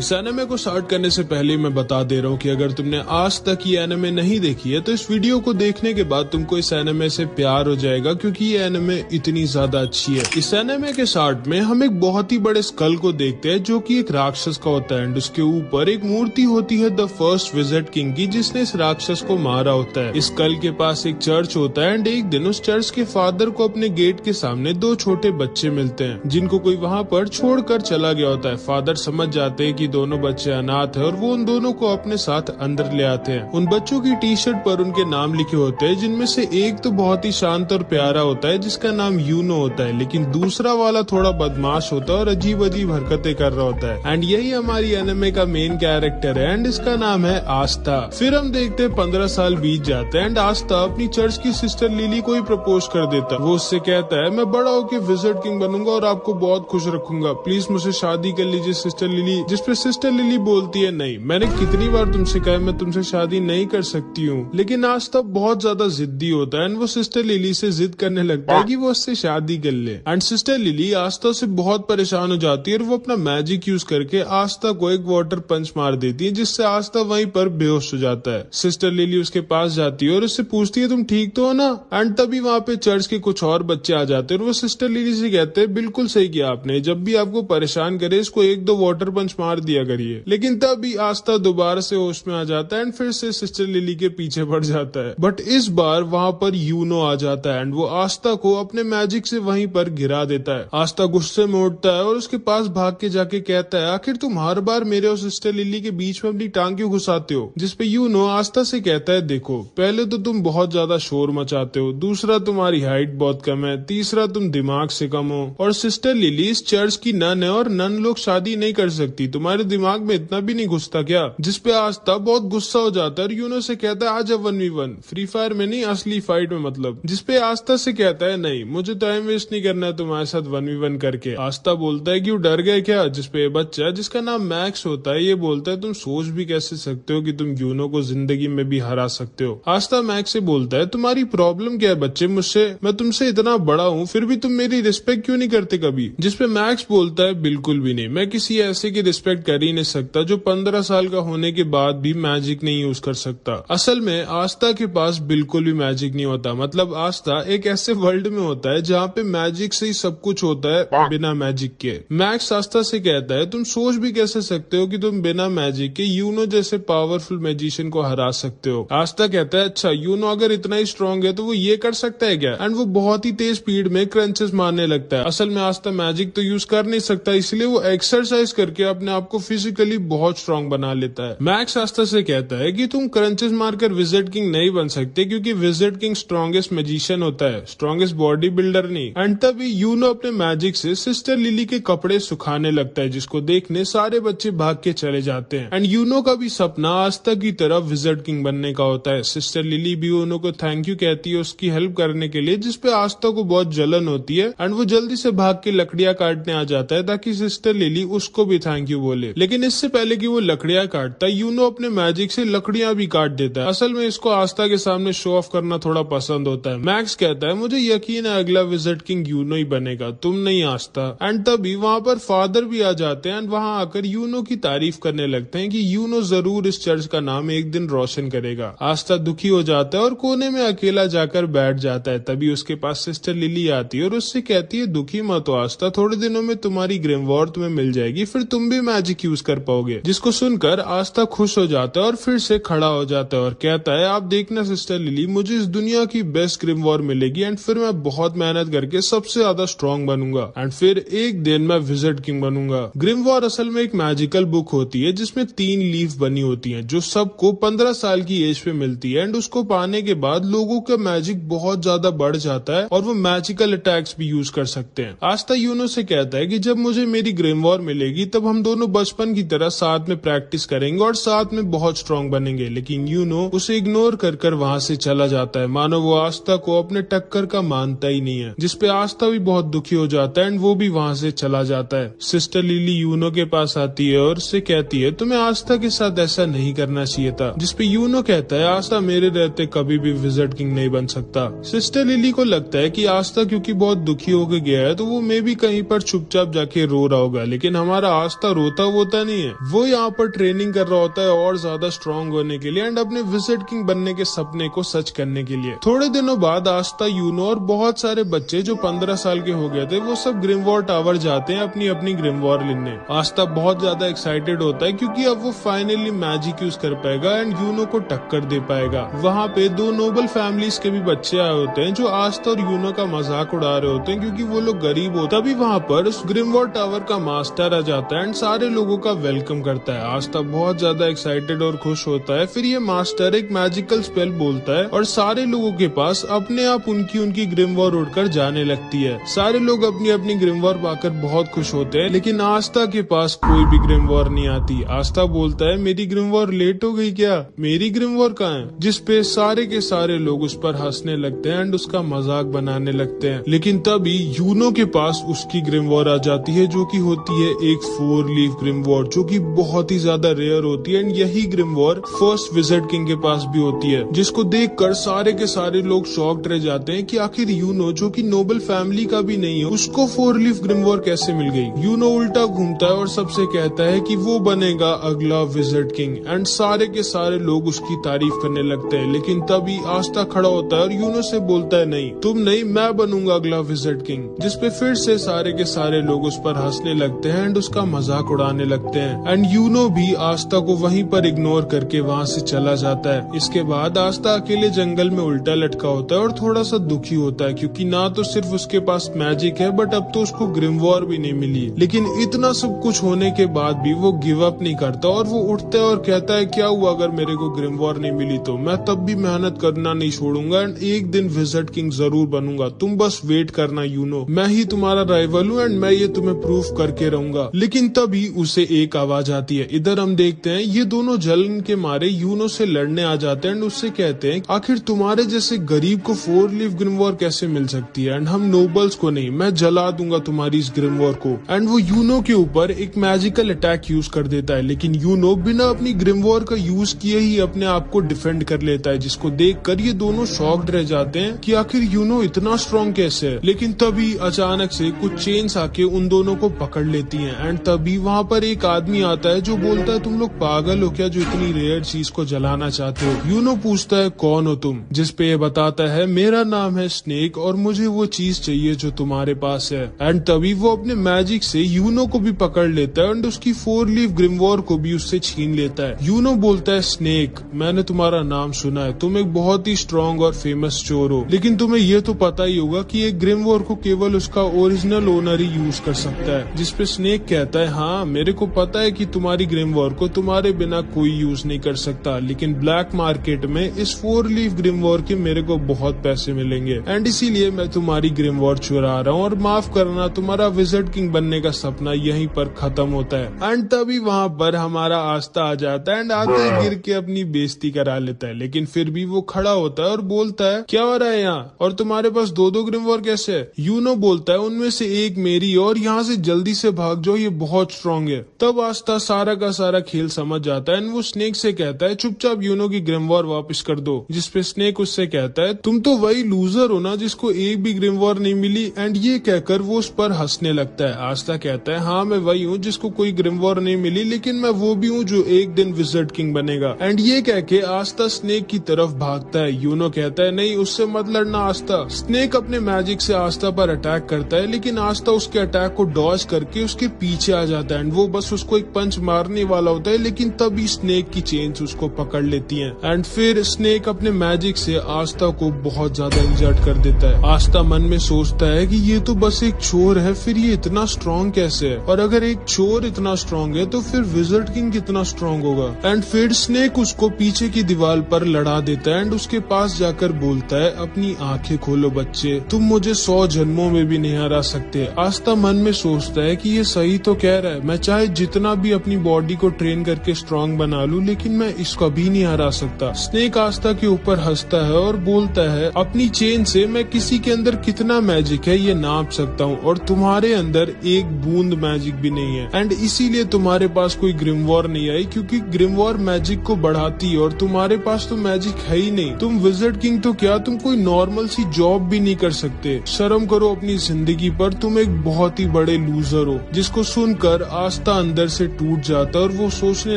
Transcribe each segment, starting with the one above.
इस एनिमे को स्टार्ट करने से पहले मैं बता दे रहा हूँ कि अगर तुमने आज तक ये एनिमे नहीं देखी है तो इस वीडियो को देखने के बाद तुमको इस एनिमे से प्यार हो जाएगा, क्योंकि ये एनिमे इतनी ज्यादा अच्छी है। इस एनिमे के स्टार्ट में हम एक बहुत ही बड़े स्कल को देखते हैं जो कि एक राक्षस का होता है एंड उसके ऊपर एक मूर्ति होती है द फर्स्ट विजिट किंग की, जिसने इस राक्षस को मारा होता है। इस स्कल के पास एक चर्च होता है एंड एक दिन उस चर्च के फादर को अपने गेट के सामने दो छोटे बच्चे मिलते हैं जिनको कोई वहाँ पर छोड़कर चला गया होता है। फादर समझ जाते हैं कि दोनों बच्चे अनाथ है और वो उन दोनों को अपने साथ अंदर ले आते हैं। उन बच्चों की टी शर्ट पर उनके नाम लिखे होते हैं, जिनमें से एक तो बहुत ही शांत और प्यारा होता है जिसका नाम यूनो होता है, लेकिन दूसरा वाला थोड़ा बदमाश होता है और अजीब अजीब हरकतें कर रहा होता है। एंड यही हमारी एनिमे का मेन कैरेक्टर है एंड इसका नाम है आस्था। फिर हम देखते हैं 15 साल बीत जाते हैं एंड आस्था अपनी चर्च की सिस्टर लिली को ही प्रपोज कर देता है। वो उससे कहता है मैं बड़ा होकर विजिट किंग बनूंगा और आपको बहुत खुश रखूंगा, प्लीज मुझसे शादी कर लीजिए सिस्टर लिली। जिसपे सिस्टर लिली बोलती है नहीं, मैंने कितनी बार तुमसे कहा मैं तुमसे शादी नहीं कर सकती हूँ। लेकिन आस्था बहुत ज्यादा जिद्दी होता है एंड वो सिस्टर लिली से जिद करने लगता है कि वो उससे शादी कर ले। एंड सिस्टर लिली आस्था से बहुत परेशान हो जाती है और वो अपना मैजिक यूज करके आस्था को एक वाटर पंच मार देती है, जिससे आस्था वहीं पर बेहोश हो जाता है। सिस्टर लिली उसके पास जाती है और उससे पूछती है तुम ठीक तो हो ना। एंड तभी वहाँ पे चर्च के कुछ और बच्चे आ जाते हैं और वो सिस्टर लिली से कहते हैं बिल्कुल सही किया आपने, जब भी आपको परेशान करे इसको एक दो वाटर पंच मार दिया करिए। लेकिन तभी आस्था दोबारा से होश में आ जाता है एंड फिर से सिस्टर लिली के पीछे पड़ जाता है। बट इस बार वहाँ पर यूनो आ जाता है एंड वो आस्था को अपने मैजिक से वहीं पर गिरा देता है। आस्था गुस्से में उठता है और उसके पास भाग के जाके कहता है आखिर तुम हर बार मेरे और सिस्टर लिली के बीच में अपनी टांग क्यों घुसाते हो। जिसपे यूनो आस्था से कहता है देखो, पहले तो तुम बहुत ज्यादा शोर मचाते हो, दूसरा तुम्हारी हाइट बहुत कम है, तीसरा तुम दिमाग से कम हो, और सिस्टर लिली इस चर्च की नन है और नन लोग शादी नहीं कर सकती, तुम्हारे दिमाग में इतना भी नहीं घुसता क्या। जिसपे आस्था बहुत गुस्सा हो जाता है और यूनो से कहता है आज 1v1 फ्री फायर में नहीं असली फाइट में मतलब। जिसपे आस्था से कहता है नहीं, मुझे टाइम वेस्ट नहीं करना है तुम्हारे साथ 1v1 करके। आस्था बोलता है कि वो डर गए क्या। जिसपे बच्चा जिसका नाम मैक्स होता है ये बोलता है तुम सोच भी कैसे सकते हो कि तुम यूनो को जिंदगी में भी हरा सकते हो। आस्था मैक्स से बोलता है तुम्हारी प्रॉब्लम क्या है बच्चे, मुझसे मैं तुमसे इतना बड़ा हूँ फिर भी तुम मेरी रिस्पेक्ट क्यों नहीं करते कभी। जिसपे मैक्स बोलता है बिल्कुल भी नहीं, मैं किसी ऐसे की रिस्पेक्ट कर ही नहीं सकता जो 15 साल का होने के बाद भी मैजिक नहीं यूज कर सकता। असल में आस्था के पास बिल्कुल भी मैजिक नहीं होता, मतलब आस्था एक ऐसे वर्ल्ड में होता है जहाँ पे मैजिक से ही सब कुछ होता है बिना मैजिक के। मैक्स आस्था से कहता है तुम सोच भी कैसे सकते हो कि तुम बिना मैजिक के यूनो जैसे पावरफुल मैजिशियन को हरा सकते हो। आस्था कहता है अच्छा यूनो अगर इतना ही स्ट्रॉन्ग है तो वो ये कर सकता है क्या। एंड वो बहुत ही तेज स्पीड में क्रंचेस मारने लगता है। असल में आस्था मैजिक तो यूज कर नहीं सकता, इसलिए वो एक्सरसाइज करके अपने आप को फिजिकली बहुत स्ट्रॉन्ग बना लेता है। मैक्स आस्था से कहता है कि तुम क्रंचेस मारकर विजिट किंग नहीं बन सकते क्योंकि विजिट किंग स्ट्रॉन्गेस्ट मैजिशियन होता है, स्ट्रॉन्गेस्ट बॉडी बिल्डर नहीं। एंड तभी यूनो अपने मैजिक से सिस्टर लिली के कपड़े सुखाने लगता है, जिसको देखने सारे बच्चे भाग के चले जाते हैं। एंड यूनो का भी सपना आस्था की तरह विजिट किंग बनने का होता है। सिस्टर लिली भी यूनो को थैंक यू कहती है उसकी हेल्प करने के लिए, जिसपे आस्था को बहुत जलन होती है एंड वो जल्दी से भाग के लकड़ियां काटने आ जाता है ताकि सिस्टर लिली उसको भी थैंक यू बोले। लेकिन इससे पहले कि वो लकड़ियां काटता है यूनो अपने मैजिक से लकड़ियां भी काट देता है। असल में इसको आस्था के सामने शो ऑफ करना थोड़ा पसंद होता है। मैक्स कहता है मुझे यकीन है अगला विजिट किंग यूनो ही बनेगा, तुम नहीं आस्था। एंड तभी वहाँ पर फादर भी आ जाते हैं एंड वहाँ आकर यूनो की तारीफ करने लगते हैं कि यूनो जरूर इस चर्च का नाम एक दिन रोशन करेगा। आस्था दुखी हो जाता है और कोने में अकेला जाकर बैठ जाता है। तभी उसके पास सिस्टर लिली आती है और उससे कहती है दुखी मत हो आस्था, थोड़े दिनों में तुम्हारी ग्रिमवॉर तुम्हें मिल जाएगी, फिर तुम भी मैजिक यूज कर पाओगे। जिसको सुनकर आस्था खुश हो जाता है और फिर से खड़ा हो जाता है और कहता है आप देखना सिस्टर लिली, मुझे इस दुनिया की बेस्ट ग्रिमवॉर मिलेगी एंड फिर मैं बहुत मेहनत करके सबसे ज्यादा स्ट्रॉन्ग बनूंगा एंड फिर एक दिन मैं विजिट किंग बनूंगा। ग्रिमवॉर असल में एक मैजिकल बुक होती है जिसमें 3 लीफ बनी होती हैं जो सबको 15 साल की एज पे मिलती है एंड उसको पाने के बाद लोगों का मैजिक बहुत ज्यादा बढ़ जाता है और वो मैजिकल अटैक्स भी यूज कर सकते हैं। आस्था यूनो से कहता है कि जब मुझे मेरी ग्रिमवॉर मिलेगी तब हम दोनों बचपन की तरह साथ में प्रैक्टिस करेंगे और साथ में बहुत स्ट्रॉन्ग बनेंगे। लेकिन यूनो उसे इग्नोर कर वहाँ से चला जाता है, मानो वो आस्था को अपने टक्कर का मानता ही नहीं है। जिसपे आस्था भी बहुत दुखी हो जाता है एंड वो भी वहाँ से चला जाता है। सिस्टर लिली यूनो के पास आती है और उससे कहती है तुम्हें आस्था के साथ ऐसा नहीं करना चाहिए था। जिसपे यूनो कहता है आस्था मेरे रहते कभी भी विजिट किंग नहीं बन सकता। सिस्टर लिली को लगता है कि आस्था क्योंकि बहुत दुखी होकर गया है तो वो मे भी कहीं पर चुपचाप जाके रो रहा होगा, लेकिन हमारा आस्था रोता सब होता नहीं है। वो यहाँ पर ट्रेनिंग कर रहा होता है और ज्यादा स्ट्रॉन्ग होने के लिए एंड अपने विजिट किंग बनने के सपने को सच करने के लिए। थोड़े दिनों बाद आस्था, यूनो और बहुत सारे बच्चे जो 15 साल के हो गए थे वो सब ग्रिमवॉर टावर जाते हैं अपनी अपनी ग्रिमवॉर लेने। आस्था बहुत ज्यादा एक्साइटेड होता है क्योंकि अब वो फाइनली मैजिक यूज कर पाएगा एंड यूनो को टक्कर दे पाएगा। वहाँ पे दो नोबल फैमिलीज के भी बच्चे आए होते हैं जो आस्था और यूनो का मजाक उड़ा रहे होते हैं क्योंकि वो लोग गरीब होते। तभी वहाँ पर उस ग्रिमवॉर टावर का मास्टर आ जाता है एंड सारे लोगों का वेलकम करता है। आस्था बहुत ज्यादा एक्साइटेड और खुश होता है। फिर ये मास्टर एक मैजिकल स्पेल बोलता है और सारे लोगों के पास अपने आप उनकी ग्रिमवॉर उड़कर जाने लगती है। सारे लोग अपनी अपनी ग्रिमवॉर पाकर बहुत खुश होते हैं, लेकिन आस्था के पास कोई भी ग्रिमवॉर नहीं आती। आस्था बोलता है मेरी ग्रिमवॉर लेट हो गई क्या, मेरी ग्रिमवॉर कहाँ है? जिसपे सारे के सारे लोग उस पर हंसने लगते हैं एंड उसका मजाक बनाने लगते हैं। लेकिन तभी यूनो के पास उसकी ग्रिमवॉर आ जाती है जो कि होती है एक 4 लीफ ग्रिमवॉर, जो कि बहुत ही ज्यादा रेयर होती है एंड यही ग्रिमवॉर फर्स्ट विजिट किंग के पास भी होती है, जिसको देखकर सारे के सारे लोग शॉक्ड रह जाते हैं कि आखिर यूनो जो कि नोबल फैमिली का भी नहीं है उसको 4 लीफ ग्रिमवॉर कैसे मिल गई। यूनो उल्टा घूमता है और सबसे कहता है कि वो बनेगा अगला विजिट किंग एंड सारे के सारे लोग उसकी तारीफ करने लगते हैं। लेकिन तभी आस्था खड़ा होता है और यूनो से बोलता है नहीं, तुम नहीं, मैं बनूंगा अगला विजिट किंग। जिसपे फिर से सारे के सारे लोग उस पर हंसने लगते हैं एंड उसका मजाक उड़ाने लगते हैं एंड यूनो भी आस्था को वहीं पर इग्नोर करके वहाँ से चला जाता है। इसके बाद आस्था अकेले जंगल में उल्टा लटका होता है और थोड़ा सा दुखी होता है क्योंकि ना तो सिर्फ उसके पास मैजिक है बट अब तो उसको ग्रिमवॉर भी नहीं मिली। लेकिन इतना सब कुछ होने के बाद भी वो गिव अप नहीं करता और वो उठता है और कहता है क्या हुआ अगर मेरे को ग्रिमवॉर नहीं मिली तो मैं तब भी मेहनत करना नहीं छोड़ूंगा एंड एक दिन विजिट किंग जरूर बनूंगा। तुम बस वेट करना यूनो, मैं ही तुम्हारा राइवल हूँ एंड मैं ये तुम्हें प्रूफ करके रहूंगा। लेकिन तभी उसे एक आवाज आती है। इधर हम देखते हैं ये दोनों जलन के मारे यूनो से लड़ने आ जाते हैं एंड उससे कहते हैं आखिर तुम्हारे जैसे गरीब को 4 लीफ ग्रिमवॉर कैसे मिल सकती है एंड हम नोबल्स को नहीं, मैं जला दूंगा तुम्हारी इस ग्रिमवॉर को। एंड वो यूनो के ऊपर एक मैजिकल अटैक यूज कर देता है, लेकिन यूनो बिना अपनी ग्रिमवॉर का यूज किए ही अपने आप को डिफेंड कर लेता है, जिसको देखकर ये दोनों शॉक्ड रह जाते हैं कि आखिर यूनो इतना स्ट्रॉन्ग कैसे है। लेकिन तभी अचानक से कुछ चेन्स आके उन दोनों को पकड़ लेती हैं एंड तभी वहाँ पर एक आदमी आता है जो बोलता है तुम लोग पागल हो क्या जो इतनी रेयर चीज को जलाना चाहते हो। यूनो पूछता है कौन हो तुम, जिसपे ये बताता है मेरा नाम है स्नेक और मुझे वो चीज चाहिए जो तुम्हारे पास है। एंड तभी वो अपने मैजिक से यूनो को भी पकड़ लेता है एंड उसकी 4 लीफ ग्रिमवॉर को भी उससे छीन लेता है। यूनो बोलता है स्नेक, मैंने तुम्हारा नाम सुना है, तुम एक बहुत ही स्ट्रॉन्ग और फेमस चोर हो, लेकिन तुम्हें ये तो पता ही होगा कि एक ग्रिमवॉर को केवल उसका ओरिजिनल ओनर ही यूज कर सकता है। जिसपे स्नेक कहता है हाँ मेरे को पता है कि तुम्हारी ग्रिमवॉर को तुम्हारे बिना कोई यूज नहीं कर सकता, लेकिन ब्लैक मार्केट में इस 4 लीफ ग्रिमवॉर के मेरे को बहुत पैसे मिलेंगे एंड इसीलिए मैं तुम्हारी ग्रिमवॉर चुरा रहा हूँ और माफ करना तुम्हारा विजिट किंग बनने का सपना यहीं पर खत्म होता है। एंड तभी वहाँ पर हमारा आस्था आ जाता है एंड आते ही गिर के अपनी बेइज्जती करा लेता है, लेकिन फिर भी वो खड़ा होता है और बोलता है क्या हो रहा है यहाँ और तुम्हारे पास 2-2 ग्रिमवॉर कैसे है। यूनो बोलता है उनमें से एक मेरी और यहाँ से जल्दी से भाग जाओ, ये बहुत स्ट्रॉन्ग है। तब आस्था सारा का सारा खेल समझ जाता है एंड वो स्नेक से कहता है चुपचाप यूनो की ग्रिमवॉर वापस कर दो। जिसपे स्नेक उससे कहता है तुम तो वही लूजर हो ना जिसको एक भी ग्रिमवॉर नहीं मिली एंड ये कहकर वो उस पर हंसने लगता है। आस्था कहता है हाँ मैं वही हूँ जिसको कोई ग्रिमवॉर नहीं मिली, लेकिन मैं वो भी हूँ जो एक दिन विजिट किंग बनेगा। एंड ये कह के आस्था स्नेक की तरफ भागता है। यूनो कहता है नहीं उससे मत लड़ना आस्था। स्नेक अपने मैजिक से आस्था पर अटैक करता है, लेकिन आस्था उसके अटैक को डॉज करके उसके पीछे आ जाता है एंड वो बस उसको एक पंच मारने वाला होता है, लेकिन तभी स्नेक की चेन्स उसको पकड़ लेती हैं एंड फिर स्नेक अपने मैजिक से आस्था को बहुत ज्यादा इंजर्ड कर देता है। आस्था मन में सोचता है कि ये तो बस एक चोर है, फिर ये इतना स्ट्रॉन्ग कैसे है, और अगर एक चोर इतना स्ट्रॉन्ग है तो फिर विजिट किंग कितना स्ट्रॉन्ग होगा। एंड फिर स्नेक उसको पीछे की दीवार पर लड़ा देता है एंड उसके पास जाकर बोलता है अपनी आंखें खोलो बच्चे, तुम मुझे 100 जन्मों में भी नहीं हरा सकते। आस्था मन में सोचता है कि ये सही तो कह रहा है, मैं चाहे जितना भी अपनी बॉडी को ट्रेन करके स्ट्रॉन्ग बना लूं, लेकिन मैं इसको भी नहीं हरा सकता। स्नेक आस्था के ऊपर हंसता है और बोलता है अपनी चेन से मैं किसी के अंदर कितना मैजिक है ये नाप सकता हूँ और तुम्हारे अंदर एक बूंद मैजिक भी नहीं है एंड इसीलिए तुम्हारे पास कोई ग्रिमवॉर नहीं आई, क्योंकि ग्रिमवॉर मैजिक को बढ़ाती है और तुम्हारे पास तो मैजिक है ही नहीं। तुम विजिट किंग तो क्या, तुम कोई नॉर्मल सी जॉब भी नहीं कर सकते। शर्म करो अपनी जिंदगी पर, तुम एक बहुत ही बड़े लूजर हो। जिसको सुनकर आस्था अंदर से टूट जाता है और वो सोचने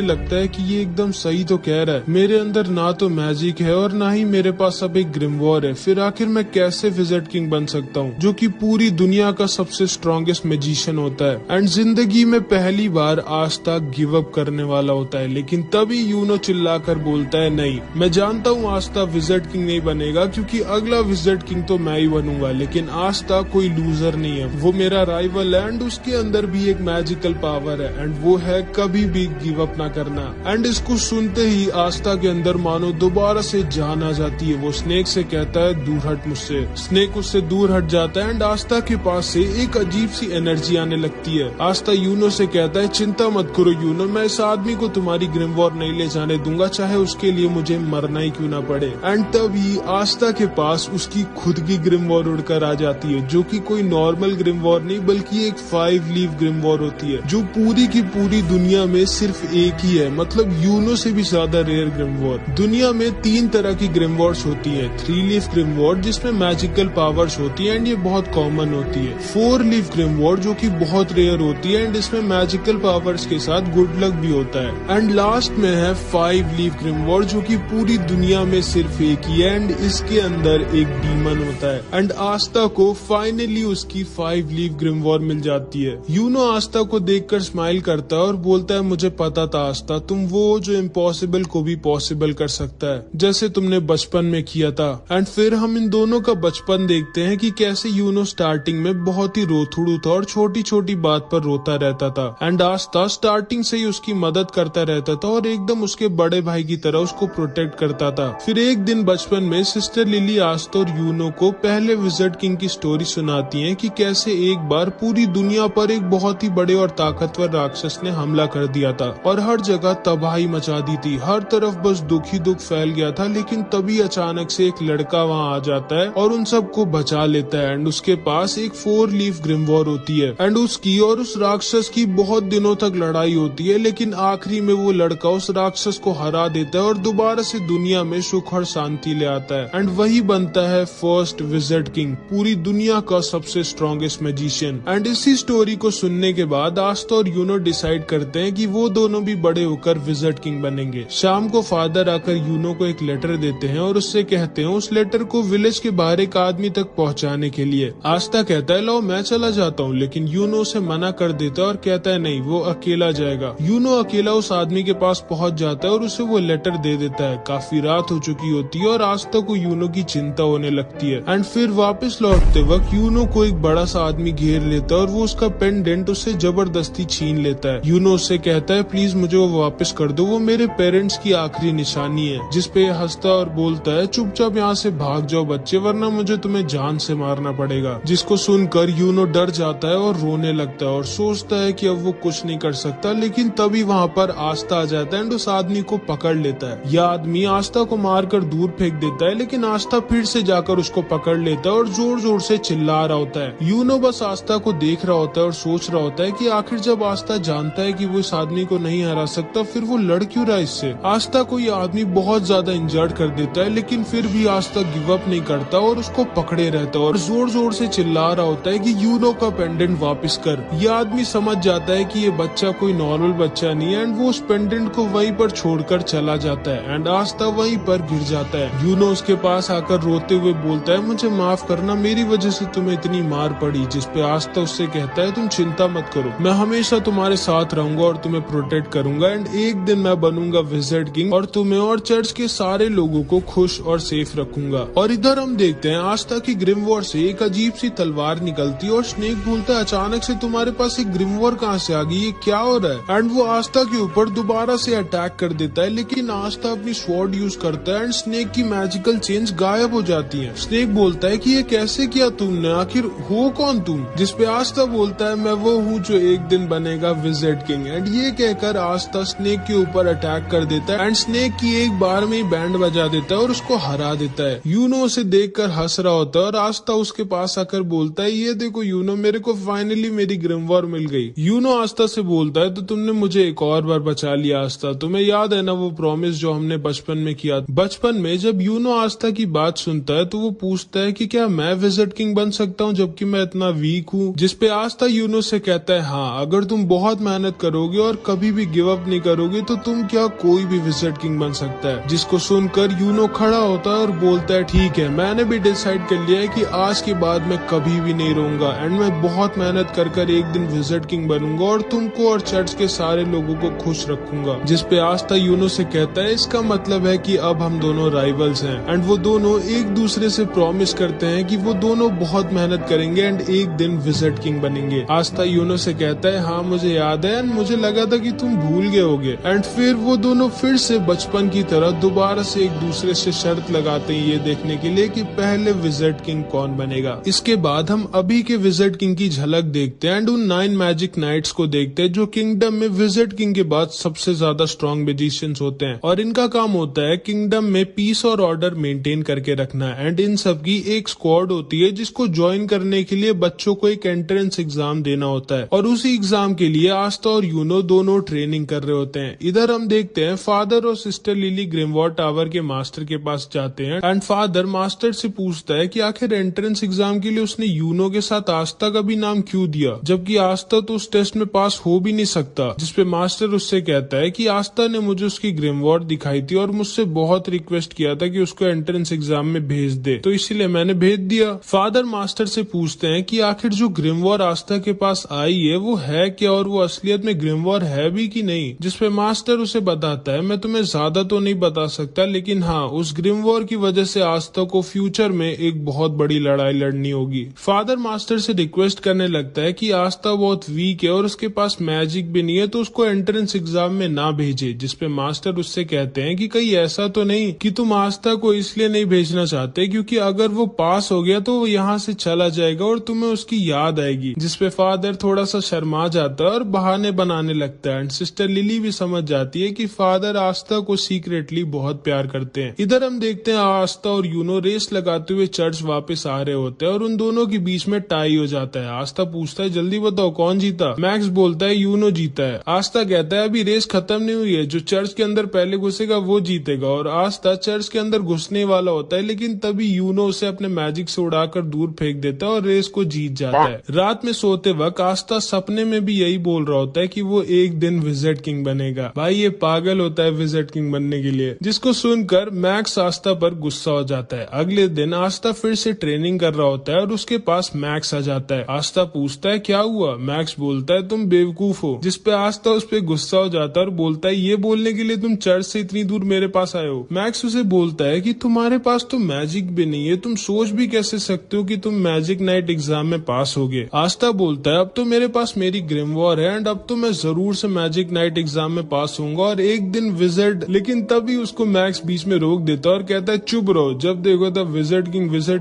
लगता है कि ये एकदम सही तो कह रहा है, मेरे अंदर ना तो मैजिक है और ना ही मेरे पास अब एक ग्रिमवॉर है, फिर आखिर मैं कैसे विज़र्ड किंग बन सकता हूँ जो कि पूरी दुनिया का सबसे स्ट्रॉन्गेस्ट मैजिशियन होता है। एंड जिंदगी में पहली बार आस्था गिव अप करने वाला होता है, लेकिन तभी यूनो चिल्लाकर बोलता है, नहीं, मैं जानता हूँ आस्था विज़र्ड किंग नहीं बनेगा क्योंकि अगला विज़र्ड किंग तो मैं ही बनूंगा, लेकिन आस्था कोई लूजर नहीं है, वो मेरा राइवल है एंड उसके अंदर भी एक मैजिकल पावर है एंड वो है कभी भी गिव अप ना करना। एंड इसको सुनते ही आस्था के अंदर मानो दोबारा से जान आ जाती है। वो स्नेक से कहता है, दूर हट मुझसे। स्नेक उससे दूर हट जाता है एंड आस्था के पास से एक अजीब सी एनर्जी आने लगती है। आस्था यूनो से कहता है, चिंता मत करो यूनो, मैं इस आदमी को तुम्हारी ग्रिमवॉर नहीं ले जाने दूंगा, चाहे उसके लिए मुझे मरना ही क्यों ना पड़े। एंड तभी आस्था के पास उसकी खुद की ग्रिमवॉर उड़कर आ जाती है, जो कि कोई नॉर्मल ग्रिमवॉर नहीं बल्कि एक 5 लीफ ग्रिमवॉर होती है, जो पूरी की पूरी दुनिया में सिर्फ एक ही है, मतलब यूनो से भी ज्यादा रेयर ग्रिमवॉर। दुनिया में 3 तरह की ग्रिमवॉर्स होती है। 3 लीफ ग्रिमवॉर जिसमें मैजिकल पावर्स होती है एंड ये बहुत कॉमन होती है। 4 लीफ ग्रिमवॉर जो कि बहुत रेयर होती है एंड इसमें मैजिकल पावर्स के साथ गुड लक भी होता है। एंड लास्ट में है 5 लीफ ग्रिमवॉर जो कि पूरी दुनिया में सिर्फ एक ही है एंड इसके अंदर एक डीमन होता है। एंड आस्था को फाइनली उसकी 5 लीफ ग्रिमवॉर मिल जाती है। यूनो आस्था को देखकर स्माइल करता है और बोलता है, मुझे पता था आस्था, तुम वो जो इम्पॉसिबल को भी पॉसिबल कर सकता है, जैसे तुमने बचपन में किया था। एंड फिर हम इन दोनों का बचपन देखते हैं कि कैसे यूनो स्टार्टिंग में बहुत ही रोथड़ू था और छोटी छोटी बात पर रोता रहता था एंड आस्था स्टार्टिंग से ही उसकी मदद करता रहता था और एकदम उसके बड़े भाई की तरह उसको प्रोटेक्ट करता था। फिर एक दिन बचपन में सिस्टर लिली आस्था और यूनो को पहले विज़र्ड किंग की स्टोरी सुनाती है कि कैसे एक बार पूरी दुनिया पर एक बहुत ही बड़े और ताकतवर राक्षस ने हमला कर दिया था और हर जगह तबाही मचा दी थी, हर तरफ बस दुख ही दुख फैल गया था। लेकिन तभी अचानक से एक लड़का वहाँ आ जाता है और उन सबको बचा लेता है एंड उसके पास एक 4 लीफ ग्रिमवॉर होती है एंड उसकी और उस राक्षस की बहुत दिनों तक लड़ाई होती है, लेकिन आखिरी में वो लड़का उस राक्षस को हरा देता है और दोबारा से दुनिया में सुख और शांति ले आता है एंड वही बनता है फर्स्ट विज़र्ड किंग, पूरी दुनिया का सबसे स्ट्रॉन्गेस्ट मैजिशियन। एंड इसी स्टोरी को सुनने के बाद आस्था और यूनो डिसाइड करते हैं कि वो दोनों भी बड़े होकर विज़र्ड किंग बनेंगे। शाम को फादर आकर यूनो को एक लेटर देते हैं और उससे कहते हैं उस लेटर को विलेज के बाहर एक आदमी तक पहुंचाने के लिए। आस्था कहता है, लो मैं चला जाता हूँ, लेकिन यूनो उसे मना कर देता है और कहता है नहीं, वो अकेला जाएगा। यूनो अकेला उस आदमी के पास पहुंच जाता है और उसे वो लेटर दे देता है। काफी रात हो चुकी होती है और आस्था को यूनो की चिंता होने लगती है एंड फिर वापस लौटते वक्त यूनो को एक बड़ा सा आदमी घेर लेता है और वो उसका पेंडेंट उससे जबरदस्ती छीन लेता है। यूनो उससे कहता है, प्लीज मुझे वो वापस कर दो, वो मेरे पेरेंट्स की आखिरी निशानी है। जिसपे हंसता और बोलता है, चुपचाप यहाँ से भाग जाओ बच्चे, वरना मुझे तुम्हें जान से मारना पड़ेगा। जिसको सुनकर यूनो डर जाता है और रोने लगता है और सोचता है कि अब वो कुछ नहीं कर सकता, लेकिन तभी वहाँ पर आस्था आ जाता है एंड उस आदमी को पकड़ लेता है। यह आदमी आस्था को मारकर दूर फेंक देता है, लेकिन आस्था फिर से जाकर उसको पकड़ लेता है और जोर जोर से चिल्ला रहा होता है। यूनो बस आस्था को देख रहा होता है और सोच रहा होता है कि आखिर जब आस्था जानता है कि वो इस आदमी को नहीं हरा सकता, फिर वो लड़ क्यों रहा इससे। आस्था को ये आदमी बहुत ज्यादा इंजर्ड कर देता है, लेकिन फिर भी आस्था गिव अप नहीं करता और उसको पकड़े रहता है और जोर जोर से चिल्ला रहा होता है कि यूनो का पेंडेंट वापस कर। ये आदमी समझ जाता है कि ये बच्चा कोई नॉर्मल बच्चा नहीं है एंड वो उस पेंडेंट को वहीं पर छोड़कर चला जाता है एंड आस्था वहीं पर गिर जाता है। यूनो उसके पास आकर रोते हुए बोलता है, मुझे माफ करना, मेरी वजह से तुम्हें इतनी मार पड़ी। जिसपे आस्था उससे कहता है, तुम चिंता मत करो, मैं हमेशा तुम्हारे साथ रहूंगा और तुम्हें प्रोटेक्ट करूंगा एंड एक दिन मैं बनूंगा विज़र्ड किंग और तुम्हें और चर्च के सारे लोगों को खुश और सेफ रखूंगा। और इधर हम देखते हैं आस्था की ग्रिमवॉर से एक अजीब सी तलवार निकलती है और स्नेक बोलता है, अचानक से तुम्हारे पास एक ग्रिमवॉर कहाँ से आ गई, ये क्या हो रहा है। एंड वो आस्था के ऊपर दोबारा से अटैक कर देता है, लेकिन आस्था अपनी स्वॉर्ड यूज करता है एंड स्नेक की मैजिकल चेंज गायब हो जाती है। स्नेक बोलता है कि ये कैसे किया तुमने, आखिर हो कौन तुम। जिसपे आस्था बोलता है, मैं वो हूँ जो एक दिन बनेगा विज़र्ड किंग। एंड ये कहकर आस्था स्नेक के ऊपर अटैक कर देता है एंड स्नेक की एक बार में ही बैंड बजा देता है और उसको हरा देता है। यूनो उसे देखकर हंस रहा होता है और आस्था उसके पास आकर बोलता है, ये देखो यूनो, मेरे को फाइनली मेरी ग्रिमवॉर मिल गई। यूनो आस्था से बोलता है, तो तुमने मुझे एक और बार बचा लिया आस्था, तुम्हें याद है ना वो प्रॉमिस जो हमने बचपन में किया। बचपन में जब यूनो आस्था की बात सुनता है तो वो पूछता है कि क्या मैं विज़र्ड किंग बन सकता हूँ जबकि मैं इतना वीक हूँ। जिसपे आस्था यूनो से कहता है, हाँ, अगर अगर तुम बहुत मेहनत करोगे और कभी भी गिव अप नहीं करोगे तो तुम क्या कोई भी विजिट किंग बन सकता है। जिसको सुनकर यूनो खड़ा होता है और बोलता है ठीक है, मैंने भी डिसाइड कर लिया है कि आज के बाद मैं कभी भी नहीं रहूंगा एंड मैं बहुत मेहनत कर एक दिन विजिट किंग बनूंगा और तुमको और चर्च के सारे लोगों को खुश रखूंगा। जिसपे आस्था यूनो से कहता है इसका मतलब है कि अब हम दोनों राइवल्स हैं एंड वो दोनों एक दूसरे से प्रॉमिस करते हैं कि वो दोनों बहुत मेहनत करेंगे एंड एक दिन विजिट किंग बनेंगे। आस्था यूनो से कहता है हाँ मुझे याद है एंड मुझे लगा था कि तुम भूल गए होगे एंड फिर वो दोनों फिर से बचपन की तरह दोबारा से एक दूसरे से शर्त लगाते हैं ये देखने के लिए कि पहले विजिट किंग कौन बनेगा। इसके बाद हम अभी के विजिट किंग की झलक देखते हैं एंड उन 9 मैजिक नाइट्स को देखते हैं जो किंगडम में विजिट किंग के बाद सबसे ज्यादा स्ट्रॉन्ग मैजिशियंस होते हैं और इनका काम होता है किंगडम में पीस और ऑर्डर मेंटेन करके रखना एंड इन सब की एक स्क्वाड होती है जिसको ज्वाइन करने के लिए बच्चों को एक एंट्रेंस एग्जाम देना होता है और उसी एग्जाम के लिए आस्था और यूनो दोनों ट्रेनिंग कर रहे होते हैं। इधर हम देखते हैं फादर और सिस्टर लिली ग्रिमवॉल्ड टावर के मास्टर के पास जाते हैं एंड फादर मास्टर से पूछता है कि आखिर एंट्रेंस एग्जाम के लिए उसने यूनो के साथ आस्था का भी नाम क्यों दिया, जबकि आस्था तो उस टेस्ट में पास हो भी नहीं सकता। जिसपे मास्टर उससे कहता है कि आस्था ने मुझे उसकी ग्रिमवॉल्ड दिखाई थी और मुझसे बहुत रिक्वेस्ट किया था कि उसको एंट्रेंस एग्जाम में भेज दे, तो इसीलिए मैंने भेज दिया। फादर मास्टर से पूछते हैं कि आखिर जो ग्रिमवॉल्ड आस्था के पास आई है वो है क्या और वो असलियत में ग्रिमवॉल्ड है भी कि नहीं। जिसपे मास्टर उसे बताता है मैं तुम्हें ज्यादा तो नहीं बता सकता लेकिन हाँ उस ग्रिमवॉल्ड की वजह से आस्था को फ्यूचर में एक बहुत बड़ी लड़ाई लड़नी होगी। फादर मास्टर से रिक्वेस्ट करने लगता है कि आस्था बहुत वीक है और उसके पास मैजिक भी नहीं है तो उसको एंट्रेंस एग्जाम में ना भेजे। जिसपे मास्टर उससे कहते हैं कि कहीं ऐसा तो नहीं कि तुम आस्था को इसलिए नहीं भेजना चाहते क्योंकि अगर वो पास हो गया तो वो यहाँ से चला जाएगा और तुम्हें उसकी याद आएगी। जिसपे फादर थोड़ा सा शर्मा जाता है और बहाने बनाने लगता है एंड सिस्टर लिली भी समझ जाती है कि फादर आस्था को सीक्रेटली बहुत प्यार करते हैं। इधर हम देखते हैं आस्था और यूनो रेस लगाते हुए चर्च वापस आ रहे होते हैं और उन दोनों के बीच में टाई हो जाता है। आस्था पूछता है जल्दी बताओ कौन जीता। मैक्स बोलता है यूनो जीता है। आस्था कहता है अभी रेस खत्म नहीं हुई है, जो चर्च के अंदर पहले घुसेगा वो जीतेगा और आस्था चर्च के अंदर घुसने वाला होता है लेकिन तभी यूनो उसे अपने मैजिक से उड़ाकर दूर फेंक देता है और रेस को जीत जाता है। रात में सोते वक्त आस्था सपने में भी यही बोल रहा होता है कि वो एक दिन विजिट किंग बनेगा। भाई ये पागल होता है विजिट किंग बनने के लिए। जिसको सुनकर मैक्स आस्था पर गुस्सा हो जाता है। अगले दिन आस्था फिर से ट्रेनिंग कर रहा होता है और उसके पास मैक्स आ जाता है। आस्था पूछता है क्या हुआ। मैक्स बोलता है तुम बेवकूफ हो। जिसपे आस्था उस पर गुस्सा हो जाता है और बोलता है ये बोलने के लिए तुम चर्च से इतनी दूर मेरे पास आए हो। मैक्स उसे बोलता है कि तुम्हारे पास तो मैजिक भी नहीं है, तुम सोच भी कैसे सकते हो कि तुम मैजिक नाइट एग्जाम में पास होगे। आस्था बोलता है अब तो मेरे पास मेरी ग्रिमवॉल्ड है एंड अब तो मैं जरूर से मैजिक नाइट एग्जाम में पास होऊंगा और एक दिन विजिट। लेकिन तभी उसको मैक्स बीच में रोक देता है और कहता है चुप रहो, जब देखो तब विजिट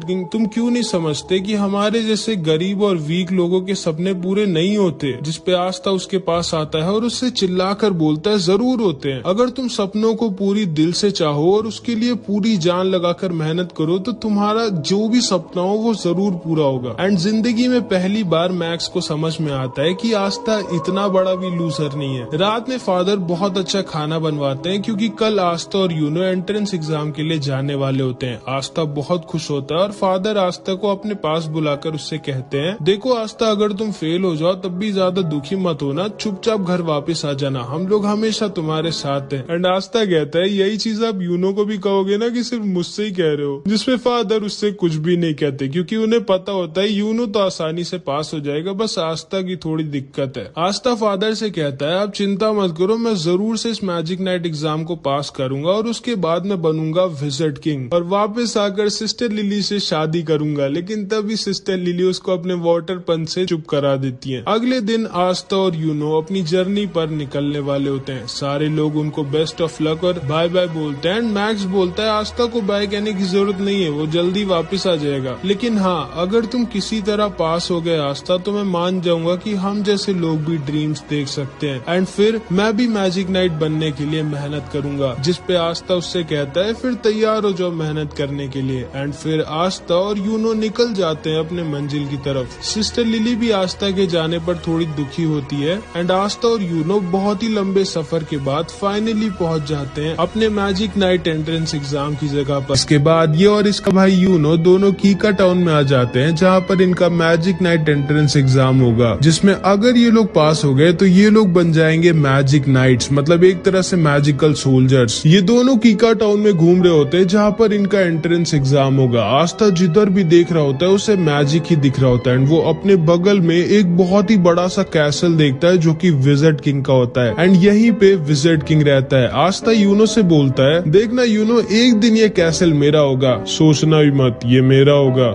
किंग। तुम क्यों नहीं समझते कि हमारे जैसे गरीब और वीक लोगों के सपने पूरे नहीं होते। जिसपे आस्था उसके पास आता है और उससे चिल्लाकर बोलता है जरूर होते हैं। अगर तुम सपनों को पूरी दिल से चाहो और उसके लिए पूरी जान लगाकर मेहनत करो तो तुम्हारा जो भी सपना हो वो जरूर पूरा होगा। एंड जिंदगी में पहली बार मैक्स को समझ में आता है कि आस्था इतना बड़ा भी लूजर नहीं है। रात में फादर बहुत अच्छा खाना बनवाते हैं क्योंकि कल आस्था और यूनो एंट्रेंस एग्जाम के लिए जाने वाले होते हैं। आस्था बहुत खुश होता है और फादर आस्था को अपने पास बुलाकर उससे कहते हैं देखो आस्था अगर तुम फेल हो जाओ तब भी ज्यादा दुखी मत होना, चुपचाप घर वापस आ जाना, हम लोग हमेशा तुम्हारे साथ हैं। एंड आस्था कहता है यही चीज आप यूनो को भी कहोगे ना कि सिर्फ मुझसे ही कह रहे हो। जिसमें फादर उससे कुछ भी नहीं कहते क्योंकि उन्हें पता होता है यूनो तो आसानी से पास हो जाएगा, बस आस्था की थोड़ी दिक्कत है। आस्था फादर से कहता है आप चिंता मत करो, मैं जरूर से इस मैजिक नाइट एग्जाम को पास करूंगा और उसके बाद मैं बनूंगा विजिट किंग और वापस आकर सिस्टर लिली से शादी करूंगा। लेकिन तभी सिस्टर लिली उसको अपने वाटर पंच से चुप करा देती है। अगले दिन आस्था और यूनो अपनी जर्नी पर निकलने वाले होते हैं। सारे लोग उनको बेस्ट ऑफ लक और बाय बाय बोलते हैं। मैक्स बोलता है आस्था को बाय कहने की जरूरत नहीं है, वो जल्दी वापस आ जाएगा। लेकिन हाँ अगर तुम किसी तरह पास हो गए आस्था तो मैं मान जाऊंगा कि हम जैसे लोग भी ड्रीम्स देख सकते हैं एंड फिर मैं भी मैजिक नाइट बनने के लिए मेहनत करूंगा। जिसपे आस्था उससे कहता है फिर तैयार हो जाओ मेहनत करने के लिए। एंड फिर आस्था और यूनो निकल जाते हैं अपने मंजिल की तरफ। सिस्टर लिली भी आस्था के जाने पर थोड़ी दुखी होती है एंड आस्था और यूनो बहुत ही लंबे सफर के बाद फाइनली पहुंच जाते हैं अपने मैजिक नाइट एंट्रेंस एग्जाम की जगह पर। इसके बाद ये और इसका भाई यूनो दोनों कीका टाउन में आ जाते हैं जहाँ पर इनका मैजिक नाइट एंट्रेंस एग्जाम होगा, जिसमें अगर अगर ये लोग पास हो गए तो ये लोग बन जाएंगे मैजिक नाइट्स, मतलब एक तरह से मैजिकल सोल्जर्स। ये दोनों कीका टाउन में घूम रहे होते हैं जहाँ पर इनका एंट्रेंस एग्जाम होगा। आस्था जिधर भी देख रहा होता है उसे मैजिक ही दिख रहा होता है एंड वो अपने बगल में एक बहुत ही बड़ा सा कैसल देखता है जो कि विज़र्ड किंग का होता है एंड यहीं पे विज़र्ड किंग रहता है। आस्था यूनो से बोलता है, देखना यूनो, एक दिन ये कैसल मेरा होगा, सोचना भी मत ये मेरा होगा।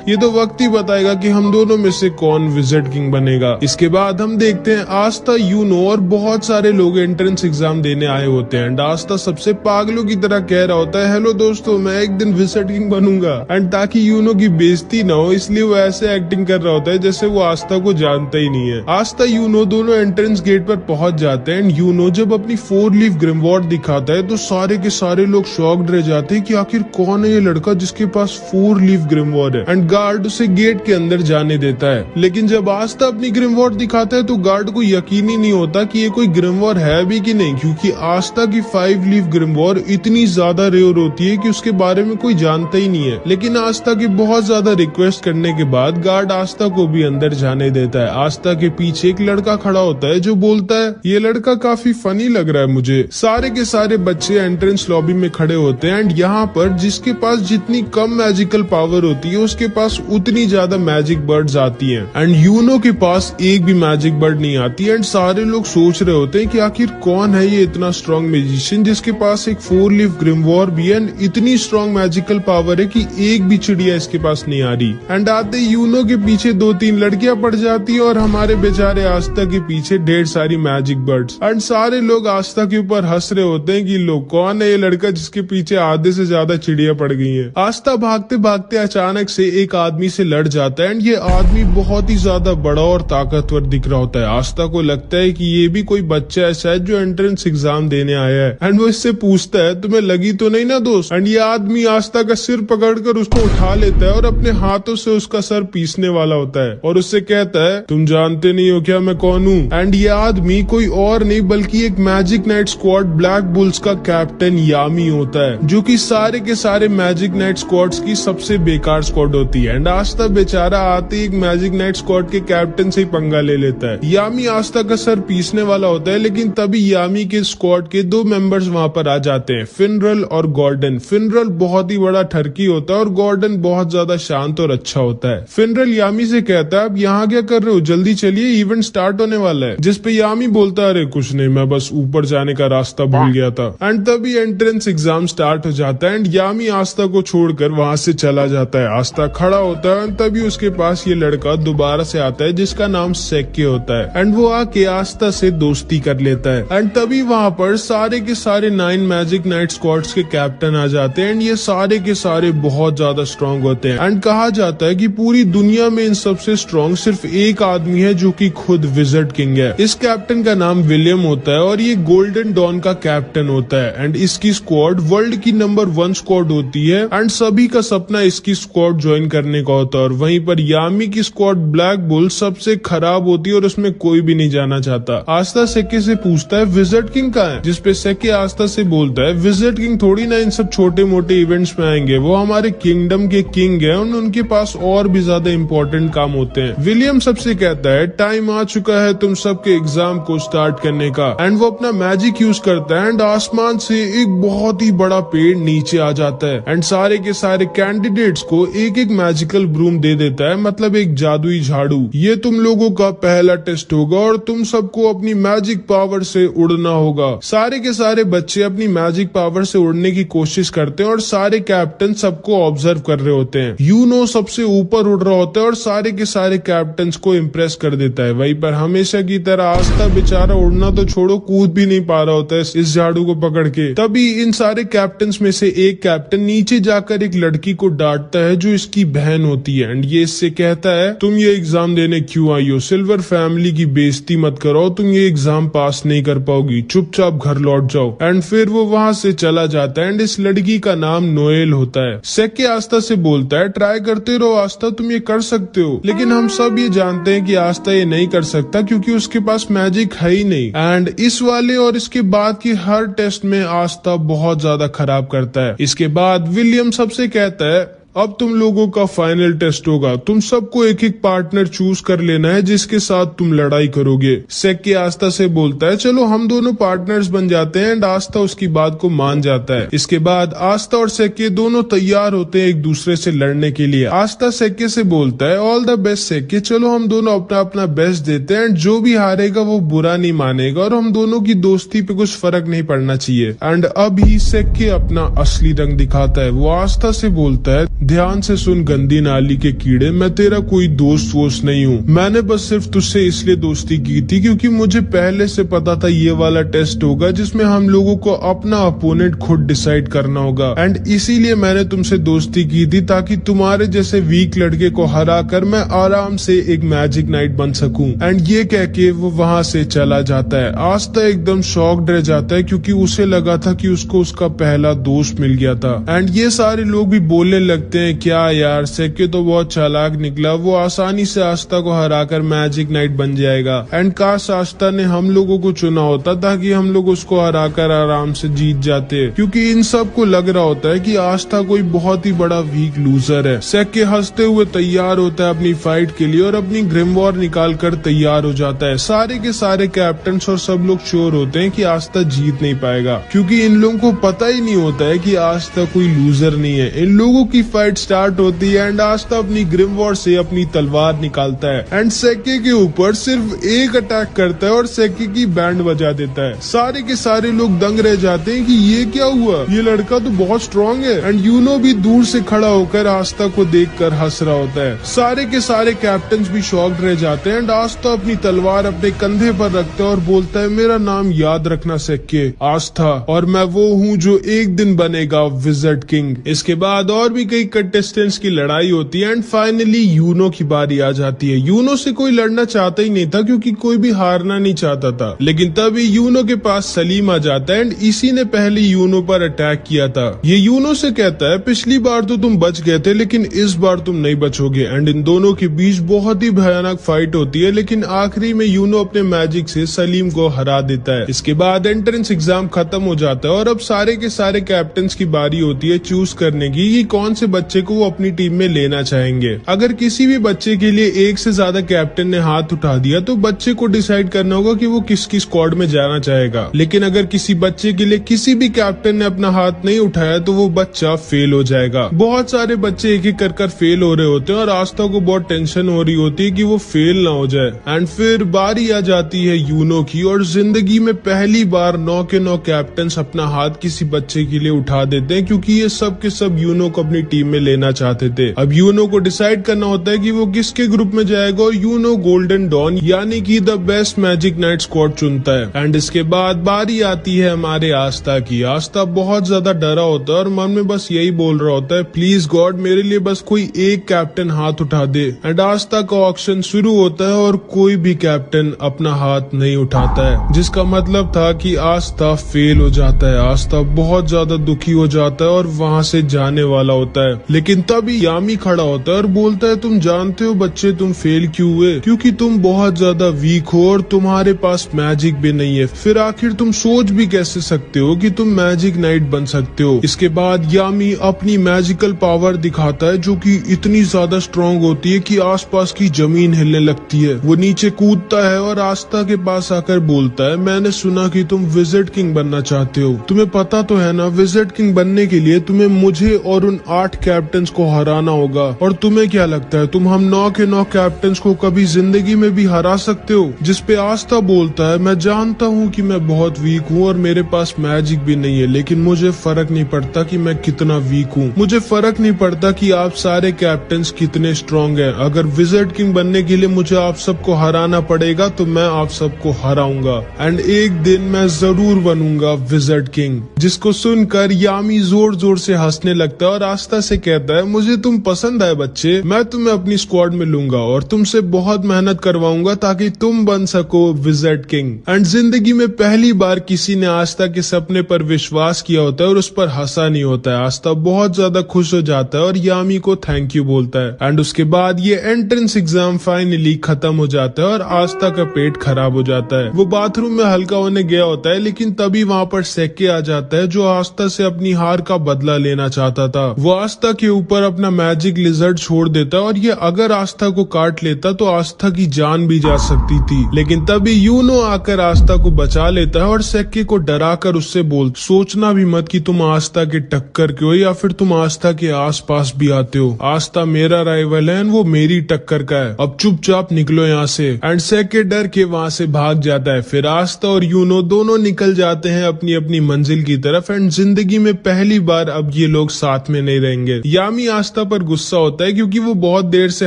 ये तो वक्त ही बताएगा कि हम दोनों में से कौन विज़र्ड किंग बनेगा। इसके बाद हम देखते हैं आस्था, यूनो और बहुत सारे लोग एंट्रेंस एग्जाम देने आए होते हैं एंड आस्था सबसे पागलों की तरह कह रहा होता है, हेलो दोस्तों, मैं एक दिन विज़र्ड किंग बनूंगा। एंड ताकि यूनो की बेइज्जती ना हो इसलिए वो ऐसे एक्टिंग कर रहा होता है जैसे वो आस्था को जानता ही नहीं है। आस्था यूनो दोनों एंट्रेंस गेट पर पहुंच जाते हैं एंड यूनो जब अपनी 4 लीफ ग्रिमवॉर्ड दिखाता है तो सारे के सारे लोग शॉक्ड रह जाते हैं कि आखिर कौन है ये लड़का जिसके पास 4 लीफ ग्रिमवॉर्ड है एंड गार्ड उसे गेट के अंदर जाने देता है। लेकिन जब आस्था अपनी ग्रिमवॉर्ड दिखाता है तो गार्ड को यकीन ही नहीं होता कि ये कोई ग्रिमवॉर्ड है भी कि नहीं, क्योंकि आस्था की 5 लीफ ग्रिमवॉर्ड इतनी ज्यादा रेयर होती है कि उसके बारे में कोई जानता ही नहीं है। लेकिन आस्था की बहुत ज्यादा रिक्वेस्ट करने के बाद गार्ड आस्था को भी अंदर जाने देता है। आस्था के पीछे एक लड़का खड़ा होता है जो बोलता है, ये लड़का काफी फनी लग रहा है मुझे। सारे के सारे बच्चे एंट्रेंस लॉबी में खड़े होते हैं एंड यहाँ पर जिसके पास जितनी कम मैजिकल पावर होती है उसके पास उतनी ज्यादा मैजिक बर्ड्स आती हैं एंड यूनो के पास एक भी मैजिक बर्ड नहीं आती एंड सारे लोग सोच रहे होते हैं कि आखिर कौन है ये इतना स्ट्रॉन्ग मैजिशियन जिसके पास एक 4 लीफ ग्रिमवॉर्ड भी है एंड इतनी स्ट्रॉन्ग मैजिकल पावर है कि एक भी चिड़िया इसके पास नहीं आ रही। एंड आते यूनो के पीछे 2-3 लड़कियां पड़ जाती है और हमारे बेचारे आस्था के पीछे ढेर सारी मैजिक बर्ड्स एंड सारे लोग आस्था के ऊपर हंस रहे होते हैं कि लोग कौन है ये लड़का जिसके पीछे आधे से ज्यादा चिड़िया पड़ गई है। आस्था भागते भागते अचानक से एक आदमी से लड़ जाता है एंड ये आदमी बहुत ही ज्यादा बड़ा और ताकतवर दिख रहा होता है। आस्था को लगता है कि ये भी कोई बच्चा ऐसा है जो एंट्रेंस एग्जाम देने आया है एंड वो इससे पूछता है, तुम्हें लगी तो नहीं ना दोस्त? एंड ये आदमी आस्था का सिर पकड़कर उसको उठा लेता है और अपने हाथों से उसका सर पीसने वाला होता है और उससे कहता है, तुम जानते नहीं हो क्या मैं कौन हूँ? एंड ये आदमी कोई और नहीं बल्कि एक magic night squad black bulls का कैप्टन यामी होता है, जो कि सारे के सारे मैजिक नाइट स्क्वाड्स की सबसे बेकार स्क्वाड होती है। एंड आस्था बेचारा आते ही एक मैजिक नाइट स्क्वाड के कैप्टन से ही पंगा ले लेता है। यामी आस्था का सर पीसने वाला होता है लेकिन तभी यामी के स्क्वाड के 2 मेंबर्स वहां पर आ जाते हैं, फिनरल और गॉर्डन। फिनरल बहुत ही बड़ा ठरकी होता है और गॉर्डन बहुत ज्यादा शांत और अच्छा होता है। फिनरल यामी से कहता है, अब यहाँ क्या कर रहे हो, जल्दी चलिए इवेंट स्टार्ट होने वाला है। जिस पे यामी बोलता है, अरे कुछ नहीं, मैं बस ऊपर जाने का रास्ता भूल गया था। एंड तभी एंट्रेंस एग्जाम स्टार्ट हो जाता है एंड यामी आस्था को छोड़कर वहां से चला जाता है। आस्था खड़ा होता है तभी उसके पास ये लड़का दोबारा से आता है जिसका नाम सेक्के होता है एंड वो आके आस्था से दोस्ती कर लेता है। एंड तभी वहां पर सारे के सारे 9 मैजिक नाइट स्क्वाड्स के कैप्टन आ जाते हैं एंड ये सारे के सारे बहुत ज्यादा स्ट्रॉन्ग होते हैं एंड कहा जाता है कि पूरी दुनिया में इन सबसे स्ट्रॉन्ग सिर्फ एक आदमी है जो कि खुद विज़र्ड किंग है। इस कैप्टन का नाम विलियम होता है और ये गोल्डन डॉन का कैप्टन होता है एंड इसकी स्क्वाड वर्ल्ड की नंबर 1 स्क्वाड होती है एंड सभी का सपना इसकी स्क्वाड ज्वाइन करने का होता है। और वहीं पर यामी की स्क्वाड ब्लैक बुल सबसे खराब होती है और उसमें कोई भी नहीं जाना चाहता। आस्था सेके से पूछता है, विज़र्ड किंग कहाँ है? जिसपे सेके आस्था से बोलता है, विज़र्ड किंग थोड़ी ना इन सब छोटे मोटे इवेंट्स में आएंगे, वो हमारे किंगडम के किंग है और उनके पास और भी ज्यादा इम्पोर्टेंट काम होते हैं। विलियम सबसे कहता है, टाइम आ चुका है तुम सबके एग्जाम को स्टार्ट करने का एंड वो अपना मैजिक यूज करता है एंड आसमान से एक बहुत ही बड़ा पेड़ नीचे आ जाता है एंड सारे के सारे कैंडिडेट्स को एक एक मैजिकल ब्रूम दे देता है, मतलब एक जादुई झाड़ू। ये तुम लोगों का पहला टेस्ट होगा और तुम सबको अपनी मैजिक पावर से उड़ना होगा। सारे के सारे बच्चे अपनी मैजिक पावर से उड़ने की कोशिश करते हैं और सारे कैप्टन सबको ऑब्जर्व कर रहे होते हैं। यूनो सबसे ऊपर उड़ रहा होता है और सारे के सारे कैप्टन को इम्प्रेस कर देता है। वहीं पर हमेशा की तरह आस्था बेचारा उड़ना तो छोड़ो, कूद भी नहीं पा रहा होता है इस झाड़ू को पकड़ के। तभी इन सारे कैप्टन में से एक कैप्टन नीचे जाकर एक लड़की को डांटता है जो इसकी बहन होती है एंड ये इससे कहता है, तुम ये एग्जाम देने क्यों आई हो? सिल्वर फैमिली की बेइज्जती मत करो, तुम ये एग्जाम पास नहीं कर पाओगी, चुपचाप घर लौट जाओ। एंड फिर वो वहां से चला जाता है एंड इस लड़की का नाम नोएल होता है। सेके आस्था से बोलता है, ट्राई करते रहो आस्था, तुम ये कर सकते हो। लेकिन हम सब ये जानते हैं कि आस्था ये नहीं कर सकता क्योंकि उसके पास मैजिक है ही नहीं। एंड इस वाले और इसके बाद की हर टेस्ट में आस्था बहुत ज्यादा खराब करता है। इसके बाद विलियम सबसे कहता है, अब तुम लोगों का फाइनल टेस्ट होगा। तुम सबको एक एक पार्टनर चूज कर लेना है जिसके साथ तुम लड़ाई करोगे। सेक्के आस्था से बोलता है चलो हम दोनों पार्टनर्स बन जाते हैं एंड आस्था उसकी बात को मान जाता है। इसके बाद आस्था और सेक्के दोनों तैयार होते हैं एक दूसरे से लड़ने के लिए। आस्था सेक्के से बोलता है ऑल द बेस्ट सेक्के, चलो हम दोनों अपना अपना बेस्ट देते हैं एंड जो भी हारेगा वो बुरा नहीं मानेगा और हम दोनों की दोस्ती पे कुछ फर्क नहीं पड़ना चाहिए। एंड अभी सेक्के अपना असली रंग दिखाता है। वो आस्था से बोलता है ध्यान से सुन गंदी नाली के कीड़े, मैं तेरा कोई दोस्त वोस्त नहीं हूँ। मैंने बस सिर्फ तुझसे इसलिए दोस्ती की थी क्योंकि मुझे पहले से पता था ये वाला टेस्ट होगा जिसमें हम लोगों को अपना अपोनेंट खुद डिसाइड करना होगा एंड इसीलिए मैंने तुमसे दोस्ती की थी ताकि तुम्हारे जैसे वीक लड़के को हरा कर मैं आराम से एक मैजिक नाइट बन सकूं। एंड ये कह के वो वहाँ से चला जाता है। आस्था एकदम शॉक्ड रह जाता है क्योंकि उसे लगा था कि उसको उसका पहला दोस्त मिल गया था। एंड ये सारे लोग भी बोलने लगते हैं क्या यार सेक्के तो बहुत चालाक निकला, वो आसानी से आस्था को हराकर मैजिक नाइट बन जाएगा एंड काश आस्था ने हम लोगों को चुना होता ताकि हम लोग उसको हराकर आराम से जीत जाते, क्योंकि इन सब को लग रहा होता है कि आस्था कोई बहुत ही बड़ा वीक लूजर है। सेक्के हंसते हुए तैयार होता है अपनी फाइट के लिए और अपनी ग्रिमवॉर निकाल कर तैयार हो जाता है। सारे के सारे कैप्टन और सब लोग श्योर होते हैं कि आस्था जीत नहीं पाएगा क्योंकि इन लोगों को पता ही नहीं होता है कि आस्था कोई लूजर नहीं है। इन लोगों की फाइट स्टार्ट होती है एंड आस्था अपनी ग्रिमवॉर से अपनी तलवार निकालता है एंड सेक्के के ऊपर सिर्फ एक अटैक करता है और सेक्के की बैंड बजा देता है। सारे के सारे लोग दंग रह जाते हैं कि ये क्या हुआ, ये लड़का तो बहुत स्ट्रॉन्ग है। एंड यूनो भी दूर से खड़ा होकर आस्था को देखकर हंस रहा होता है। सारे के सारे कैप्टन भी शॉक्ड रह जाते हैं एंड आस्था अपनी तलवार अपने कंधे पर रखता है और बोलता है मेरा नाम याद रखना सेक्के, आस्था, और मैं वो हूँ जो एक दिन बनेगा विज़र्ड किंग। इसके बाद और भी कई कंटेस्टेंट्स की लड़ाई होती है एंड फाइनली यूनो की बारी आ जाती है। यूनो से कोई लड़ना चाहता ही नहीं था क्योंकि कोई भी हारना नहीं चाहता था, लेकिन तभी यूनो के पास सलीम आ जाता है एंड इसी ने पहले यूनो पर अटैक किया था। ये यूनो से कहता है पिछली बार तो तुम बच गए थे लेकिन इस बार तुम नहीं बचोगे। एंड इन दोनों के बीच बहुत ही भयानक फाइट होती है लेकिन आखिरी में यूनो अपने मैजिक से सलीम को हरा देता है। इसके बाद एंट्रेंस एग्जाम खत्म हो जाता है और अब सारे के सारे कैप्टन्स की बारी होती है चूज करने की कि कौन से बच्चे को वो अपनी टीम में लेना चाहेंगे। अगर किसी भी बच्चे के लिए एक से ज्यादा कैप्टन ने हाथ उठा दिया तो बच्चे को डिसाइड करना होगा कि वो किसकी स्क्वाड में जाना चाहेगा। लेकिन अगर किसी बच्चे के लिए किसी भी कैप्टन ने अपना हाथ नहीं उठाया तो वो बच्चा फेल हो जाएगा। बहुत सारे बच्चे एक एक कर फेल हो रहे होते हैं और आस्था को बहुत टेंशन हो रही होती है कि वो फेल ना हो जाए। एंड फिर बारी आ जाती है यूनो की और जिंदगी में पहली बार 9 के 9 कैप्टन अपना हाथ किसी बच्चे के लिए उठा देते हैं क्योंकि ये सब के सब यूनो को अपनी टीम में लेना चाहते थे। अब यूनो को डिसाइड करना होता है कि वो किसके ग्रुप में जाएगा और यूनो गोल्डन डॉन यानी कि the best magic night squad चुनता है। एंड इसके बाद बारी आती है हमारे आस्था की। आस्था बहुत ज्यादा डरा होता है और मन में बस यही बोल रहा होता है प्लीज गॉड मेरे लिए बस कोई एक कैप्टन हाथ उठा दे। एंड आस्था का ऑक्शन शुरू होता है और कोई भी कैप्टन अपना हाथ नहीं उठाता है, जिसका मतलब था कि आस्था फेल हो जाता है। आस्था बहुत ज्यादा दुखी हो जाता है और वहाँ से जाने वाला होता है। लेकिन तभी यामी खड़ा होता है और बोलता है तुम जानते हो बच्चे तुम फेल क्यों हुए, क्योंकि तुम बहुत ज्यादा वीक हो और तुम्हारे पास मैजिक भी नहीं है। फिर आखिर तुम सोच भी कैसे सकते हो कि तुम मैजिक नाइट बन सकते हो। इसके बाद यामी अपनी मैजिकल पावर दिखाता है जो कि इतनी ज्यादा स्ट्रॉन्ग होती है कि आसपास की जमीन हिलने लगती है। वो नीचे कूदता है और आस्था के पास आकर बोलता है मैंने सुना कि तुम विज़र्ड किंग बनना चाहते हो, तुम्हें पता तो है ना विज़र्ड किंग बनने के लिए तुम्हें मुझे और उन 8 कैप्टन्स को हराना होगा। और तुम्हें क्या लगता है तुम हम 9 के 9 कैप्टन्स को कभी जिंदगी में भी हरा सकते हो? जिसपे आस्था बोलता है मैं जानता हूँ कि मैं बहुत वीक हूँ और मेरे पास मैजिक भी नहीं है, लेकिन मुझे फर्क नहीं पड़ता कि मैं कितना वीक हूँ। मुझे फर्क नहीं पड़ता कि आप सारे कैप्टन्स कितने स्ट्रॉन्ग हैं। अगर विज़र्ड किंग बनने के लिए मुझे आप सबको हराना पड़ेगा तो मैं आप सबको हराऊंगा एंड एक दिन मैं जरूर बनूंगा विज़र्ड किंग। जिसको सुनकर यामी जोर जोर से हंसने लगता है और आस्था से कहता है मुझे तुम पसंद आए बच्चे, मैं तुम्हें अपनी स्क्वाड में लूंगा और तुमसे बहुत मेहनत करवाऊंगा ताकि तुम बन सको विज़र्ड किंग। एंड जिंदगी में पहली बार किसी ने आस्था के सपने पर विश्वास किया होता है और उस पर हंसा नहीं होता है। आस्था बहुत ज्यादा खुश हो जाता है और यामी को थैंक यू बोलता है। एंड उसके बाद ये एंट्रेंस एग्जाम फाइनली खत्म हो जाता है और आस्था का पेट खराब हो जाता है। वो बाथरूम में हल्का होने गया होता है लेकिन तभी वहाँ पर सेक्के आ जाता है जो आस्था से अपनी हार का बदला लेना चाहता था। वो आस्था आस्था के ऊपर अपना मैजिक लिजर्ड छोड़ देता है और ये अगर आस्था को काट लेता तो आस्था की जान भी जा सकती थी। लेकिन तभी यूनो आकर आस्था को बचा लेता है और सेक्के को डरा कर उससे सोचना भी मत कि तुम आस्था के टक्कर के हो या फिर तुम आस्था के आसपास भी आते हो। आस्था मेरा राइवल है, वो मेरी टक्कर का है, अब चुपचाप निकलो यहाँ से। एंड सेक्के डर के वहाँ से भाग जाता है। फिर आस्था और यूनो दोनों निकल जाते हैं अपनी अपनी मंजिल की तरफ। एंड जिंदगी में पहली बार अब ये लोग साथ में नहीं रहेंगे। यामी आस्था पर गुस्सा होता है क्योंकि वो बहुत देर से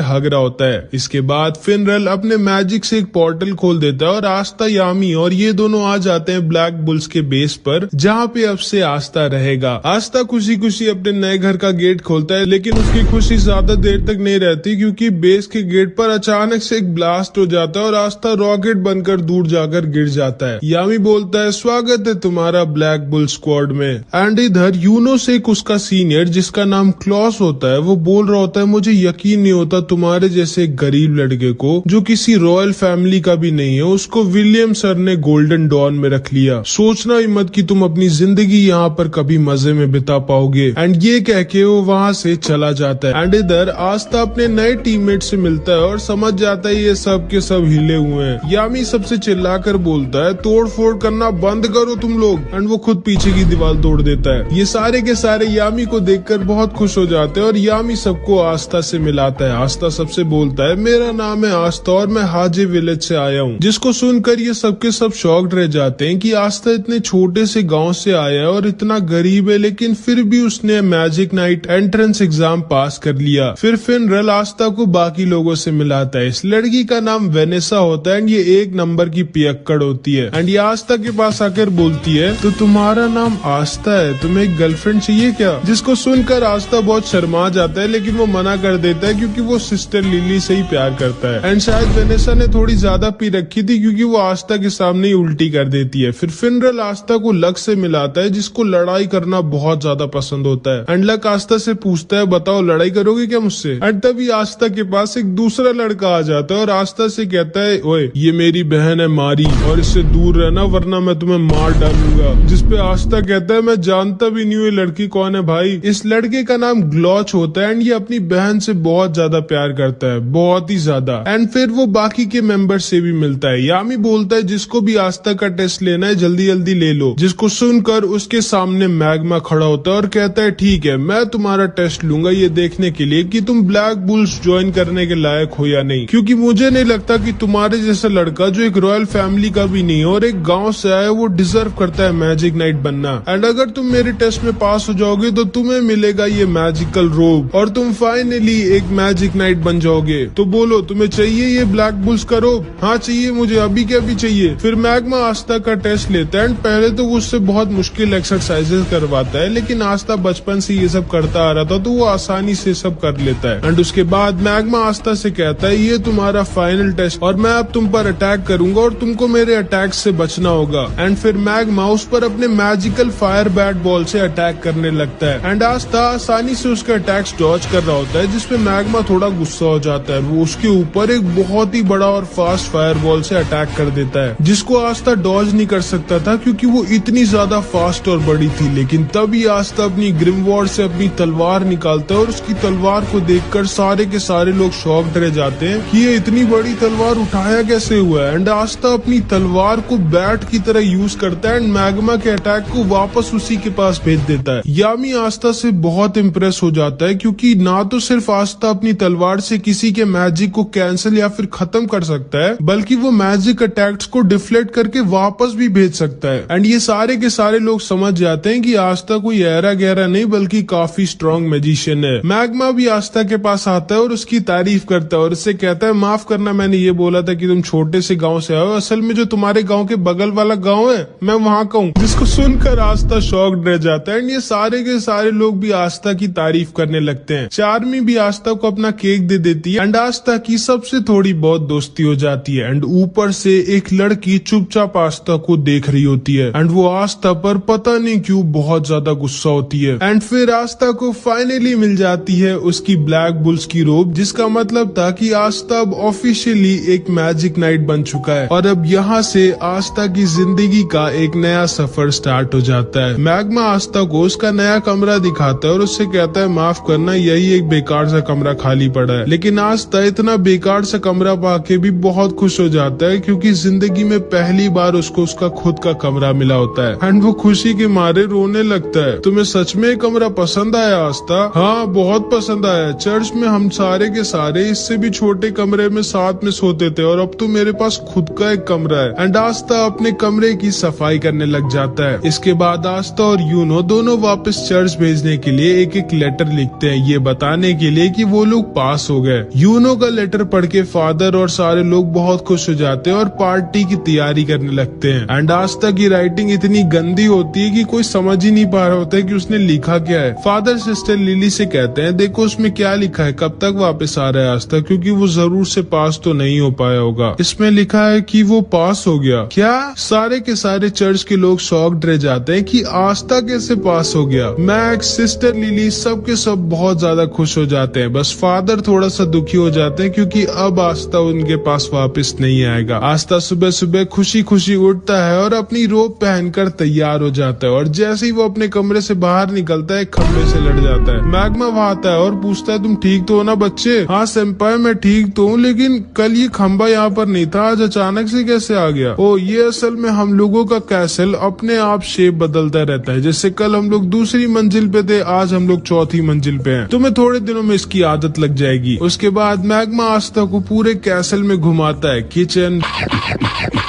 हग रहा होता है। इसके बाद फिनरल अपने मैजिक से एक पोर्टल खोल देता है और आस्था, यामी और ये दोनों आ जाते हैं ब्लैक बुल्स के बेस पर, जहाँ पे अब से आस्था रहेगा। आस्था खुशी खुशी अपने नए घर का गेट खोलता है, लेकिन उसकी खुशी ज्यादा देर तक नहीं रहती क्योंकि बेस के गेट पर अचानक से एक ब्लास्ट हो जाता है और आस्था रॉकेट बनकर दूर जाकर गिर जाता है। यामी बोलता है, स्वागत है तुम्हारा ब्लैक बुल स्क्वाड में। एंड इधर यूनो से उसका सीनियर जिसका नाम क्लॉस होता है, वो बोल रहा होता है, मुझे यकीन नहीं होता तुम्हारे जैसे एक गरीब लड़के को जो किसी रॉयल फैमिली का भी नहीं है, उसको विलियम सर ने गोल्डन डॉन में रख लिया। सोचना ही मत कि तुम अपनी जिंदगी यहाँ पर कभी मजे में बिता पाओगे। एंड ये कह के वो वहाँ से चला जाता है। एंड इधर आस्था अपने नए टीममेट से मिलता है और समझ जाता है ये सब के सब हिले हुए हैं। यामी सबसे चिल्लाकर बोलता है, तोड़ फोड़ करना बंद करो तुम लोग। एंड वो खुद पीछे की दीवार तोड़ देता है। ये सारे के सारे यामी को देखकर बहुत खुश हो जाते हैं और यामी सबको आस्था से मिलाता है। आस्था सबसे बोलता है, मेरा नाम है आस्था और मैं हाजे विलेज से आया हूँ। जिसको सुनकर ये सबके सब शॉक्ड रह जाते हैं कि आस्था इतने छोटे से गांव से आया है और इतना गरीब है, लेकिन फिर भी उसने मैजिक नाइट एंट्रेंस एग्जाम पास कर लिया। फिर फिनरल आस्था को बाकी लोगों से मिलाता है। इस लड़की का नाम वेनेसा होता है एंड ये 1 नंबर की पियक्कड़ होती है। एंड ये आस्था के पास आकर बोलती है, तो तुम्हारा नाम आस्था है, तुम्हें एक गर्लफ्रेंड चाहिए क्या? जिसको सुनकर आस्था बहुत शर्मा जाता है, लेकिन वो मना कर देता है क्योंकि वो सिस्टर लिली से ही प्यार करता है। एंड शायद वेनेसा ने थोड़ी ज्यादा पी रखी थी क्योंकि वो आस्था के सामने ही उल्टी कर देती है। फिर फिनरल आस्था को लक से मिलाता है जिसको लड़ाई करना बहुत ज्यादा पसंद होता है। एंड लक आस्था से पूछता है, बताओ लड़ाई करोगे क्या मुझसे? एंड तभी आस्था के पास एक दूसरा लड़का आ जाता है और आस्था से कहता है, ओए ये मेरी बहन है मारी और इससे दूर रहना वरना मैं तुम्हें मार डालूंगा। जिसपे आस्था कहता है, मैं जानता भी नहीं हूँ ये लड़की कौन है भाई। इस लड़के का नाम ग्लॉच होता है एंड ये अपनी बहन से बहुत ज्यादा प्यार करता है, बहुत ही ज्यादा। एंड फिर वो बाकी के मेंबर से भी मिलता है। यामी बोलता है, जिसको भी आस्था का टेस्ट लेना है जल्दी जल्दी ले लो। जिसको सुनकर उसके सामने मैग्मा खड़ा होता है और कहता है, ठीक है मैं तुम्हारा टेस्ट लूंगा ये देखने के लिए कि तुम ब्लैक बुल्स ज्वाइन करने के लायक हो या नहीं, क्योंकि मुझे नहीं लगता कि तुम्हारे जैसा लड़का जो एक रॉयल फैमिली का भी नहीं है और एक गाँव से आया वो डिजर्व करता है मैजिक नाइट बनना। एंड अगर तुम मेरे टेस्ट में पास हो जाओगे तो तुम्हें मिलेगा ये मैजिकल रोब और तुम फाइनली एक मैजिक नाइट बन जाओगे। तो बोलो तुम्हें चाहिए ये ब्लैक बुल्स का रोब? हाँ चाहिए मुझे, अभी क्या भी चाहिए। फिर मैग्मा आस्था का टेस्ट लेता है एंड पहले तो वो उससे बहुत मुश्किल एक्सरसाइजेस करवाता है, लेकिन आस्था बचपन से ये सब करता आ रहा था तो वो आसानी से सब कर लेता है। एंड उसके बाद मैग्मा आस्था से कहता है, ये तुम्हारा फाइनल टेस्ट और मैं अब तुम पर अटैक करूंगा और तुमको मेरे अटैक से बचना होगा। एंड फिर मैग्मा उस पर अपने मैजिकल फायर बैट बॉल से अटैक करने लगता है एंड आस्था आसानी से उसके अटैक्स डॉज कर रहा होता है, जिसपे मैग्मा थोड़ा गुस्सा हो जाता है। वो उसके ऊपर एक बहुत ही बड़ा और फास्ट फायर बॉल से अटैक कर देता है, जिसको आस्था डॉज नहीं कर सकता था क्योंकि वो इतनी ज्यादा फास्ट और बड़ी थी। लेकिन तभी आस्था अपनी ग्रिमवॉर्ड से अपनी तलवार निकालता है और उसकी तलवार को देखकर सारे के सारे लोग शॉक्ड रह जाते हैं कि ये इतनी बड़ी तलवार उठाया कैसे हुआ है। एंड आस्था अपनी तलवार को बैट की तरह यूज करता है एंड मैग्मा के अटैक को वापस उसी के पास भेज देता है। यामी आस्था से बहुत इम्प्रेस हो जाता है क्योंकि ना तो सिर्फ आस्था अपनी तलवार से किसी के मैजिक को कैंसिल या फिर खत्म कर सकता है, बल्कि वो मैजिक अटैक्स को डिफ्लेक्ट करके वापस भी भेज सकता है। एंड ये सारे के सारे लोग समझ जाते हैं कि आस्था कोई ऐरा गहरा नहीं बल्कि काफी स्ट्रॉन्ग मैजिशियन है। मैग्मा भी आस्था के पास आता है और उसकी तारीफ करता है और उससे कहता है, माफ करना मैंने ये बोला था कि तुम छोटे से गाँव से आओ, असल में जो तुम्हारे गाँव के बगल वाला गाँव है मैं वहाँ का हूँ। जिसको सुनकर आस्था शॉक्ड रह जाता है एंड ये सारे के सारे लोग भी आस्था की तारीफ करने लगते हैं। चार्मी भी आस्था को अपना केक दे देती है एंड आस्था की सबसे थोड़ी बहुत दोस्ती हो जाती है। एंड ऊपर से एक लड़की चुपचाप आस्था को देख रही होती है एंड वो आस्था पर पता नहीं क्यों बहुत ज्यादा गुस्सा होती है। एंड फिर आस्था को फाइनली मिल जाती है उसकी ब्लैक बुल्स की रोब, जिसका मतलब था कि आस्था अब ऑफिशियली एक मैजिक नाइट बन चुका है और अब यहाँ से आस्था की जिंदगी का एक नया सफर स्टार्ट हो जाता है। मैग्मा आस्था को उसका नया कमरा दिखाता है और उससे उसे कहता है माफ करना, यही एक बेकार सा कमरा खाली पड़ा है। लेकिन आस्था इतना बेकार सा कमरा पाके भी बहुत खुश हो जाता है क्योंकि जिंदगी में पहली बार उसको उसका खुद का कमरा मिला होता है एंड वो खुशी के मारे रोने लगता है। तुम्हें सच में ये कमरा पसंद आया आस्था? हाँ, बहुत पसंद आया। चर्च में हम सारे के सारे इससे भी छोटे कमरे में साथ में सोते थे और अब तो मेरे पास खुद का एक कमरा है। एंड आस्था अपने कमरे की सफाई करने लग जाता है। इसके बाद आस्था और यूनो दोनों वापस चर्च भेजने के लिए एक एक लेटर लिखते हैं, ये बताने के लिए कि वो लोग पास हो गए। यूनो का लेटर पढ़ के फादर और सारे लोग बहुत खुश हो जाते हैं और पार्टी की तैयारी करने लगते हैं। एंड आस्था की राइटिंग इतनी गंदी होती है कि कोई समझ ही नहीं पा रहा होता है कि उसने लिखा क्या है। फादर सिस्टर लिली से कहते हैं देखो उसमें क्या लिखा है, कब तक वापस आ रहा है आस्था, क्योंकि वो जरूर से पास तो नहीं हो पाया होगा। इसमें लिखा है कि वो पास हो गया। क्या? सारे के सारे चर्च के लोग शॉक्ड रह जाते हैं कि आस्था कैसे पास हो गया। मैक्स, सिस्टर लिली, सब के सब बहुत ज्यादा खुश हो जाते हैं। बस फादर थोड़ा सा दुखी हो जाते हैं क्योंकि अब आस्था उनके पास वापस नहीं आएगा। आस्था सुबह सुबह खुशी खुशी उठता है और अपनी रोब पहनकर तैयार हो जाता है और जैसे ही वो अपने कमरे से बाहर निकलता है खंबे से लड़ जाता है। मैग्मा वहाँ आता है और पूछता है तुम ठीक तो हो ना बच्चे? हाँ सेंपाई मैं ठीक तो हूँ, लेकिन कल ये खंबा यहाँ पर नहीं था, आज अचानक से कैसे आ गया? ओ ये असल में हम लोगों का कैसल अपने आप शेप बदलता रहता है। जैसे कल हम लोग दूसरी मंजिल पे थे, आज हम लोग चौथी मंजिल पे हैं। तुम्हें थोड़े दिनों में इसकी आदत लग जाएगी। उसके बाद मैग्मा आस्था को पूरे कैसल में घुमाता है, किचन,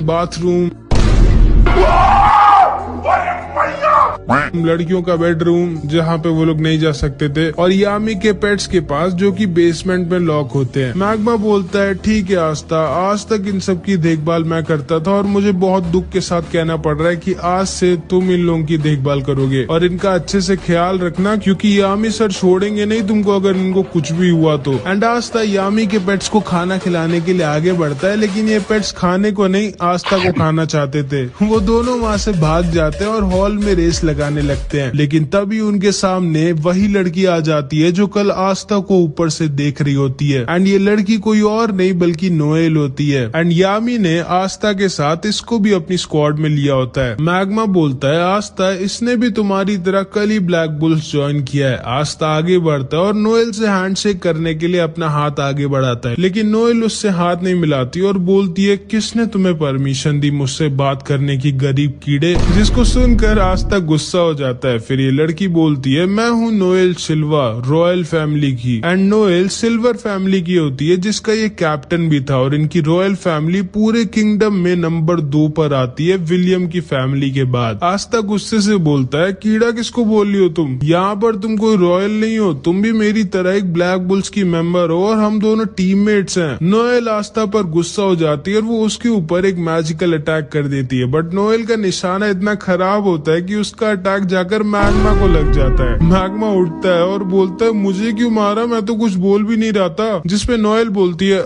बाथरूम, लड़कियों का बेडरूम जहाँ पे वो लोग नहीं जा सकते थे, और यामी के पेट्स के पास जो कि बेसमेंट में लॉक होते हैं। मैग्मा बोलता है ठीक है आस्था, आज तक इन सब की देखभाल मैं करता था और मुझे बहुत दुख के साथ कहना पड़ रहा है कि आज से तुम इन लोगों की देखभाल करोगे और इनका अच्छे से ख्याल रखना, क्योंकि यामी सर छोड़ेंगे नहीं तुमको अगर इनको कुछ भी हुआ तो। एंड आस्था यामी के पेट्स को खाना खिलाने के लिए आगे बढ़ता है, लेकिन ये पेट्स खाने को नहीं आस्था को खाना चाहते थे। वो दोनों वहाँ से भाग जाते हैं और हॉल में रेस लगाने लगते हैं, लेकिन तभी उनके सामने वही लड़की आ जाती है जो कल आस्था को ऊपर से देख रही होती है। एंड ये लड़की कोई और नहीं बल्कि नोएल होती है। एंड यामी ने आस्था के साथ इसको भी अपनी स्क्वाड में लिया होता है। मैग्मा बोलता है आस्था इसने भी तुम्हारी तरह कल ही ब्लैक बुल्स ज्वाइन किया है। आस्था आगे बढ़ता है और नोएल से हैंडशेक करने के लिए अपना हाथ आगे बढ़ाता है, लेकिन नोएल उससे हाथ नहीं मिलाती और बोलती है किसने तुम्हें परमिशन दी मुझसे बात करने की गरीब कीड़े, जिसको सुनकर आस्था गुस्सा हो जाता है। फिर ये लड़की बोलती है मैं हूँ नोएल सिल्वा, रॉयल फैमिली की। एंड नोएल सिल्वर फैमिली की होती है जिसका ये कैप्टन भी था और इनकी रॉयल फैमिली पूरे किंगडम में नंबर 2 पर आती है विलियम की फैमिली के बाद। आस्था गुस्से से बोलता है कीड़ा किसको बोल रही हो तुम, यहाँ पर तुम कोई रॉयल नहीं हो, तुम भी मेरी तरह एक ब्लैक बुल्स की मेंबर हो और हम दोनों टीममेट्स हैं। नोएल आस्था पर गुस्सा हो जाती है और वो उसके ऊपर एक मैजिकल अटैक कर देती है, बट नोएल का निशाना इतना खराब होता है कि उसका अटैक जाकर मैग्मा को लग जाता है। मैग्मा उठता है और बोलता है मुझे क्यों मारा, मैं तो कुछ बोल भी नहीं रहा था। जिसपे नोएल बोलती है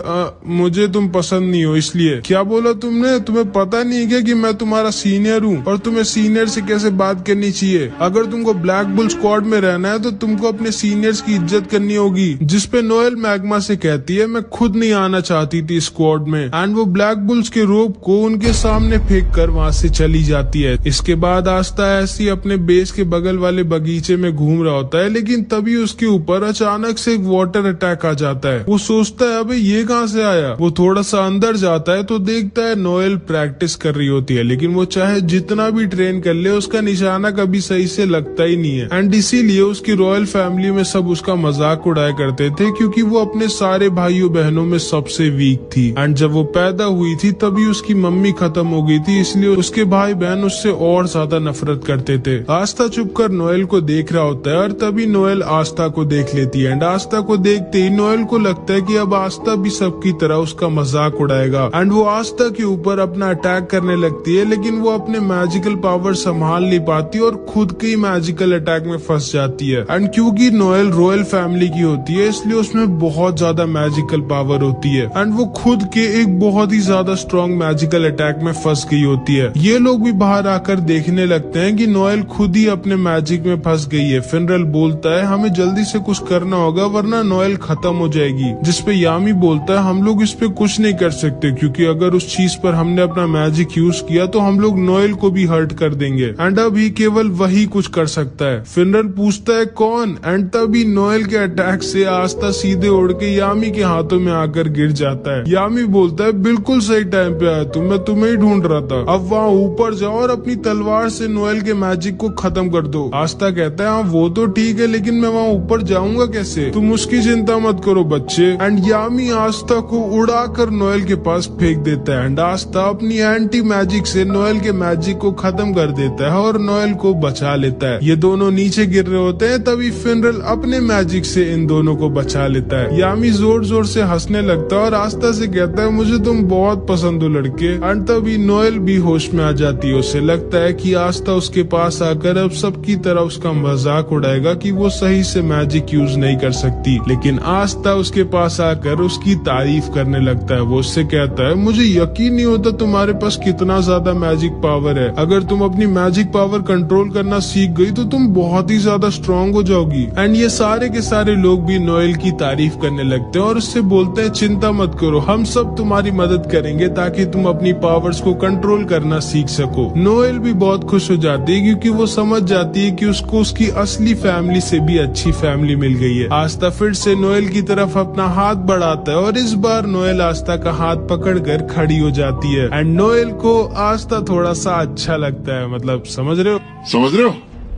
मुझे तुम पसंद नहीं हो इसलिए। क्या बोला तुमने? तुम्हें पता नहीं क्या कि मैं तुम्हारा सीनियर हूँ और तुम्हें सीनियर से कैसे बात करनी चाहिए। अगर तुमको ब्लैक बुल स्क्वाड में रहना है तो तुमको अपने सीनियर्स की इज्जत करनी होगी। जिसपे नोएल मैग्मा से कहती है मैं खुद नहीं आना चाहती थी स्क्वाड में। एंड वो ब्लैक बुल्स के रोप को उनके सामने फेंक कर वहाँ से चली जाती है। इसके बाद आस्था ऐसी अपने बेस के बगल वाले बगीचे में घूम रहा होता है, लेकिन तभी उसके ऊपर अचानक से एक वाटर अटैक आ जाता है। वो सोचता है अबे ये कहाँ से आया। वो थोड़ा सा अंदर जाता है तो देखता है नोएल प्रैक्टिस कर रही होती है, लेकिन वो चाहे जितना भी ट्रेन कर ले उसका निशाना कभी सही से लगता ही नहीं है। एंड इसीलिए उसकी रॉयल फैमिली में सब उसका मजाक उड़ाया करते थे क्योंकि वो अपने सारे भाइयों बहनों में सबसे वीक थी। एंड जब वो पैदा हुई थी तभी उसकी मम्मी खत्म हो गई थी, इसलिए उसके भाई बहन उससे और ज्यादा नफरत करते थे। आस्था चुपकर नोएल को देख रहा होता है और तभी नोएल आस्था को देख लेती है। एंड आस्था को देखते ही नोएल को लगता है कि अब आस्था भी सबकी तरह उसका मजाक उड़ाएगा। एंड वो आस्था के ऊपर अपना अटैक करने लगती है, लेकिन वो अपने मैजिकल पावर संभाल नहीं पाती और खुद के ही मैजिकल अटैक में फंस जाती है। एंड क्योंकि नोएल रॉयल फैमिली की होती है इसलिए उसमें बहुत ज्यादा मैजिकल पावर होती है एंड वो खुद के एक बहुत ही ज्यादा स्ट्रॉन्ग मैजिकल अटैक में फंस गई होती है। ये लोग भी बाहर आकर देखने लगते हैं कि नोएल नोएल खुद ही अपने मैजिक में फंस गई है। फिनरल बोलता है हमें जल्दी से कुछ करना होगा वरना नोएल खत्म हो जाएगी, जिसपे यामी बोलता है हम लोग इस पे कुछ नहीं कर सकते क्योंकि अगर उस चीज पर हमने अपना मैजिक यूज किया तो हम लोग नोएल को भी हर्ट कर देंगे एंड अभी केवल वही कुछ कर सकता है। फिनरल पूछता है कौन, एंड तभी नोएल के अटैक से आस्था सीधे उड़ के यामी के हाथों में आकर गिर जाता है। यामी बोलता है बिल्कुल सही टाइम पे आया तुम, मैं तुम्हें ही ढूंढ रहा था। अब वहाँ ऊपर जाओ और अपनी तलवार से नोएल के मैजिक को खत्म कर दो। आस्था कहता है हाँ वो तो ठीक है लेकिन मैं वहाँ ऊपर जाऊंगा कैसे, तुम उसकी चिंता मत करो बच्चे। एंड यामी आस्था को उड़ाकर नोएल के पास फेंक देता है एंड आस्था अपनी एंटी मैजिक से नोएल के मैजिक को खत्म कर देता है और नोएल को बचा लेता है। ये दोनों नीचे गिर रहे होते हैं तभी फिनरल अपने मैजिक से इन दोनों को बचा लेता है। यामी जोर जोर से हंसने लगता है और आस्था से कहता है मुझे तुम बहुत पसंद हो लड़के। एंड तभी नोएल भी होश में आ जाती है। उसे लगता है कि आस्था उसके पास आकर अब सबकी तरह उसका मजाक उड़ाएगा कि वो सही से मैजिक यूज नहीं कर सकती, लेकिन आस्था उसके पास आकर उसकी तारीफ करने लगता है। वो उससे कहता है मुझे यकीन नहीं होता तुम्हारे पास कितना ज्यादा मैजिक पावर है, अगर तुम अपनी मैजिक पावर कंट्रोल करना सीख गई तो तुम बहुत ही ज्यादा स्ट्रॉन्ग हो जाओगी। एंड ये सारे के सारे लोग भी नोएल की तारीफ करने लगते हैं और उससे बोलते हैं चिंता मत करो हम सब तुम्हारी मदद करेंगे ताकि तुम अपनी पावर्स को कंट्रोल करना सीख सको। नोएल भी बहुत खुश हो जाती है क्योंकि वो समझ जाती है कि उसको उसकी असली फैमिली से भी अच्छी फैमिली मिल गई है। आस्था फिर से नोएल की तरफ अपना हाथ बढ़ाता है और इस बार नोएल आस्था का हाथ पकड़कर खड़ी हो जाती है एंड नोएल को आस्था थोड़ा सा अच्छा लगता है, मतलब समझ रहे हो।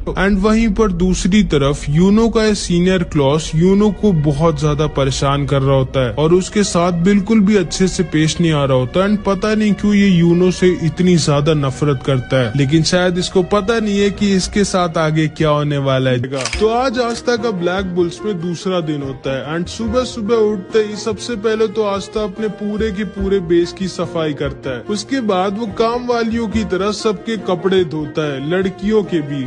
एंड वहीं पर दूसरी तरफ यूनो का सीनियर क्लॉस यूनो को बहुत ज्यादा परेशान कर रहा होता है और उसके साथ बिल्कुल भी अच्छे से पेश नहीं आ रहा होता। एंड पता नहीं क्यों ये यूनो से इतनी ज्यादा नफरत करता है, लेकिन शायद इसको पता नहीं है कि इसके साथ आगे क्या होने वाला है। तो आज आस्था का ब्लैक बुल्स में दूसरा दिन होता है एंड सुबह सुबह उठते ही सबसे पहले तो आस्था अपने पूरे के पूरे बेस की सफाई करता है। उसके बाद वो काम वालियों की तरह सबके कपड़े धोता है, लड़कियों के भी।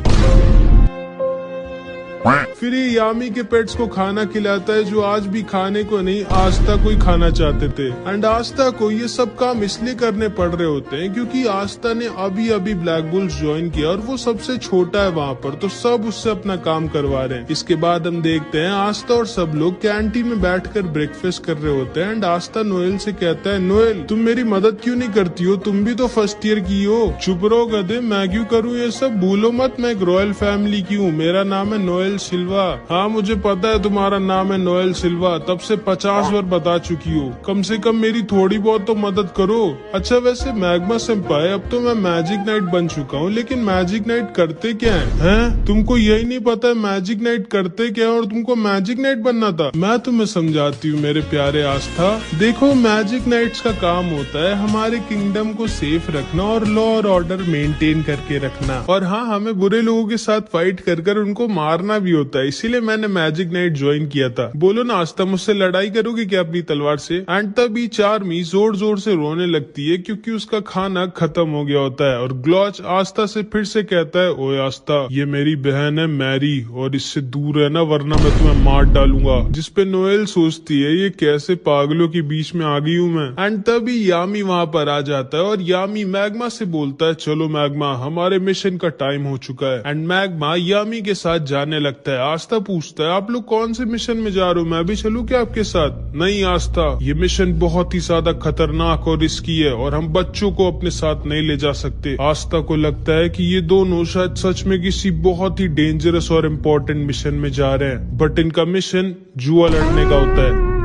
फिर ये यामी के पेट्स को खाना खिलाता है जो आज भी खाने को नहीं आस्था को ही खाना चाहते थे। एंड आस्था को ये सब काम इसलिए करने पड़ रहे होते हैं क्योंकि आस्था ने अभी अभी ब्लैक बुल्स ज्वाइन किया और वो सबसे छोटा है वहाँ पर, तो सब उससे अपना काम करवा रहे हैं। इसके बाद हम देखते हैं आस्था और सब लोग कैंटीन में बैठकर ब्रेकफास्ट कर रहे होते हैं एंड आस्था नोएल से कहता है नोएल तुम मेरी मदद क्यों नहीं करती हो, तुम भी तो फर्स्ट ईयर की हो। चुप रहो गधे, मैं क्यों करूँ ये सब, भूलो मत मैं एक रॉयल फैमिली की हूँ, मेरा नाम है नोएल सिल्वा। हाँ मुझे पता है तुम्हारा नाम है नोएल सिल्वा, तब से 50 बार बता चुकी हो, कम से कम मेरी थोड़ी बहुत तो मदद करो। अच्छा वैसे मैग्मा सेंपाई अब तो मैं मैजिक नाइट बन चुका हूँ, लेकिन मैजिक नाइट करते क्या है? तुमको यही नहीं पता है मैजिक नाइट करते क्या है और तुमको मैजिक नाइट बनना था? मैं तुम्हें समझाती हूँ मेरे प्यारे आस्था। देखो मैजिक नाइट्स का काम होता है हमारे किंगडम को सेफ रखना और लॉ और ऑर्डर मेंटेन करके रखना, और हाँ हमें बुरे लोगों के साथ फाइट कर उनको मारना भी होता है, इसीलिए मैंने मैजिक नाइट ज्वाइन किया था। बोलो ना आस्था मुझसे लड़ाई करोगे क्या अपनी तलवार से? एंड तभी चार्मी जोर जोर से रोने लगती है क्योंकि उसका खाना खत्म हो गया होता है और ग्लॉच आस्था से फिर से कहता है ओए आस्था ये मेरी बहन है मैरी और इससे दूर रहना वरना मैं तुम्हें मार डालूंगा। जिसपे नोएल सोचती है ये कैसे पागलों के बीच में आ गई हूँ मैं। एंड तभी यामी वहाँ पर आ जाता है और यामी मैग्मा से बोलता है चलो मैग्मा हमारे मिशन का टाइम हो चुका है। एंड मैग्मा यामी के साथ जाने लगता है। आस्था पूछता है आप लोग कौन से मिशन में जा रहे हो, मैं भी चलूं क्या आपके साथ? नहीं आस्था ये मिशन बहुत ही ज्यादा खतरनाक और रिस्की है और हम बच्चों को अपने साथ नहीं ले जा सकते। आस्था को लगता है कि ये दोनों शायद सच में किसी बहुत ही डेंजरस और इम्पोर्टेंट मिशन में जा रहे हैं, बट इनका मिशन जुआ लड़ने का होता है।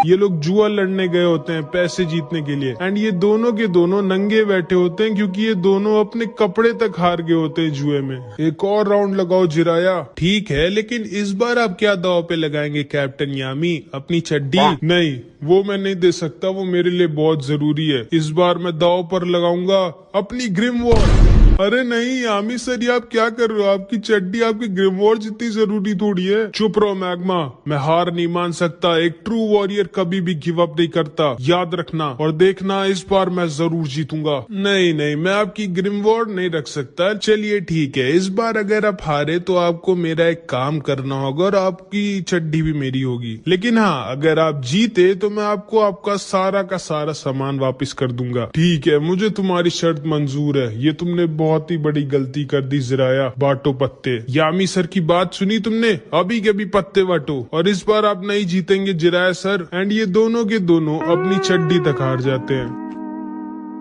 ये लोग जुआ लड़ने गए होते हैं पैसे जीतने के लिए एंड ये दोनों के दोनों नंगे बैठे होते हैं क्योंकि ये दोनों अपने कपड़े तक हार गए होते हैं जुए में। एक और राउंड लगाओ जिराया। ठीक है लेकिन इस बार आप क्या दाव पे लगाएंगे कैप्टन यामी? अपनी चड्डी? नहीं वो मैं नहीं दे सकता, वो मेरे लिए बहुत जरूरी है। इस बार मैं दाव पर लगाऊंगा अपनी ग्रिम वॉर। अरे नहीं यामी सर ये आप क्या कर रहे हो, आपकी चड्डी आपकी ग्रिम वॉर जितनी जरूरी थोड़ी है। चुप रहो मैग्मा, मैं हार नहीं मान सकता, एक ट्रू वॉरियर कभी भी गिव अप नहीं करता, याद रखना और देखना इस बार मैं जरूर जीतूंगा। नहीं नहीं मैं आपकी ग्रिम वॉर नहीं रख सकता। चलिए ठीक है इस बार अगर आप हारे तो आपको मेरा एक काम करना होगा और आपकी चड्डी भी मेरी होगी, लेकिन हाँ अगर आप जीते तो मैं आपको आपका सारा का सारा सामान वापस कर दूंगा। ठीक है मुझे तुम्हारी शर्त मंजूर है, ये तुमने बहुत ही बड़ी गलती कर दी जिराया, बांटो पत्ते। यामी सर की बात सुनी तुमने, अभी के भी पत्ते बांटो और इस बार आप नहीं जीतेंगे जिराया सर। एंड ये दोनों के दोनों अपनी चड्डी तक हार जाते हैं।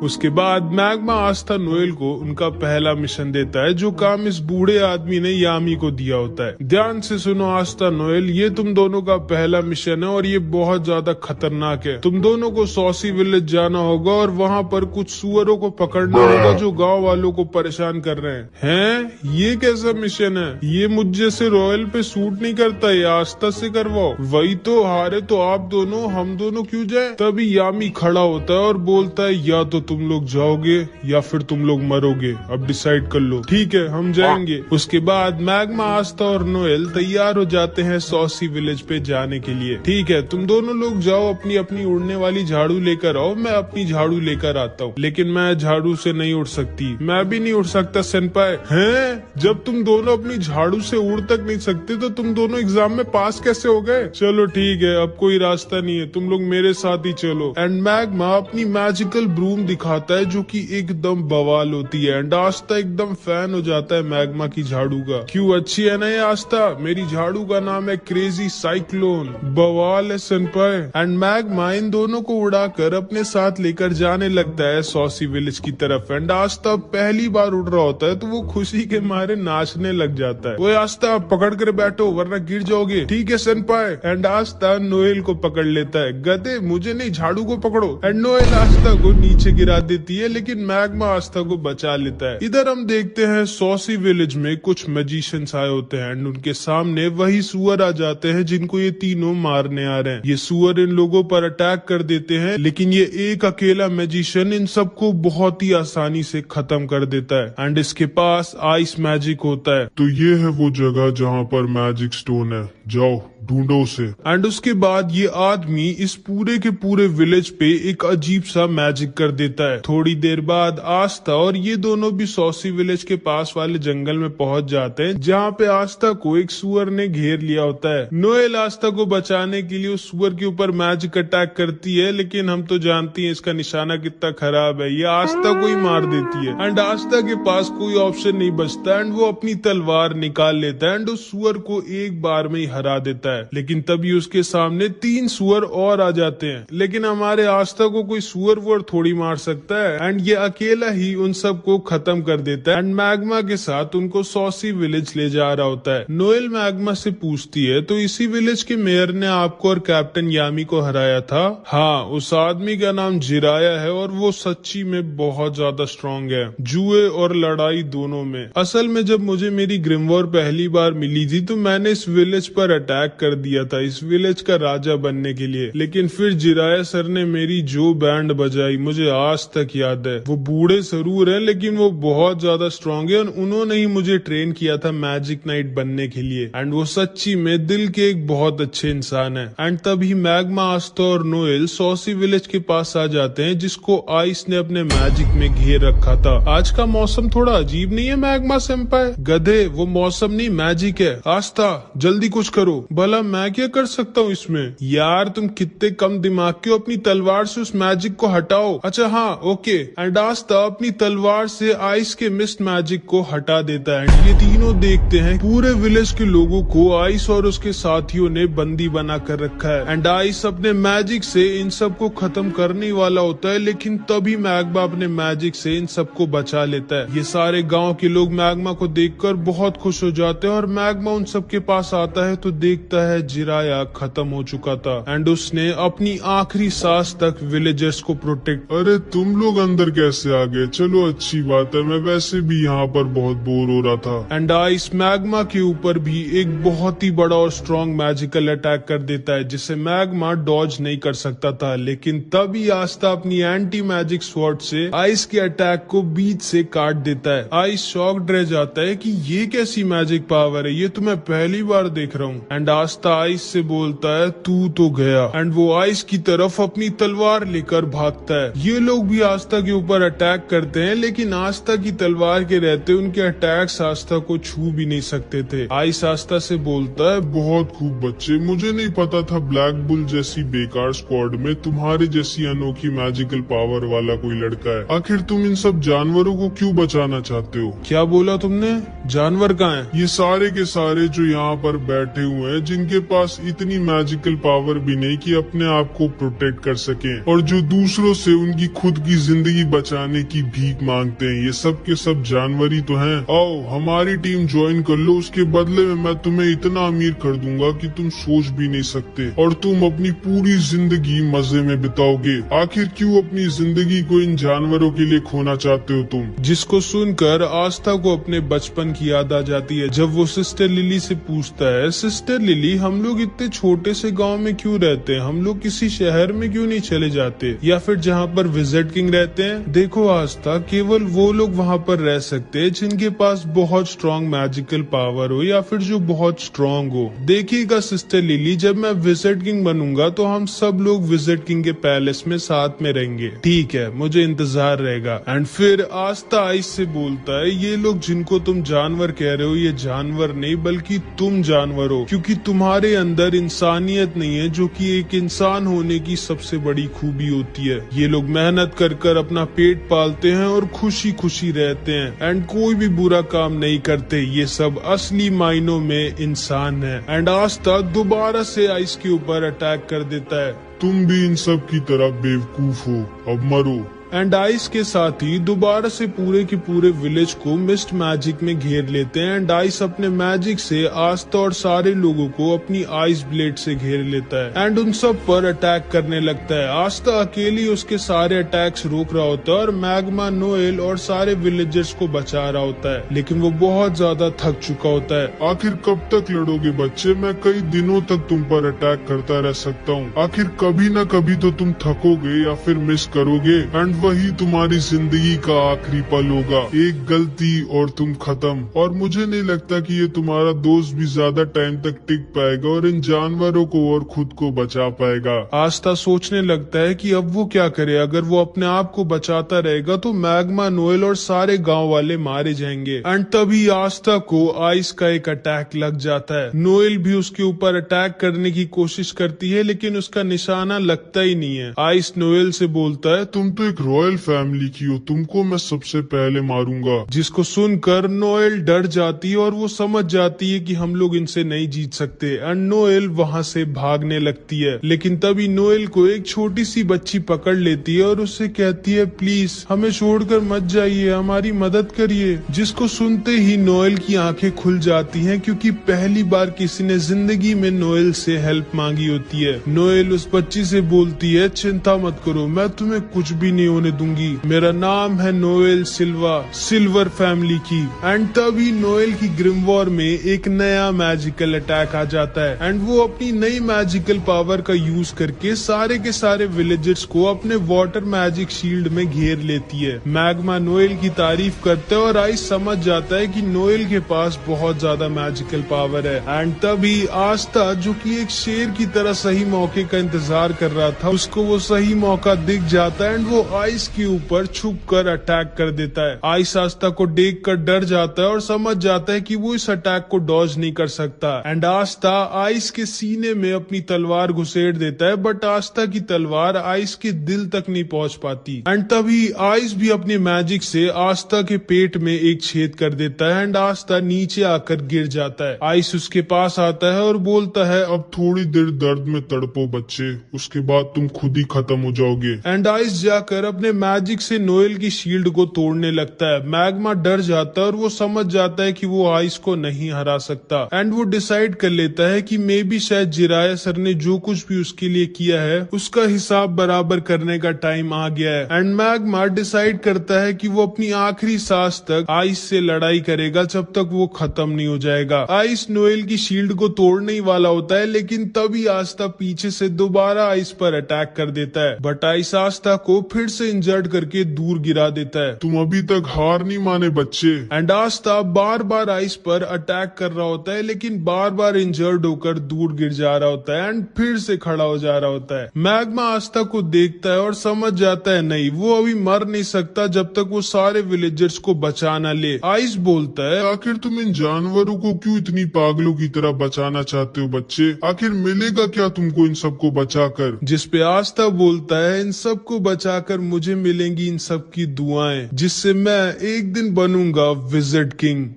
उसके बाद मैग्मा आस्था नोएल को उनका पहला मिशन देता है, जो काम इस बूढ़े आदमी ने यामी को दिया होता है। ध्यान से सुनो आस्था नोएल, ये तुम दोनों का पहला मिशन है और ये बहुत ज्यादा खतरनाक है। तुम दोनों को सॉसी विलेज जाना होगा और वहाँ पर कुछ सुअरों को पकड़ना होगा जो गाँव वालों को परेशान कर रहे हैं। ये कैसा मिशन है? ये मुझ जैसे रॉयल पे सूट नहीं करता, ये आस्था से करवाओ। वही तो, हारे तो आप दोनों, हम दोनों क्यों जाए? तभी यामी खड़ा होता है और बोलता है या तो तुम लोग जाओगे या फिर तुम लोग मरोगे, अब डिसाइड कर लो। ठीक है, हम जाएंगे। उसके बाद मैग्मा, आस्था और नोएल तैयार हो जाते हैं सॉसी विलेज पे जाने के लिए। ठीक है, तुम दोनों लोग जाओ, अपनी अपनी उड़ने वाली झाड़ू लेकर आओ, मैं अपनी झाड़ू लेकर आता हूँ। लेकिन मैं झाड़ू से नहीं उड़ सकती। मैं भी नहीं उड़ सकता सेनपाई। हैं? जब तुम दोनों अपनी झाड़ू से उड़ तक नहीं सकते तो तुम दोनों एग्जाम में पास कैसे हो गए? चलो ठीक है, अब कोई रास्ता नहीं है, तुम लोग मेरे साथ ही चलो। एंड मैग्मा अपनी मैजिकल ब्रूम दिखाता है जो कि एकदम बवाल होती है। एंड आस्था एकदम फैन हो जाता है मैग्मा की झाड़ू का। क्यों अच्छी है ना ये आस्था? मेरी झाड़ू का नाम है क्रेजी साइक्लोन। बवाल है सेनपाई। एंड मैग्मा इन दोनों को उड़ाकर अपने साथ लेकर जाने लगता है सॉसी विलेज की तरफ। एंड आस्था पहली बार उड़ रहा होता है तो वो खुशी के मारे नाचने लग जाता है। वो आस्था पकड़ कर बैठो वरना गिर जाओगे। ठीक है सेनपाई। एंड आस्था नोएल को पकड़ लेता है। गधे, मुझे नहीं, झाड़ू को पकड़ो। एंड नोएल आस्था को नीचे गिरा देती है, लेकिन मैग्मा आस्था को बचा लेता है। इधर हम देखते हैं सॉसी विलेज में कुछ मैजिशियंस आए होते हैं एंड उनके सामने वही सुअर आ जाते हैं जिनको ये तीनों मारने आ रहे हैं। ये सुअर इन लोगों पर अटैक कर देते हैं, लेकिन ये एक अकेला मैजिशियन इन सबको बहुत ही आसानी से खत्म कर देता है। एंड इसके पास आइस मैजिक होता है। तो ये है वो जगह जहाँ पर मैजिक स्टोन है, जाओ ढूंढो उसे। एंड उसके बाद ये आदमी इस पूरे के पूरे विलेज पे एक अजीब सा मैजिक कर देता है। थोड़ी देर बाद आस्था और ये दोनों भी सॉसी विलेज के पास वाले जंगल में पहुंच जाते हैं, जहाँ पे आस्था को एक सुअर ने घेर लिया होता है। नोएल आस्था को बचाने के लिए उस सुअर के ऊपर मैजिक अटैक करती है, लेकिन हम तो जानती हैं इसका निशाना कितना खराब है, ये आस्था को ही मार देती है। एंड आस्था के पास कोई ऑप्शन नहीं बचता एंड वो अपनी तलवार निकाल लेता है एंड उस सुअर को एक बार में ही हरा देता है। लेकिन तभी उसके सामने 3 सुअर और आ जाते हैं, लेकिन हमारे आस्था को कोई सुअर वुअर थोड़ी मार सकता है एंड ये अकेला ही उन सबको खत्म कर देता है। एंड मैग्मा के साथ उनको सॉसी विलेज ले जा रहा होता है। नोएल मैग्मा से पूछती है, तो इसी विलेज के मेयर ने आपको और कैप्टन यामी को हराया था? हाँ, उस आदमी का नाम जिराया है और वो सच्ची में बहुत ज्यादा स्ट्रॉन्ग है, जुए और लड़ाई दोनों में। असल में जब मुझे मेरी ग्रिमवॉर पहली बार मिली थी तो मैंने इस विलेज पर अटैक कर दिया था इस विलेज का राजा बनने के लिए, लेकिन फिर जिराया सर ने मेरी जो बैंड बजाई मुझे आज तक याद है। वो बूढ़े जरूर है लेकिन वो बहुत ज्यादा स्ट्रॉन्ग है और उन्होंने ही मुझे ट्रेन किया था मैजिक नाइट बनने के लिए। एंड वो सच्ची में दिल के एक बहुत अच्छे इंसान है। एंड तभी मैग्मा, आस्था और नोएल सॉसी विलेज के पास आ जाते हैं, जिसको आइस ने अपने मैजिक में घेर रखा था। आज का मौसम थोड़ा अजीब नहीं है मैग्मा सेंपाई? गधे, वो मौसम नहीं मैजिक है। आस्था जल्दी कुछ करो। भला मैं क्या कर सकता हूँ इसमें? यार तुम कितने कम दिमाग के हो, अपनी तलवार से उस मैजिक को हटाओ। अच्छा हाँ, ओके। एंड आस्था अपनी तलवार से आइस के मिस्ट मैजिक को हटा देता है। ये तीनों देखते हैं पूरे विलेज के लोगों को आइस और उसके साथियों ने बंदी बना कर रखा है। एंड आइस अपने मैजिक से इन सबको खत्म करने वाला होता है, लेकिन तभी मैग्मा अपने मैजिक से इन सबको बचा लेता है। ये सारे गांव के लोग मैग्मा को देखकर बहुत खुश हो जाते हैं और मैग्मा उन सबके पास आता है तो देखता है जिराया खत्म हो चुका था एंड उसने अपनी आखिरी सांस तक विलेजर्स को प्रोटेक्ट। अरे तुम लोग अंदर कैसे आ गए? चलो अच्छी बात है, मैं वैसे भी यहाँ पर बहुत बोर हो रहा था। एंड आइस मैग्मा के ऊपर भी एक बहुत ही बड़ा और स्ट्रॉन्ग मैजिकल अटैक कर देता है, जिसे मैग्मा डॉज नहीं कर सकता था। लेकिन तभी आस्था अपनी एंटी मैजिक स्वॉर्ड से आइस के अटैक को बीच से काट देता है। आइस शॉक्ड रह जाता है कि ये कैसी मैजिक पावर है, ये तो मैं पहली बार देख रहा हूँ। एंड आस्था आइस से बोलता है तू तो गया, एंड वो आइस की तरफ अपनी तलवार लेकर भागता है। ये लोग भी आस्था के ऊपर अटैक करते हैं, लेकिन आस्था की तलवार के रहते उनके अटैक्स आस्था को छू भी नहीं सकते थे। आइस आस्था से बोलता है बहुत खूब बच्चे, मुझे नहीं पता था ब्लैक बुल जैसी बेकार स्क्वाड में तुम्हारे जैसी अनोखी मैजिकल पावर वाला कोई लड़का है। आखिर तुम इन सब जानवरों को क्यों बचाना चाहते हो? क्या बोला तुमने? जानवर कहाँ है? ये सारे के सारे जो यहाँ पर बैठे हुए हैं, जिनके पास इतनी मैजिकल पावर भी नहीं कि अपने आप को प्रोटेक्ट कर सकें, और जो दूसरों से उनकी खुद की जिंदगी बचाने की भीख मांगते हैं, ये सब के सब जानवर ही तो हैं। आओ हमारी टीम ज्वाइन कर लो, उसके बदले में मैं तुम्हें इतना अमीर कर दूंगा कि तुम सोच भी नहीं सकते, और तुम अपनी पूरी जिंदगी मजे में बिताओगे। आखिर क्यों अपनी जिंदगी को इन जानवरों के लिए खोना चाहते हो तुम? जिसको सुनकर आस्था को अपने बचपन की याद आ जाती है, जब वो सिस्टर लिली से पूछता है, सिस्टर लिली हम लोग इतने छोटे से गांव में क्यों रहते हैं, हम लोग किसी शहर में क्यों नहीं चले जाते, या फिर जहाँ पर विजिट किंग रहते हैं? देखो आस्था, केवल वो लोग वहाँ पर रह सकते हैं जिनके पास बहुत स्ट्रॉन्ग मैजिकल पावर हो, या फिर जो बहुत स्ट्रॉन्ग हो। देखिएगा सिस्टर लिली, जब मैं विजिट किंग बनूंगा तो हम सब लोग विजिट किंग के पैलेस में साथ में रहेंगे। ठीक है, मुझे इंतजार रहेगा। एंड फिर आस्था आइस से बोलता है, ये लोग जिनको तुम जानवर कह रहे हो, ये जानवर नहीं बल्कि तुम जानवर हो, क्योंकि तुम्हारे अंदर इंसानियत नहीं है, जो कि एक इंसान होने की सबसे बड़ी खूबी होती है। ये लोग मेहनत कर कर अपना पेट पालते हैं और खुशी खुशी रहते हैं, एंड कोई भी बुरा काम नहीं करते। ये सब असली मायनों में इंसान है। एंड आस्था दोबारा से आइस के ऊपर अटैक कर देता है, तुम भी इन सब की तरह बेवकूफ हो, अब मरो। एंड आइस के साथ ही दोबारा से पूरे के पूरे विलेज को मिस्ट मैजिक में घेर लेते हैं। एंड आइस अपने मैजिक से आस्था और सारे लोगों को अपनी आइस ब्लेड से घेर लेता है एंड उन सब पर अटैक करने लगता है। आस्था अकेली उसके सारे अटैक्स रोक रहा होता है और मैग्मा नोएल और सारे विलेजर्स को बचा रहा होता है, लेकिन वो बहुत ज्यादा थक चुका होता है। आखिर कब तक लड़ोगे बच्चे? मैं कई दिनों तक तुम पर अटैक करता रह सकता हूँ। आखिर कभी न कभी तो तुम थकोगे या फिर मिस करोगे, एंड वही तुम्हारी जिंदगी का आखिरी पल होगा। एक गलती और तुम खत्म। और मुझे नहीं लगता कि ये तुम्हारा दोस्त भी ज्यादा टाइम तक टिक पाएगा और इन जानवरों को और खुद को बचा पाएगा। आस्था सोचने लगता है कि अब वो क्या करे। अगर वो अपने आप को बचाता रहेगा तो मैग्मा नोएल और सारे गांव वाले मारे जाएंगे। एंड तभी आस्था को आइस का एक अटैक लग जाता है। नोएल भी उसके ऊपर अटैक करने की कोशिश करती है, लेकिन उसका निशाना लगता ही नहीं है। आइस नोएल से बोलता है, तुम तो एक रॉयल फैमिली की हो, तुमको मैं सबसे पहले मारूंगा। जिसको सुनकर नोएल डर जाती है और वो समझ जाती है कि हम लोग इनसे नहीं जीत सकते। एंड नोएल वहाँ से भागने लगती है, लेकिन तभी नोएल को एक छोटी सी बच्ची पकड़ लेती है और उससे कहती है, प्लीज हमें छोड़कर मत जाइए, हमारी मदद करिए। जिसको सुनते ही नोएल की आंखें खुल जाती हैं, क्योंकि पहली बार किसी ने जिंदगी में नोएल से हेल्प मांगी होती है। नोएल उस बच्ची से बोलती है, चिंता मत करो, मैं तुम्हें कुछ भी नहीं होने दूंगी। मेरा नाम है नोएल सिल्वा, सिल्वर फैमिली की। एंड तभी नोएल की ग्रिमवॉर में एक नया मैजिकल अटैक आ जाता है एंड वो अपनी नई मैजिकल पावर का यूज करके सारे के सारे विलेजर्स को अपने वाटर मैजिक शील्ड में घेर लेती है। मैग्मा नोएल की तारीफ करता है और आइस समझ जाता है कि नोएल के पास बहुत ज्यादा मैजिकल पावर है। एंड तभी आस्था, जो कि एक शेर की तरह सही मौके का इंतजार कर रहा था, उसको वो सही मौका दिख जाता है एंड वो आइस के ऊपर छुप कर अटैक कर देता है। आइस आस्था को देख कर डर जाता है और समझ जाता है कि वो इस अटैक को डॉज नहीं कर सकता। एंड आस्था आइस के सीने में अपनी तलवार घुसेड़ देता है, बट आस्था की तलवार आइस के दिल तक नहीं पहुंच पाती। एंड तभी आइस भी अपनी मैजिक से आस्था के पेट में एक छेद कर देता है एंड आस्था नीचे आकर गिर जाता है। आइस उसके पास आता है और बोलता है, अब थोड़ी देर दर्द में तड़पो बच्चे, उसके बाद तुम खुद ही खत्म हो जाओगे। एंड आइस जाकर अपने मैजिक से नोएल की शील्ड को तोड़ने लगता है। मैग्मा डर जाता है और वो समझ जाता है कि वो आइस को नहीं हरा सकता। एंड वो डिसाइड कर लेता है कि मे बी शायद जिराया सर ने जो कुछ भी उसके लिए किया है उसका हिसाब बराबर करने का टाइम आ गया है। एंड मैग्मा डिसाइड करता है कि वो अपनी आखिरी सांस तक आइस से लड़ाई करेगा जब तक वो खत्म नहीं हो जाएगा। आइस नोएल की शील्ड को तोड़ने ही वाला होता है, लेकिन तभी आस्था पीछे से दोबारा आइस पर अटैक कर देता है, बट आइस आस्था को फिर से उसे इंजर्ड करके दूर गिरा देता है। तुम अभी तक हार नहीं माने बच्चे। एंड आस्ता बार बार आइस पर अटैक कर रहा होता है, लेकिन बार बार इंजर्ड होकर दूर गिर जा रहा होता है एंड फिर से खड़ा हो जा रहा होता है। मैग्मा आस्ता को देखता है और समझ जाता है नहीं, वो अभी मर नहीं सकता जब तक वो सारे विलेजर्स को बचा ना ले। आइस बोलता है, आखिर तुम इन जानवरों को क्यों इतनी पागलों की तरह बचाना चाहते हो बच्चे? आखिर मिलेगा क्या तुमको इन सबको बचाकर? जिसपे आस्ता बोलता है, इन सबको बचाकर मुझे मिलेंगी इन सब की दुआएं, जिससे मैं एक दिन बनूंगा विज़र्ड किंग।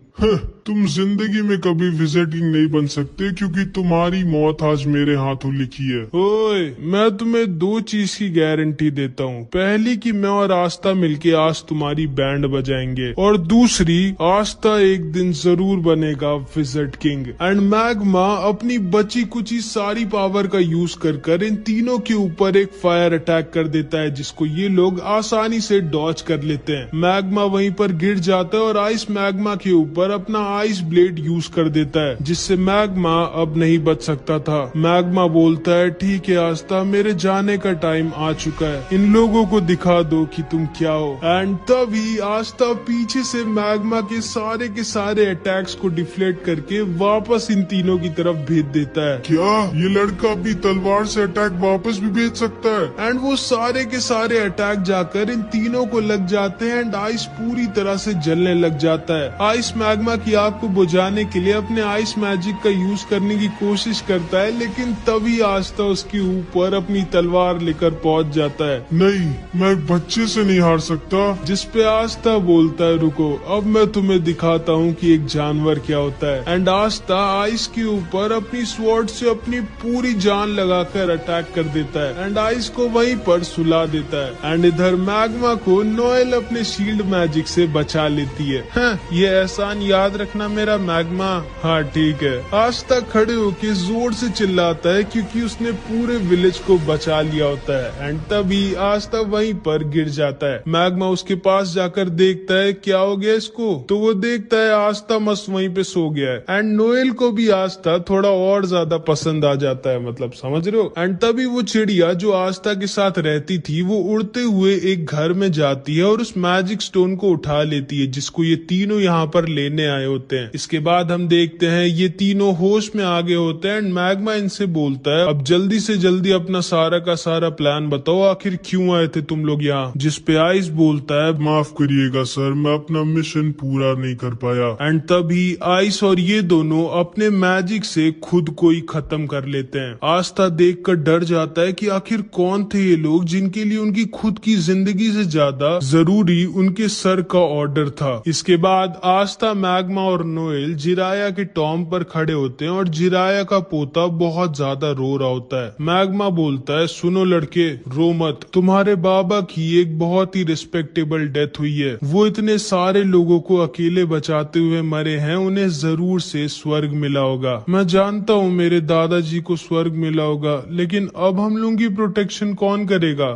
तुम जिंदगी में कभी विजिटिंग नहीं बन सकते, क्योंकि तुम्हारी मौत आज मेरे हाथों लिखी है। ओए, मैं तुम्हें दो चीज की गारंटी देता हूँ। पहली कि मैं और आस्था मिलके आज तुम्हारी बैंड बजाएंगे, और दूसरी आस्था एक दिन जरूर बनेगा विज़र्ड किंग। एंड मैग्मा अपनी बची कुची सारी पावर का यूज कर इन तीनों के ऊपर एक फायर अटैक कर देता है, जिसको ये लोग आसानी से डॉच कर लेते हैं। मैग्मा वहीं पर गिर जाता है और आइस मैग्मा के ऊपर अपना आइस ब्लेड यूज कर देता है, जिससे मैग्मा अब नहीं बच सकता था। मैग्मा बोलता है, ठीक है आस्था, मेरे जाने का टाइम आ चुका है, इन लोगों को दिखा दो कि तुम क्या हो। एंड तभी आस्था पीछे से मैग्मा के सारे अटैक्स को डिफ्लेक्ट करके वापस इन तीनों की तरफ भेज देता है। क्या ये लड़का भी तलवार से अटैक वापस भी भेज सकता है? एंड वो सारे के सारे अटैक जाकर इन तीनों को लग जाते हैं एंड आइस पूरी तरह से जलने लग जाता है। आइस मैग्मा की आग को बुझाने के लिए अपने आइस मैजिक का यूज करने की कोशिश करता है, लेकिन तभी आस्था उसके ऊपर अपनी तलवार लेकर पहुंच जाता है। नहीं, मैं बच्चे से नहीं हार सकता। जिसपे आस्था बोलता है, रुको, अब मैं तुम्हें दिखाता हूँ कि एक जानवर क्या होता है। एंड आस्था आइस के ऊपर अपनी स्वॉर्ड से अपनी पूरी जान लगाकर अटैक कर देता है एंड आइस को वहीं पर सुला देता है। एंड इधर मैग्मा को नोएल अपने शील्ड मैजिक से बचा लेती है। ये एहसान याद रखना मेरा मैग्मा। हाँ ठीक है। आस्था खड़े होके जोर से चिल्लाता है क्योंकि उसने पूरे विलेज को बचा लिया होता है। एंड तभी आस्था वहीं पर गिर जाता है। मैग्मा उसके पास जाकर देखता है क्या हो गया इसको, तो वो देखता है आस्था मस्त वहीं पे सो गया है। एंड नोएल को भी आस्था थोड़ा और ज्यादा पसंद आ जाता है, मतलब समझ रहे हो। एंड तभी वो चिड़िया जो आस्था के साथ रहती थी वो उड़ते हुए एक घर में जाती है और उस मैजिक स्टोन को उठा लेती है, जिसको ये तीनों यहाँ पर लेने आए होते हैं। इसके बाद हम देखते हैं ये तीनों होश में आगे होते हैं एंड मैग्मा इनसे बोलता है, अब जल्दी से जल्दी अपना सारा का सारा प्लान बताओ, आखिर क्यों आए थे तुम लोग यहाँ। जिसपे आइस बोलता है, माफ करिएगा सर, मैं अपना मिशन पूरा नहीं कर पाया। एंड तभी आइस और ये दोनों अपने मैजिक से खुद को ही खत्म कर लेते हैं। आस्था देखकर डर जाता है कि आखिर कौन थे ये लोग जिनके लिए उनकी खुद की जिंदगी से ज्यादा जरूरी उनके सर का ऑर्डर था। इसके बाद आस्था, मैग्मा और नोएल जिराया के टॉम पर खड़े होते हैं और जिराया का पोता बहुत ज्यादा रो रहा होता है। मैग्मा बोलता है, सुनो लड़के, रो मत, तुम्हारे बाबा की एक बहुत ही रिस्पेक्टेबल डेथ हुई है। वो इतने सारे लोगों को अकेले बचाते हुए मरे हैं, उन्हें जरूर से स्वर्ग मिला होगा। मैं जानता हूँ मेरे दादाजी को स्वर्ग मिला होगा, लेकिन अब हम लोगों की प्रोटेक्शन कौन करेगा?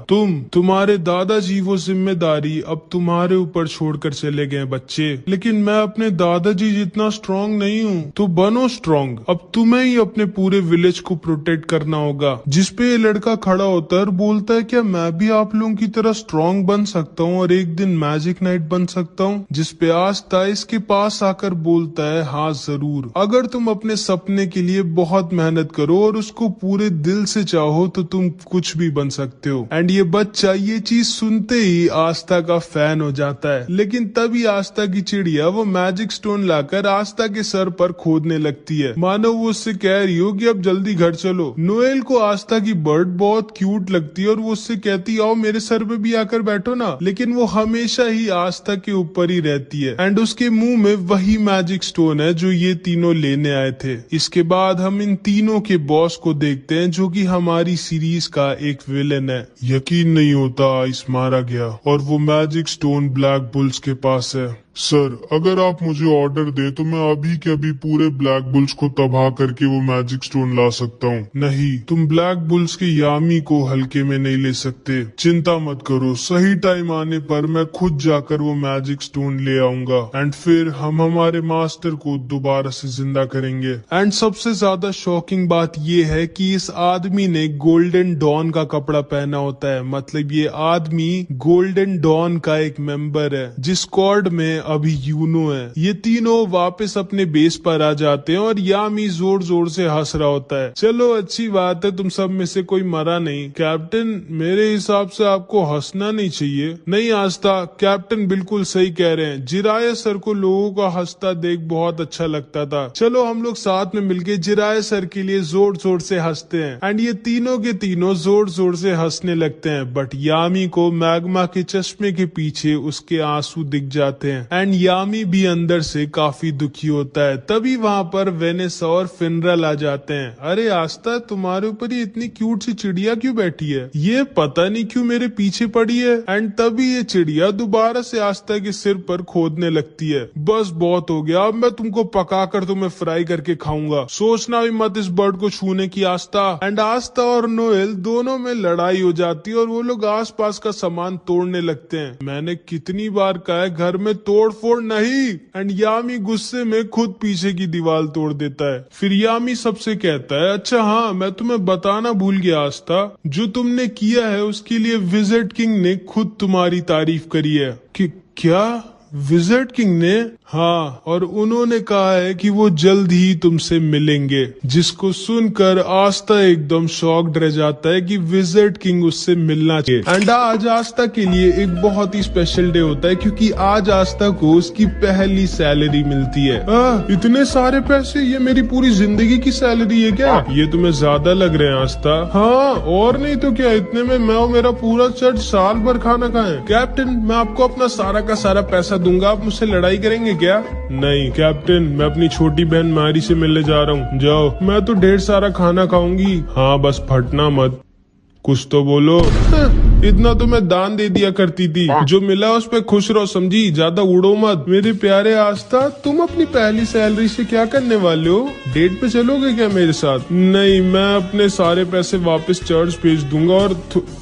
तुम्हारे दादाजी वो जिम्मेदारी अब तुम्हारे ऊपर छोड़कर चले गए बच्चे। लेकिन मैं अपने दादाजी जितना स्ट्रॉन्ग नहीं हूँ, तो बनो स्ट्रॉन्ग। अब तुम्हें ही अपने पूरे विलेज को प्रोटेक्ट करना होगा। जिसपे ये लड़का खड़ा होता है और बोलता है, क्या मैं भी आप लोगों की तरह स्ट्रॉन्ग बन सकता हूँ और एक दिन मैजिक नाइट बन सकता हूँ? जिसपे आस्था इसके पास आकर बोलता है, हाँ जरूर, अगर तुम अपने सपने के लिए बहुत मेहनत करो और उसको पूरे दिल से चाहो तो तुम कुछ भी बन सकते हो। एंड ये बच्चा ये चीज सुनते ही आस्था का फैन हो जाता है। लेकिन तभी आस्था की चिड़िया वो मैजिक स्टोन लाकर आस्था के सर पर खोदने लगती है, मानो वो उससे कह रही हो कि अब जल्दी घर चलो। नोएल को आस्था की बर्ड बहुत क्यूट लगती है और वो उससे कहती, आओ मेरे सर पे भी आकर बैठो ना। लेकिन वो हमेशा ही आस्था के ऊपर ही रहती है एंड उसके मुंह में वही मैजिक स्टोन है जो ये तीनों लेने आए थे। इसके बाद हम इन तीनों के बॉस को देखते हैं, जो कि हमारी सीरीज का एक विलेन है। यकीन नहीं होता आइस मारा गया और वो मैजिक स्टोन ब्लैक बुल्स के पास है। सर अगर आप मुझे ऑर्डर दे तो मैं अभी के अभी पूरे ब्लैक बुल्स को तबाह करके वो मैजिक स्टोन ला सकता हूँ। नहीं, तुम ब्लैक बुल्स की यामी को हल्के में नहीं ले सकते। चिंता मत करो, सही टाइम आने पर मैं खुद जाकर वो मैजिक स्टोन ले आऊंगा एंड फिर हम हमारे मास्टर को दोबारा से जिंदा करेंगे। एंड सबसे ज्यादा शॉकिंग बात ये है कि इस आदमी ने गोल्डन डॉन का कपड़ा पहना होता है, मतलब ये आदमी गोल्डन डॉन का एक मेंबर है जिस स्क्वाड में अभी यूनो है। ये तीनों वापस अपने बेस पर आ जाते हैं और यामी जोर जोर से हंस रहा होता है। चलो अच्छी बात है, तुम सब में से कोई मरा नहीं। कैप्टन मेरे हिसाब से आपको हंसना नहीं चाहिए। नहीं आस्था, कैप्टन बिल्कुल सही कह रहे हैं। जिराया सर को लोगों का हंसता देख बहुत अच्छा लगता था। चलो हम लोग साथ में मिलके जिराया सर के लिए जोर जोर से हंसते हैं। एंड ये तीनों के तीनों जोर जोर से हंसने लगते हैं, बट यामी को मैग्मा के चश्मे के पीछे उसके आंसू दिख जाते हैं एंड यामी भी अंदर से काफी दुखी होता है। तभी वहाँ पर वेनेसा और फिनरल आ जाते हैं। अरे आस्था, तुम्हारे ऊपर ये इतनी क्यूट सी चिड़िया क्यों बैठी है? ये पता नहीं क्यों मेरे पीछे पड़ी है। एंड तभी ये चिड़िया दोबारा से आस्था के सिर पर खोदने लगती है। बस बहुत हो गया, अब मैं तुमको पका कर तुम्हें फ्राई करके खाऊंगा। सोचना भी मत इस बर्ड को छूने की आस्था। एंड आस्था और नोएल दोनों में लड़ाई हो जाती है और वो लोग आस पास का सामान तोड़ने लगते हैं। मैंने कितनी बार कहा है घर में तोड़ फोड़ नहीं। एंड यामी गुस्से में खुद पीछे की दीवार तोड़ देता है। फिर यामी सबसे कहता है, अच्छा हाँ, मैं तुम्हें बताना भूल गया आस्था, जो तुमने किया है उसके लिए विजिट किंग ने खुद तुम्हारी तारीफ करी है। कि क्या? विजिट किंग ने? हाँ, और उन्होंने कहा है कि वो जल्द ही तुमसे मिलेंगे। जिसको सुनकर आस्था एकदम शॉक्ड रह जाता है कि विजिट किंग उससे मिलना चाहिए। एंड आज आस्था के लिए एक बहुत ही स्पेशल डे होता है क्योंकि आज आस्था को उसकी पहली सैलरी मिलती है। इतने सारे पैसे, ये मेरी पूरी जिंदगी की सैलरी है क्या? ये तुम्हें ज्यादा लग रहे हैं आस्था? हाँ और नहीं तो क्या, इतने में मैं और मेरा पूरा चर्च साल भर खाना खाए। कैप्टन मैं आपको अपना सारा का सारा पैसा दूंगा, आप मुझसे लड़ाई करेंगे क्या? नहीं कैप्टन, मैं अपनी छोटी बहन मारी से मिलने जा रहा हूँ। जाओ, मैं तो ढेर सारा खाना खाऊंगी। हाँ बस फटना मत, कुछ तो बोलो। इतना तो मैं दान दे दिया करती थी, जो मिला उस पे खुश रहो, समझी? ज्यादा उड़ो मत। मेरे प्यारे आस्था, तुम अपनी पहली सैलरी से क्या करने वाले हो? डेट पे चलोगे क्या मेरे साथ? नहीं, मैं अपने सारे पैसे वापस चर्च भेज दूंगा और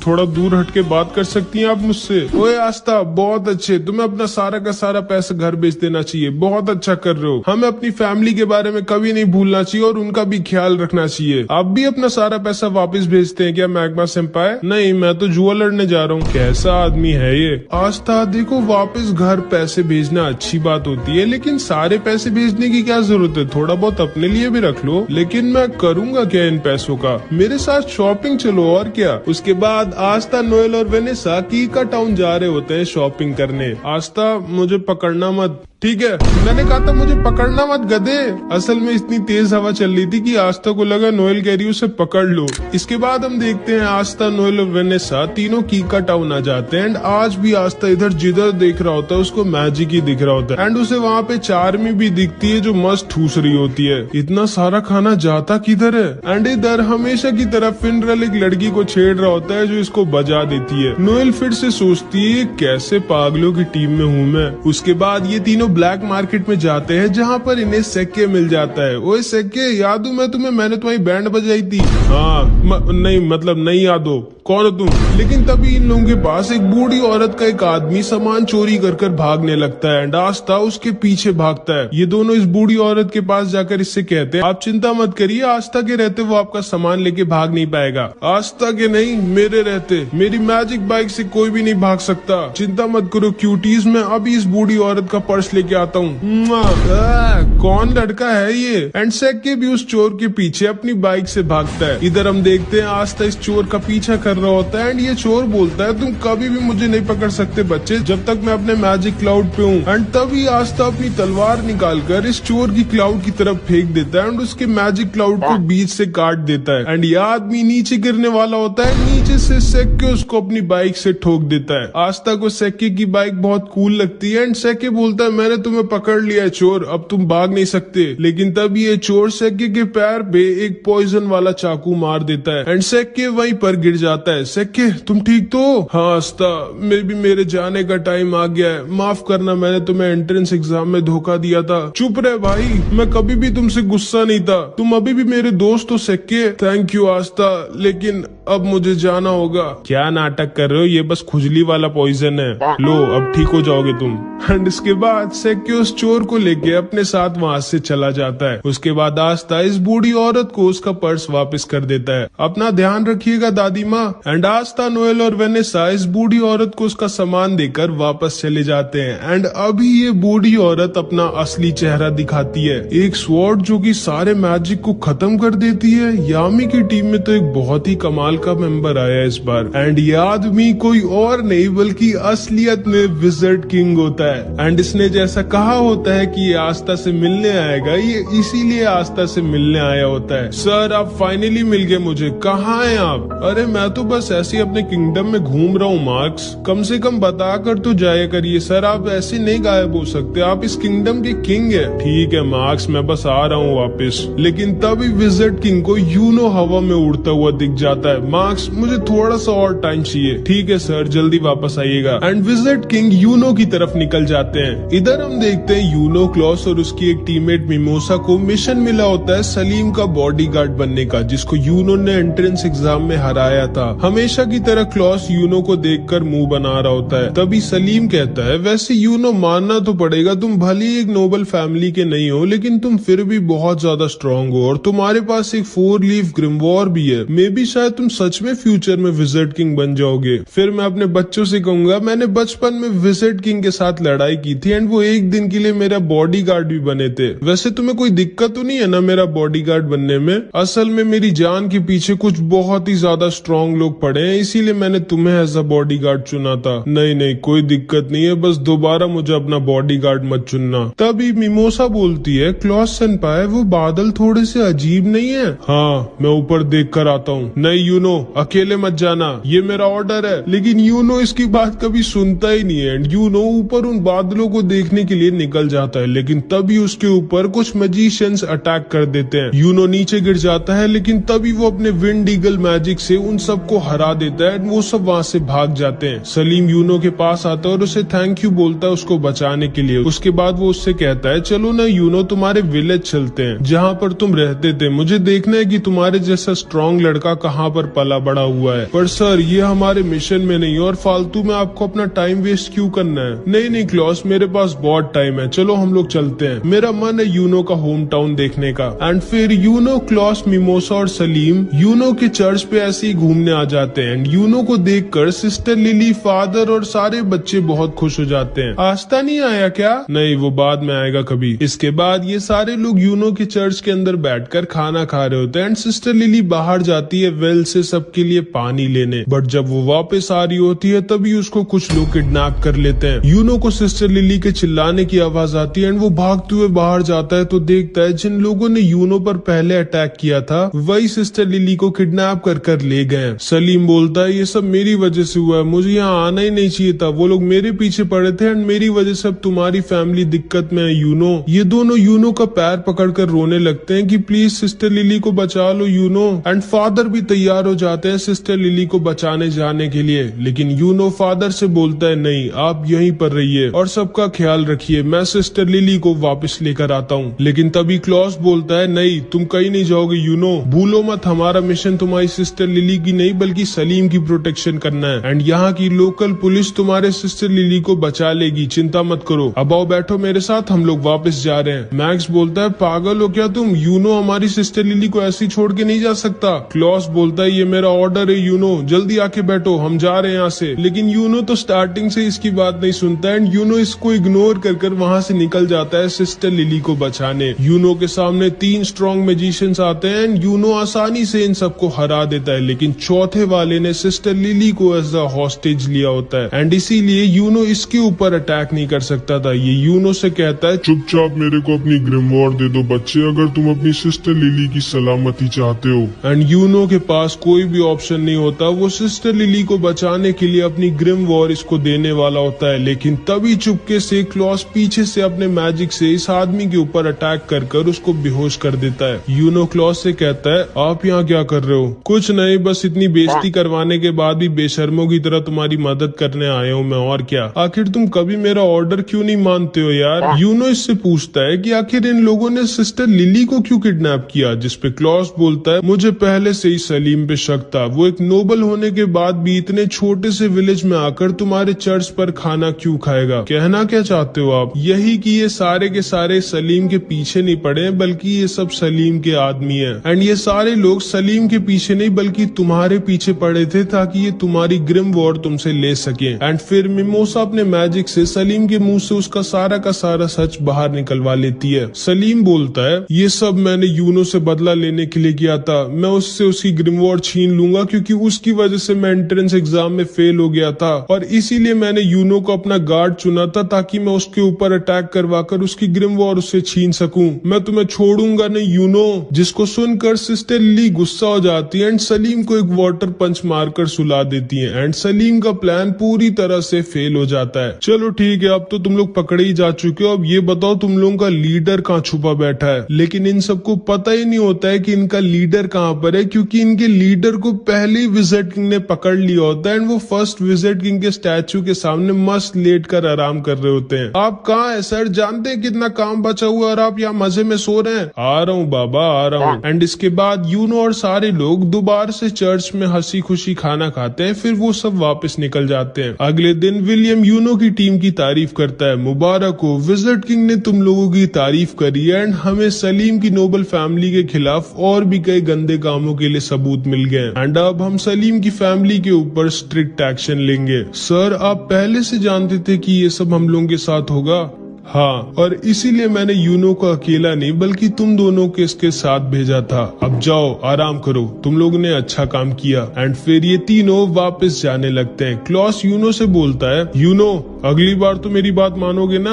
थोड़ा दूर हट के बात कर सकती हैं आप मुझसे। ओए आस्था, बहुत अच्छे, तुम्हें अपना सारा का सारा पैसा घर भेज देना चाहिए। बहुत अच्छा कर रहे हो। हमें अपनी फैमिली के बारे में कभी नहीं भूलना चाहिए और उनका भी ख्याल रखना चाहिए। आप भी अपना सारा पैसा वापस भेजते हैं क्या मैग्मा सेंपाई? नहीं, मैं तो जुआ लड़ने जा रहा हूँ। कैसा आदमी है ये? आस्था देखो, वापस घर पैसे भेजना अच्छी बात होती है, लेकिन सारे पैसे भेजने की क्या जरूरत है? थोड़ा बहुत अपने लिए भी रख लो। लेकिन मैं करूँगा क्या इन पैसों का? मेरे साथ शॉपिंग चलो और क्या। उसके बाद आस्था, नोएल और वेनेसा कीका टाउन जा रहे होते हैं शॉपिंग करने। आस्था मुझे पकड़ना मत। ठीक है, मैंने कहा था मुझे पकड़ना मत गधे। असल में इतनी तेज हवा चल रही थी कि आस्था को लगा नोएल कह रही उसे पकड़ लो। इसके बाद हम देखते हैं आस्था, नोएल और वेनेसा तीनों कीका टाउन आ जाते हैं। एंड आज भी आस्था इधर जिधर देख रहा होता है उसको मैजिक ही दिख रहा होता है। एंड उसे वहाँ पे चार्मी भी दिखती है जो मस्त ठूस रही होती है। इतना सारा खाना जाता किधर है? एंड इधर हमेशा की तरह फिनरल एक लड़की को छेड़ रहा होता है जो इसको बजा देती है। नोएल फिर से सोचती है कैसे पागलों की टीम में हूँ मैं। उसके बाद ये तीनों ब्लैक मार्केट में जाते हैं जहाँ पर इन्हें सेक्के मिल जाता है। ओए सेक्के, याद हूँ मैं तुम्हें, मैंने तुम्हारी बैंड बजाई थी। हाँ नहीं, मतलब नहीं याद हो, कौन हो तुम? लेकिन तभी इन लोगों के पास एक बूढ़ी औरत का एक आदमी सामान चोरी कर भागने लगता है। एंड आस्था उसके पीछे भागता है। ये दोनों इस बूढ़ी औरत के पास जाकर इससे कहते हैं, आप चिंता मत करिए, आस्था के रहते वो आपका सामान लेके भाग नहीं पाएगा। आस्था के नहीं, मेरे रहते मेरी मैजिक बाइक से कोई भी नहीं भाग सकता। चिंता मत करो क्यूटीज, मैं अभी इस बूढ़ी औरत का पर्स लेके आता हूँ। कौन लड़का है ये? एंड सेक्के भी उस चोर के पीछे अपनी बाइक से भागता है। इधर हम देखते हैं आस्था इस चोर का पीछा कर रहा होता है। एंड ये चोर बोलता है, तुम कभी भी मुझे नहीं पकड़ सकते बच्चे, जब तक मैं अपने मैजिक क्लाउड पे हूँ। एंड तभी आस्था अपनी तलवार निकालकर इस चोर की क्लाउड की तरफ फेंक देता है एंड उसके मैजिक क्लाउड को बीच से काट देता है। एंड ये आदमी नीचे गिरने वाला होता है। नीचे से सेक्के उसको अपनी बाइक से ठोक देता है। आस्था को सेक्के की बाइक बहुत कूल लगती है एंड सेक्के बोलता है, मैंने मैंने तुम्हें पकड़ लिया है चोर, अब तुम भाग नहीं सकते। लेकिन तब ये चोर सेक्के के पैर पे एक पॉइजन वाला चाकू मार देता है एंड सेक्के वहीं पर गिर जाता है। सेक्के तुम ठीक तो? हाँ आस्था, मेरे जाने का टाइम आ गया है, माफ करना, मैंने तुम्हें एंट्रेंस एग्जाम में धोखा दिया था। चुप रहे भाई, मैं कभी भी तुमसे गुस्सा नहीं था, तुम अभी भी मेरे दोस्त हो सेक्के। थैंक यू आस्था, लेकिन अब मुझे जाना होगा। क्या नाटक कर रहे हो, ये बस खुजली वाला पॉइजन है, लो अब ठीक हो जाओगे तुम। एंड इसके बाद सेक्के उस चोर को लेके अपने साथ वहां से चला जाता है। उसके बाद आस्था इस बूढ़ी औरत को उसका पर्स वापस कर देता है। अपना ध्यान रखिएगा दादी माँ। एंड आस्था, नोएल और वेनेसा इस बूढ़ी औरत को उसका सामान देकर वापस चले जाते हैं। एंड अभी ये बूढ़ी औरत अपना असली चेहरा दिखाती है, एक स्वॉर्ड जो कि सारे मैजिक को खत्म कर देती है। यामी की टीम में तो एक बहुत ही कमाल का मेंबर आया इस बार। एंड ये आदमी कोई और नहीं बल्कि असलियत में विज़र्ड किंग होता है। एंड इसने जैसा कहा होता है कि ये आस्था से मिलने आएगा, ये इसीलिए आस्था से मिलने आया होता है। सर आप फाइनली मिल गए मुझे, कहाँ हैं आप? अरे मैं तो बस ऐसे ही अपने किंगडम में घूम रहा हूँ मार्क्स, कम से कम बता कर तो जाया करिए। सर आप ऐसे नहीं गायब हो सकते, आप इस किंगडम के किंग है। ठीक है मार्क्स, मैं बस आ रहा हूँ वापस। लेकिन तभी विज़र्ड किंग को यूनो हवा में उड़ता हुआ दिख जाता है। मार्क्स मुझे थोड़ा सा और टाइम चाहिए। ठीक है सर, जल्दी वापस आइएगा। एंड विज़र्ड किंग यूनो की तरफ निकल जाते हैं। इधर हम देखते हैं यूनो, क्लॉस और उसकी एक टीममेट मिमोसा को मिशन मिला होता है सलीम का बॉडीगार्ड बनने का, जिसको यूनो ने एंट्रेंस एग्जाम में हराया था। हमेशा की तरह क्लॉस यूनो को देखकर मुंह बना रहा होता है। तभी सलीम कहता है, वैसे यूनो मानना तो पड़ेगा, तुम भले ही एक नोबल फैमिली के नहीं हो, लेकिन तुम फिर भी बहुत ज्यादा स्ट्रांग हो और तुम्हारे पास एक 4 लीफ ग्रिमवॉर भी है। मे बी शायद तुम सच में फ्यूचर में विज़र्ड किंग बन जाओगे। फिर मैं अपने बच्चों से कहूंगा, मैंने बचपन में विज़र्ड किंग के साथ लड़ाई की थी एंड वो एक दिन के लिए मेरा बॉडीगार्ड भी बने थे। वैसे तुम्हें कोई दिक्कत तो नहीं है ना मेरा बॉडीगार्ड बनने में? असल में मेरी जान के पीछे कुछ बहुत ही ज्यादा स्ट्रांग लोग पड़े हैं, इसीलिए मैंने तुम्हें एज अ बॉडीगार्ड चुना था। नहीं कोई दिक्कत नहीं है, बस दोबारा मुझे अपना बॉडीगार्ड मत चुनना। तभी मिमोसा बोलती है, क्लॉस सेनपाई वो बादल थोड़े से अजीब नहीं है? हाँ मैं ऊपर देख कर आता हूँ। नहीं यूनो, अकेले मत जाना, ये मेरा ऑर्डर है। लेकिन यूनो इसकी बात कभी सुनता ही नहीं है। एंड यूनो ऊपर उन बादलों को देखने के लिए निकल जाता है, लेकिन तभी उसके ऊपर कुछ मैजिशियंस अटैक कर देते हैं। यूनो नीचे गिर जाता है, लेकिन तभी वो अपने विंड ईगल मैजिक से उन सबको हरा देता है। वो सब वहाँ से भाग जाते हैं। सलीम यूनो के पास आता है और उसे थैंक यू बोलता है उसको बचाने के लिए। उसके बाद वो उससे कहता है, चलो ना यूनो तुम्हारे विलेज चलते हैं जहाँ पर तुम रहते थे। मुझे देखना है कि तुम्हारे जैसा स्ट्रॉन्ग लड़का कहाँ पर पला बड़ा हुआ है। पर सर ये हमारे मिशन में नहीं, और फालतू में आपको अपना टाइम वेस्ट क्यों करना है? नहीं क्लॉस, मेरे पास बहुत टाइम है, चलो हम लोग चलते हैं। मेरा मन है यूनो का होम टाउन देखने का। एंड फिर यूनो, क्लॉस, मिमोसा और सलीम यूनो के चर्च पे ऐसे ही घूमने आ जाते हैं। एंड यूनो को देखकर सिस्टर लिली, फादर और सारे बच्चे बहुत खुश हो जाते हैं। आस्था नहीं आया क्या? नहीं, वो बाद में आएगा कभी। इसके बाद ये सारे लोग यूनो के चर्च के अंदर बैठकर खाना खा रहे होते हैं। एंड सिस्टर लिली बाहर जाती है वेल से सबके लिए पानी लेने, बट जब वो वापस आ रही होती है तभी उसको कुछ लोग किडनैप कर लेते हैं। यूनो को सिस्टर लिली के चिल्लाने की आवाज आती है एंड वो भागते हुए बाहर जाता है तो देखता है जिन लोगों ने यूनो पर पहले अटैक किया था वही सिस्टर लिली को किडनैप कर ले गए। सलीम बोलता है, ये सब मेरी वजह से हुआ है, मुझे यहाँ आना ही नहीं चाहिए था, वो लोग मेरे पीछे पड़े थे एंड मेरी वजह से अब तुम्हारी फैमिली दिक्कत में है यूनो। ये दोनों यूनो का पैर पकड़कर रोने लगते हैं कि प्लीज सिस्टर लिली को बचा लो यूनो। एंड फादर भी तैयार हो जाते हैं सिस्टर लिली को बचाने जाने के लिए, लेकिन यूनो फादर से बोलता है, नहीं आप यहीं पर रहिए और सबका ख्याल रखिए, मैं सिस्टर लिली को वापस लेकर आता हूँ। लेकिन तभी क्लॉस बोलता है, नहीं तुम कहीं नहीं जाओगे यूनो, भूलो मत हमारा मिशन तुम्हारी सिस्टर लिली की नहीं बल्कि सलीम की प्रोटेक्शन करना है। एंड यहाँ की लोकल पुलिस तुम्हारे सिस्टर लिली को बचा लेगी, चिंता मत करो। अब आओ बैठो मेरे साथ, हम लोग वापस जा रहे हैं। मैक्स बोलता है, पागल हो क्या तुम, यूनो हमारी सिस्टर लिली को ऐसी छोड़ के नहीं जा सकता। क्लॉस बोलता है, ये मेरा ऑर्डर है यूनो, जल्दी आके बैठो, हम जा रहे हैं यहाँ से। लेकिन यूनो तो स्टार्टिंग से इसकी बात नहीं सुनता एंड यूनो इसको इग्नोर कर वहाँ से निकल जाता है सिस्टर लिली को बचाने। यूनो के सामने 3 स्ट्रॉन्ग मैजिशियंस आते हैं एंड यूनो आसानी से इन सबको हरा देता है, लेकिन चौथे वाले ने सिस्टर लिली को एज अ हॉस्टेज लिया होता है एंड इसीलिए यूनो इसके ऊपर अटैक नहीं कर सकता था। ये यूनो से कहता है, चुपचाप मेरे को अपनी ग्रिमवॉर दे दो बच्चे, अगर तुम अपनी सिस्टर लिली की सलामती चाहते हो। एंड यूनो के पास कोई भी ऑप्शन नहीं होता। वो सिस्टर लिली को बचाने के लिए अपनी ग्रिम वॉर इसको देने वाला होता है, लेकिन तभी चुपके से क्लॉस पीछे से अपने मैजिक से इस आदमी के ऊपर अटैक कर उसको बेहोश कर देता है। यूनो क्लॉस से कहता है, आप यहाँ क्या कर रहे हो? कुछ नहीं, बस इतनी बेइज्जती करवाने के बाद भी बेशर्मों की तरह तुम्हारी मदद करने आया हूँ मैं, और क्या। आखिर तुम कभी मेरा ऑर्डर क्यों नहीं मानते हो यार? यूनो इससे पूछता है कि आखिर इन लोगों ने सिस्टर लिली को क्यों किडनैप किया, जिसपे क्लॉस बोलता है, मुझे पहले से ही सलीम पे शक था। वो एक नोबल होने के बाद भी इतने छोटे से विलेज में आकर तुम्हारे चर्च पर खाना क्यों खाएगा? कहना क्या चाहते हो आप? यही कि ये सारे के सारे सलीम के पीछे नहीं पड़े, बल्कि ये सब सलीम के आदमी है। एंड ये सारे लोग सलीम के पीछे नहीं बल्कि तुम्हारे पीछे पड़े थे ताकि ये तुम्हारी ग्रिम वॉर तुमसे ले सके। एंड फिर मिमोसा अपने मैजिक से सलीम के मुंह से उसका सारा का सारा सच बाहर निकलवा लेती है। सलीम बोलता है, ये सब मैंने यूनो से बदला लेने के लिए किया था। मैं उससे उसकी ग्रिम वॉर छीन लूंगा क्योंकि उसकी वजह से मैं एंट्रेंस एग्जाम में फेल हो गया था, और इसीलिए मैंने यूनो को अपना गार्ड चुना था ताकि मैं उसके ऊपर अटैक करवाकर उसकी ग्रिम वॉर उससे छीन सकूं। मैं तुम्हें छोड़ूंगा नहीं यूनो। जिसको सुनकर सिस्टर लिली गुस्सा हो जाती है एंड सलीम को एक वाटर पंच मारकर सुला देती है। एंड सलीम का प्लान पूरी तरह से फेल हो जाता है। चलो ठीक है, अब तो तुम लोग पकड़े ही जा चुके हो। अब ये बताओ तुम लोगों का लीडर कहाँ छुपा बैठा है? लेकिन इन सबको पता ही नहीं होता है कि इनका लीडर कहाँ पर है, क्योंकि इनके लीडर को पहले ही विजिट किंग ने पकड़ लिया होता है एंड वो फर्स्ट विजिट किंग के स्टैचू के सामने मस्त लेट कर आराम कर रहे होते हैं। आप कहाँ है सर? जानते हैं कितना काम बचा हुआ है और आप यहाँ मजे में सो रहे हैं? आ रहा हूँ बाबा, आ रहा हूँ। एंड इसके बाद यूनो और सारे लोग दोबारा से चर्च में हंसी खुशी खाना खाते हैं। फिर वो सब वापस निकल जाते हैं। अगले दिन विलियम यूनो की टीम की तारीफ करता है, मुबारक हो, विजिट किंग ने तुम लोगों की तारीफ करी है एंड हमें सलीम की नोबल फैमिली के खिलाफ और भी कई गंदे कामों के लिए सबूत मिल गए एंड अब हम सलीम की फैमिली के ऊपर स्ट्रिक्ट एक्शन लेंगे। सर, आप पहले से जानते थे कि ये सब हम लोगों के साथ होगा? हाँ, और इसीलिए मैंने यूनो को अकेला नहीं बल्कि तुम दोनों के इसके साथ भेजा था। अब जाओ आराम करो, तुम लोगों ने अच्छा काम किया। एंड फिर ये तीनों वापस जाने लगते हैं। क्लॉस यूनो से बोलता है, यूनो अगली बार तो मेरी बात मानोगे ना?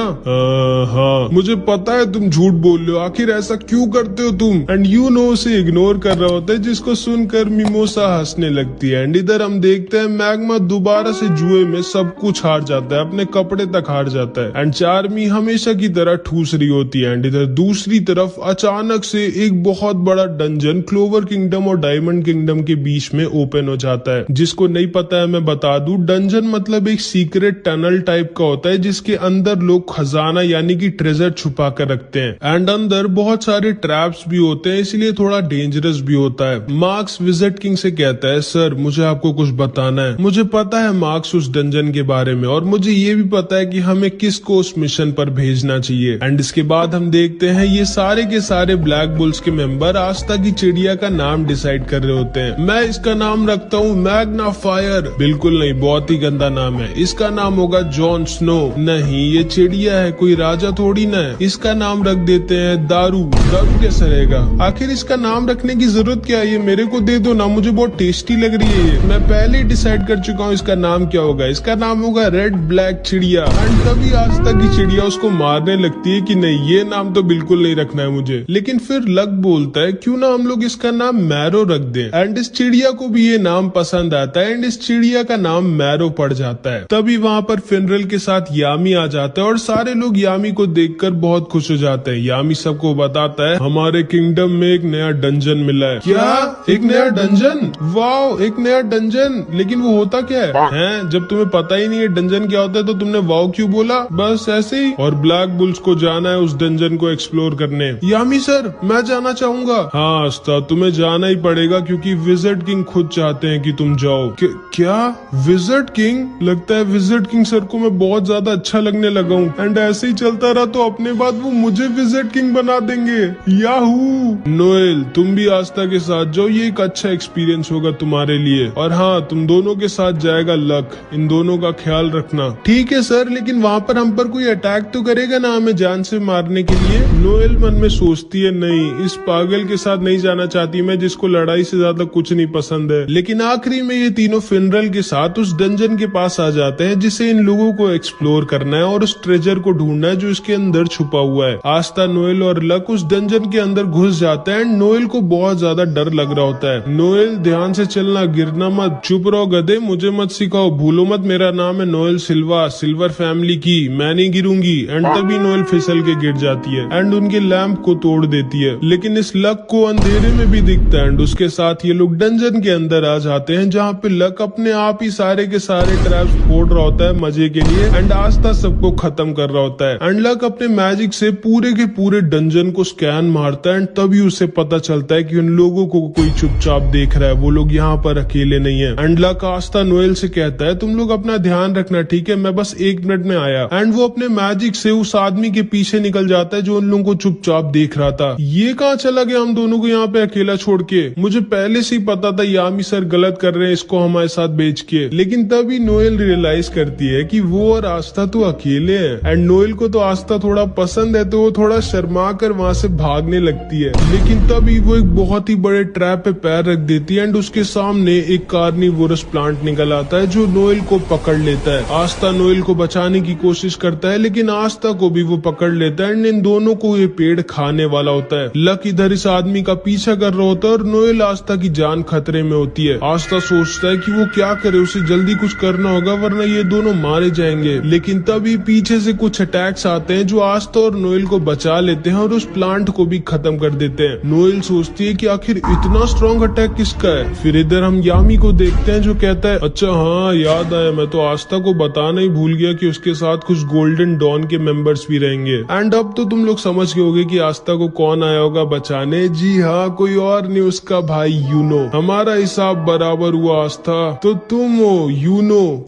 हाँ, मुझे पता है तुम झूठ बोल रहे हो, आखिर ऐसा क्यों करते हो तुम? एंड यूनो उसे इग्नोर कर रहा होता है, जिसको सुनकर मिमोसा हंसने लगती है। एंड इधर हम देखते हैं मैग्मा दोबारा से जुए में सब कुछ हार जाता है, अपने कपड़े तक हार जाता है एंड चार्मी हमेशा की तरह ठूस रही होती है। एंड इधर दूसरी तरफ अचानक से एक बहुत बड़ा डंजन क्लोवर किंगडम और डायमंड किंगडम के बीच में ओपन हो जाता है। जिसको नहीं पता है मैं बता दूं, डंजन मतलब एक सीक्रेट टनल टाइप का होता है जिसके अंदर लोग खजाना यानी कि ट्रेजर छुपा कर रखते हैं। एंड अंदर बहुत सारे ट्रैप्स भी होते हैं, इसलिए थोड़ा डेंजरस भी होता है। मार्क्स विजिट किंग से कहता है, सर मुझे आपको कुछ बताना है। मुझे पता है मार्क्स उस डंजन के बारे में, और मुझे ये भी पता है कि हमें किसको उस मिशन पर भेजना चाहिए। एंड इसके बाद हम देखते हैं ये सारे के सारे ब्लैक बुल्स के मेंबर आस्था की चिड़िया का नाम डिसाइड कर रहे होते हैं। मैं इसका नाम रखता हूँ मैग्ना फायर। बिल्कुल नहीं, बहुत ही गंदा नाम है। इसका नाम होगा जॉन स्नो। नहीं, ये चिड़िया है, कोई राजा थोड़ी ना है। इसका नाम रख देते हैं दारू। दारू कैसा रहेगा? आखिर इसका नाम रखने की जरूरत क्या है? ये मेरे को दे दो ना, मुझे बहुत टेस्टी लग रही है ये। मैं पहले ही डिसाइड कर चुका हूँ इसका नाम क्या होगा। इसका नाम होगा रेड ब्लैक चिड़िया। एंड तभी आस्था की चिड़िया उसको मारने लगती है कि नहीं, ये नाम तो बिल्कुल नहीं रखना है मुझे। लेकिन फिर लक बोलता है, क्यों ना हम लोग इसका नाम मैरो रख दें। एंड इस चिड़िया को भी ये नाम पसंद आता है एंड इस चिड़िया का नाम मैरो पड़ जाता है। तभी वहाँ पर फिनरल के साथ यामी आ जाता है और सारे लोग यामी को देखकर बहुत खुश हो जाते हैं। यामी सबको बताता है, हमारे किंगडम में एक नया डंजन मिला है। क्या? एक नया डंजन? वाओ, एक नया डंजन। लेकिन वो होता क्या है? जब तुम्हें पता ही नहीं है डंजन क्या होता है तो तुमने वाओ क्यों बोला? बस ऐसे ही। और ब्लैक बुल्स को जाना है उस डंजन को एक्सप्लोर करने। यामी सर, मैं जाना चाहूंगा। हाँ आस्था, तुम्हें जाना ही पड़ेगा क्योंकि विजिट किंग खुद चाहते हैं कि तुम जाओ। क्या? Visit king? लगता है विजिट किंग सर को मैं बहुत ज्यादा अच्छा लगने लगा हूँ एंड ऐसे ही चलता रहा तो अपने बाद वो मुझे विजिट किंग बना देंगे। याहू! नोएल, तुम भी आस्था के साथ जाओ, ये एक अच्छा एक्सपीरियंस होगा तुम्हारे लिए। और हाँ, तुम दोनों के साथ जाएगा लक, इन दोनों का ख्याल रखना। ठीक है सर, लेकिन वहाँ पर हम पर कोई अटैक तो करेगा ना हमें जान से मारने के लिए? नोएल मन में सोचती है, नहीं, इस पागल के साथ नहीं जाना चाहती मैं, जिसको लड़ाई से ज्यादा कुछ नहीं पसंद है। लेकिन आखिरी में ये तीनों फिनरल के साथ उस डंजन के पास आ जाते हैं जिसे इन लोगों को एक्सप्लोर करना है और उस ट्रेजर को ढूंढना है जो इसके अंदर छुपा हुआ है। आस्था, नोएल और लक उस डंजन के अंदर घुस जाते हैं एंड नोएल को बहुत ज्यादा डर लग रहा होता है। नोएल, ध्यान से चलना, गिरना मत, चुप रहो गधे, मुझे मत सिखाओ, भूलो मत मेरा नाम है नोएल सिल्वा, सिल्वर फैमिली की, मैं नहीं गिरूंगी। एंड तभी नोएल फिसल के गिर जाती है एंड उनके लैंप को तोड़ देती है। लेकिन इस लक को अंधेरे में भी दिखता है एंड उसके साथ ये लोग डंजन के अंदर आ जाते हैं जहाँ पे लक अपने आप ही सारे के सारे ट्रैप्स फोड़ रहा होता है मजे के लिए एंड आस्था सबको खत्म कर रहा होता है। एंड लक अपने मैजिक से पूरे के पूरे डंजन को स्कैन मारता है एंड तभी उसे पता चलता है कि उन लोगों को कोई चुपचाप देख रहा है, वो लोग यहाँ पर अकेले नहीं है। एंड लक आस्था, नोएल से कहता है तुम लोग अपना ध्यान रखना, ठीक है, मैं बस 1 मिनट में आया। एंड वो अपने मैजिक से उस आदमी के पीछे निकल जाता है जो उन लोगों को चुपचाप देख रहा था। ये कहाँ चला गया हम दोनों को यहाँ पे अकेला छोड़ के? मुझे पहले से ही पता था यामी सर गलत कर रहे हैं इसको हमारे साथ बेच के। लेकिन तभी नोएल रियलाइज करती है कि वो और आस्था तो अकेले हैं एंड नोएल को तो आस्था थोड़ा पसंद है तो वो थोड़ा शर्मा कर वहाँ से भागने लगती है। लेकिन तभी वो एक बहुत ही बड़े ट्रैप पे पैर रख देती है एंड उसके सामने एक कार्निवोरस प्लांट निकल आता है जो नोएल को पकड़ लेता है। आस्था नोएल को बचाने की कोशिश करता है लेकिन आस्था को भी वो पकड़ लेता है एंड इन दोनों को ये पेड़ खाने वाला होता है। लक इधर इस आदमी का पीछा कर रहा होता है और नोएल आस्था की जान खतरे में होती है। आस्था सोचता है कि वो क्या करे, उसे जल्दी कुछ करना होगा वरना ये दोनों मारे जाएंगे। लेकिन तभी पीछे से कुछ अटैक्स आते हैं जो आस्था और नोएल को बचा लेते हैं और उस प्लांट को भी खत्म कर देते हैं। नोएल सोचती है कि आखिर इतना स्ट्रॉन्ग अटैक किसका है। फिर इधर हम यामी को देखते हैं जो कहता है अच्छा हाँ याद आया, मैं तो आस्था को बताना ही भूल गया कि उसके साथ कुछ गोल्डन डॉन के मेंबर्स भी रहेंगे। एंड अब तो तुम लोग समझ गए होगे कि आस्था को कौन आया होगा बचाने। जी हाँ, कोई और नहीं, उसका भाई यूनो। हमारा हिसाब बराबर हुआ आस्था, तो तुम हो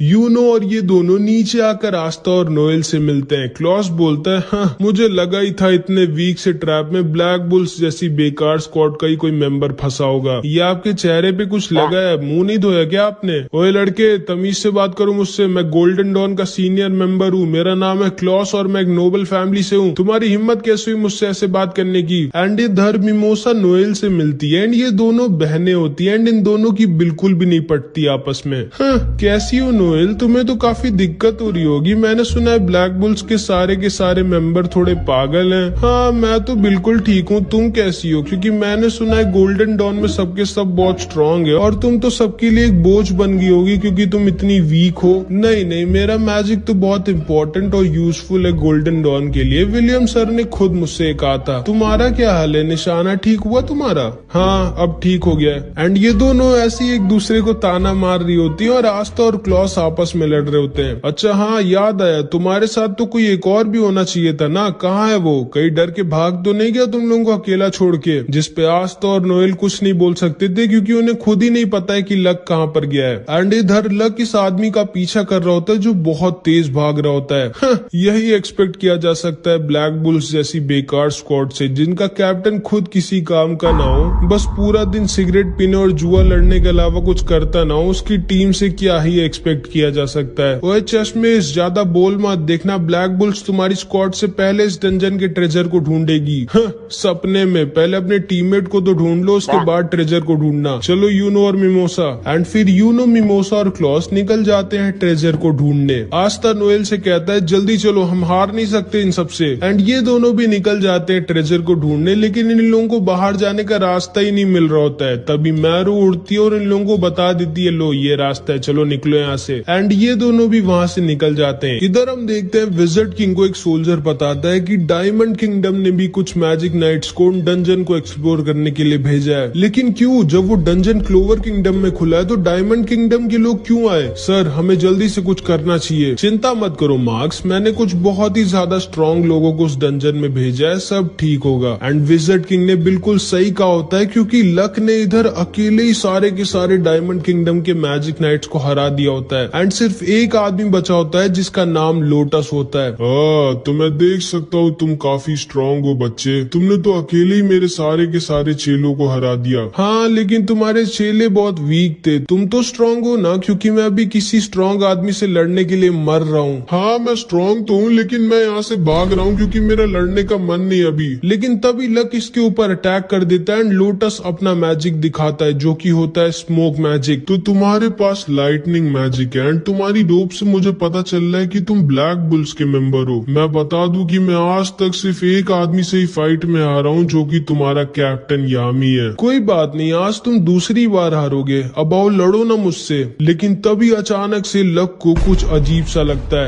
यूनो और ये दोनों नीचे आकर आस्था और नोएल से मिलते हैं। क्लॉस बोलता है हाँ मुझे लगा ही था इतने वीक से ट्रैप में ब्लैक बुल्स जैसी बेकार स्क्वाड का ही कोई मेंबर फंसा होगा। ये आपके चेहरे पे कुछ लगा है, मुंह नहीं धोया क्या आपने? ओए लड़के, तमीज से बात करो मुझसे, मैं गोल्डन डॉन का सीनियर मेंबर हूँ, मेरा नाम है क्लॉस और मैं एक नोबल फैमिली से हूँ। तुम्हारी हिम्मत कैसे हुई मुझसे ऐसे बात करने की? एंड इधर मिमोसा नोएल से मिलती है एंड ये दोनों बहनें होती है एंड इन दोनों की बिल्कुल भी नहीं पटती आपस में। हाँ, कैसी हो नोएल, तुम्हें तो काफी दिक्कत हो रही होगी, मैंने सुना है ब्लैक बुल्स के सारे मेंबर थोड़े पागल हैं। हाँ मैं तो बिल्कुल ठीक हूँ, तुम कैसी हो? क्योंकि मैंने सुना है गोल्डन डॉन में सबके सब बहुत स्ट्रांग है और तुम तो सबके लिए एक बोझ बन गई होगी क्योंकि तुम इतनी वीक हो। नहीं, मेरा मैजिक तो बहुत इंपॉर्टेंट और यूजफुल है गोल्डन डॉन के लिए। विलियम सर ने खुद मुझसे कहा था। तुम्हारा क्या हाल है? निशाना ठीक हुआ तुम्हारा? हाँ अब ठीक हो गया। एंड ये दोनों ऐसी एक दूसरे को ताना मार रही होती है और आस्था और क्लॉस आपस में लड़ रहे होते हैं। अच्छा हाँ याद आया, तुम्हारे साथ तो कोई एक और भी होना चाहिए था ना, कहाँ है वो? कहीं डर के भाग तो नहीं गया तुम लोगों को अकेला छोड़ के? जिसपे आस्था और नोएल कुछ नहीं बोल सकते थे क्योंकि उन्हें खुद ही नहीं पता है कि लक कहाँ पर गया है। एंड इधर लक इस आदमी का पीछा कर रहा होता है जो बहुत तेज भाग रहा होता है। यही एक्सपेक्ट किया जा सकता है ब्लैक बुल्स जैसी बेकार स्क्वाड से जिनका कैप्टन खुद किसी काम का ना हो, बस पूरा दिन सिगरेट पीने और जुआ लड़ने के अलावा कुछ करता ना हो। उसकी टीम से क्या ही एक्सपेक्ट किया जा सकता है। ओए चश्मे, ज्यादा बोल मत, देखना ब्लैक बुल्स तुम्हारी स्क्वाड से पहले इस डंजन के ट्रेजर को ढूंढेगी। सपने में, पहले अपने टीममेट को तो ढूंढ लो, उसके बाद ट्रेजर को ढूंढना। चलो यूनो और मिमोसा। एंड फिर यूनो, मिमोसा और क्लॉस निकल जाते हैं ट्रेजर को ढूंढने। आस्था नोएल से कहता है जल्दी चलो, हम हार नहीं सकते इन सबसे। एंड ये दोनों भी निकल जाते हैं ट्रेजर को ढूंढने, लेकिन इन लोगों को बाहर जाने का रास्ता ही नहीं मिल रहा होता है। तभी मैरू उड़ती है और इन लोगों को बता देती है लो ये रास्ता है, चलो निकलो यहाँ से। एंड ये दोनों भी वहाँ से निकल जाते हैं। इधर हम देखते हैं विज़र्ड किंग को एक सोल्जर बताता है कि डायमंड किंगडम ने भी कुछ मैजिक नाइट्स को डंजन को एक्सप्लोर करने के लिए भेजा है। लेकिन क्यों? जब वो डंजन क्लोवर किंगडम में खुला है तो डायमंड किंगडम के लोग क्यों आए? सर हमें जल्दी से कुछ करना चाहिए। चिंता मत करो मार्क्स, मैंने कुछ बहुत ही ज्यादा स्ट्रॉन्ग लोगों को उस डंजन में भेजा है, सब ठीक होगा। एंड विज़र्ड किंग ने बिल्कुल सही कहा होता है क्योंकि लक ने इधर अकेले ही सारे के सारे डायमंड किंगडम के मैजिक नाइट्स को हरा दिया होता है। एंड सिर्फ एक आदमी बचा होता है जिसका नाम लोटस होता है। तो मैं देख सकता हूँ तुम काफी स्ट्रॉन्ग हो बच्चे, तुमने तो अकेले ही मेरे सारे के सारे चेलों को हरा दिया। हाँ लेकिन तुम्हारे चेले बहुत वीक थे, तुम तो स्ट्रॉन्ग हो ना, क्योंकि मैं अभी किसी स्ट्रॉन्ग आदमी से लड़ने के लिए मर रहा हूँ। हाँ मैं स्ट्रॉन्ग तो हूँ लेकिन मैं यहाँ से भाग रहा हूँ क्योंकि मेरा लड़ने का मन नहीं अभी। लेकिन तभी लक इसके ऊपर अटैक कर देता है एंड लोटस अपना मैजिक दिखाता है जो कि होता है स्मोक मैजिक। तो तुम्हारे पास लाइटनिंग मैजिक है एंड तुम्हारी रोप से मुझे मुझे पता चल रहा है कि तुम ब्लैक बुल्स के मेंबर हो। मैं बता दूं कि मैं आज तक सिर्फ एक आदमी से ही फाइट में आ रहा हूँ, जो कि तुम्हारा कैप्टन यामी है। कोई बात नहीं, आज तुम दूसरी बार हारोगे। अब आओ लड़ो ना मुझसे। लेकिन तभी अचानक से लक को कुछ अजीब सा लगता है।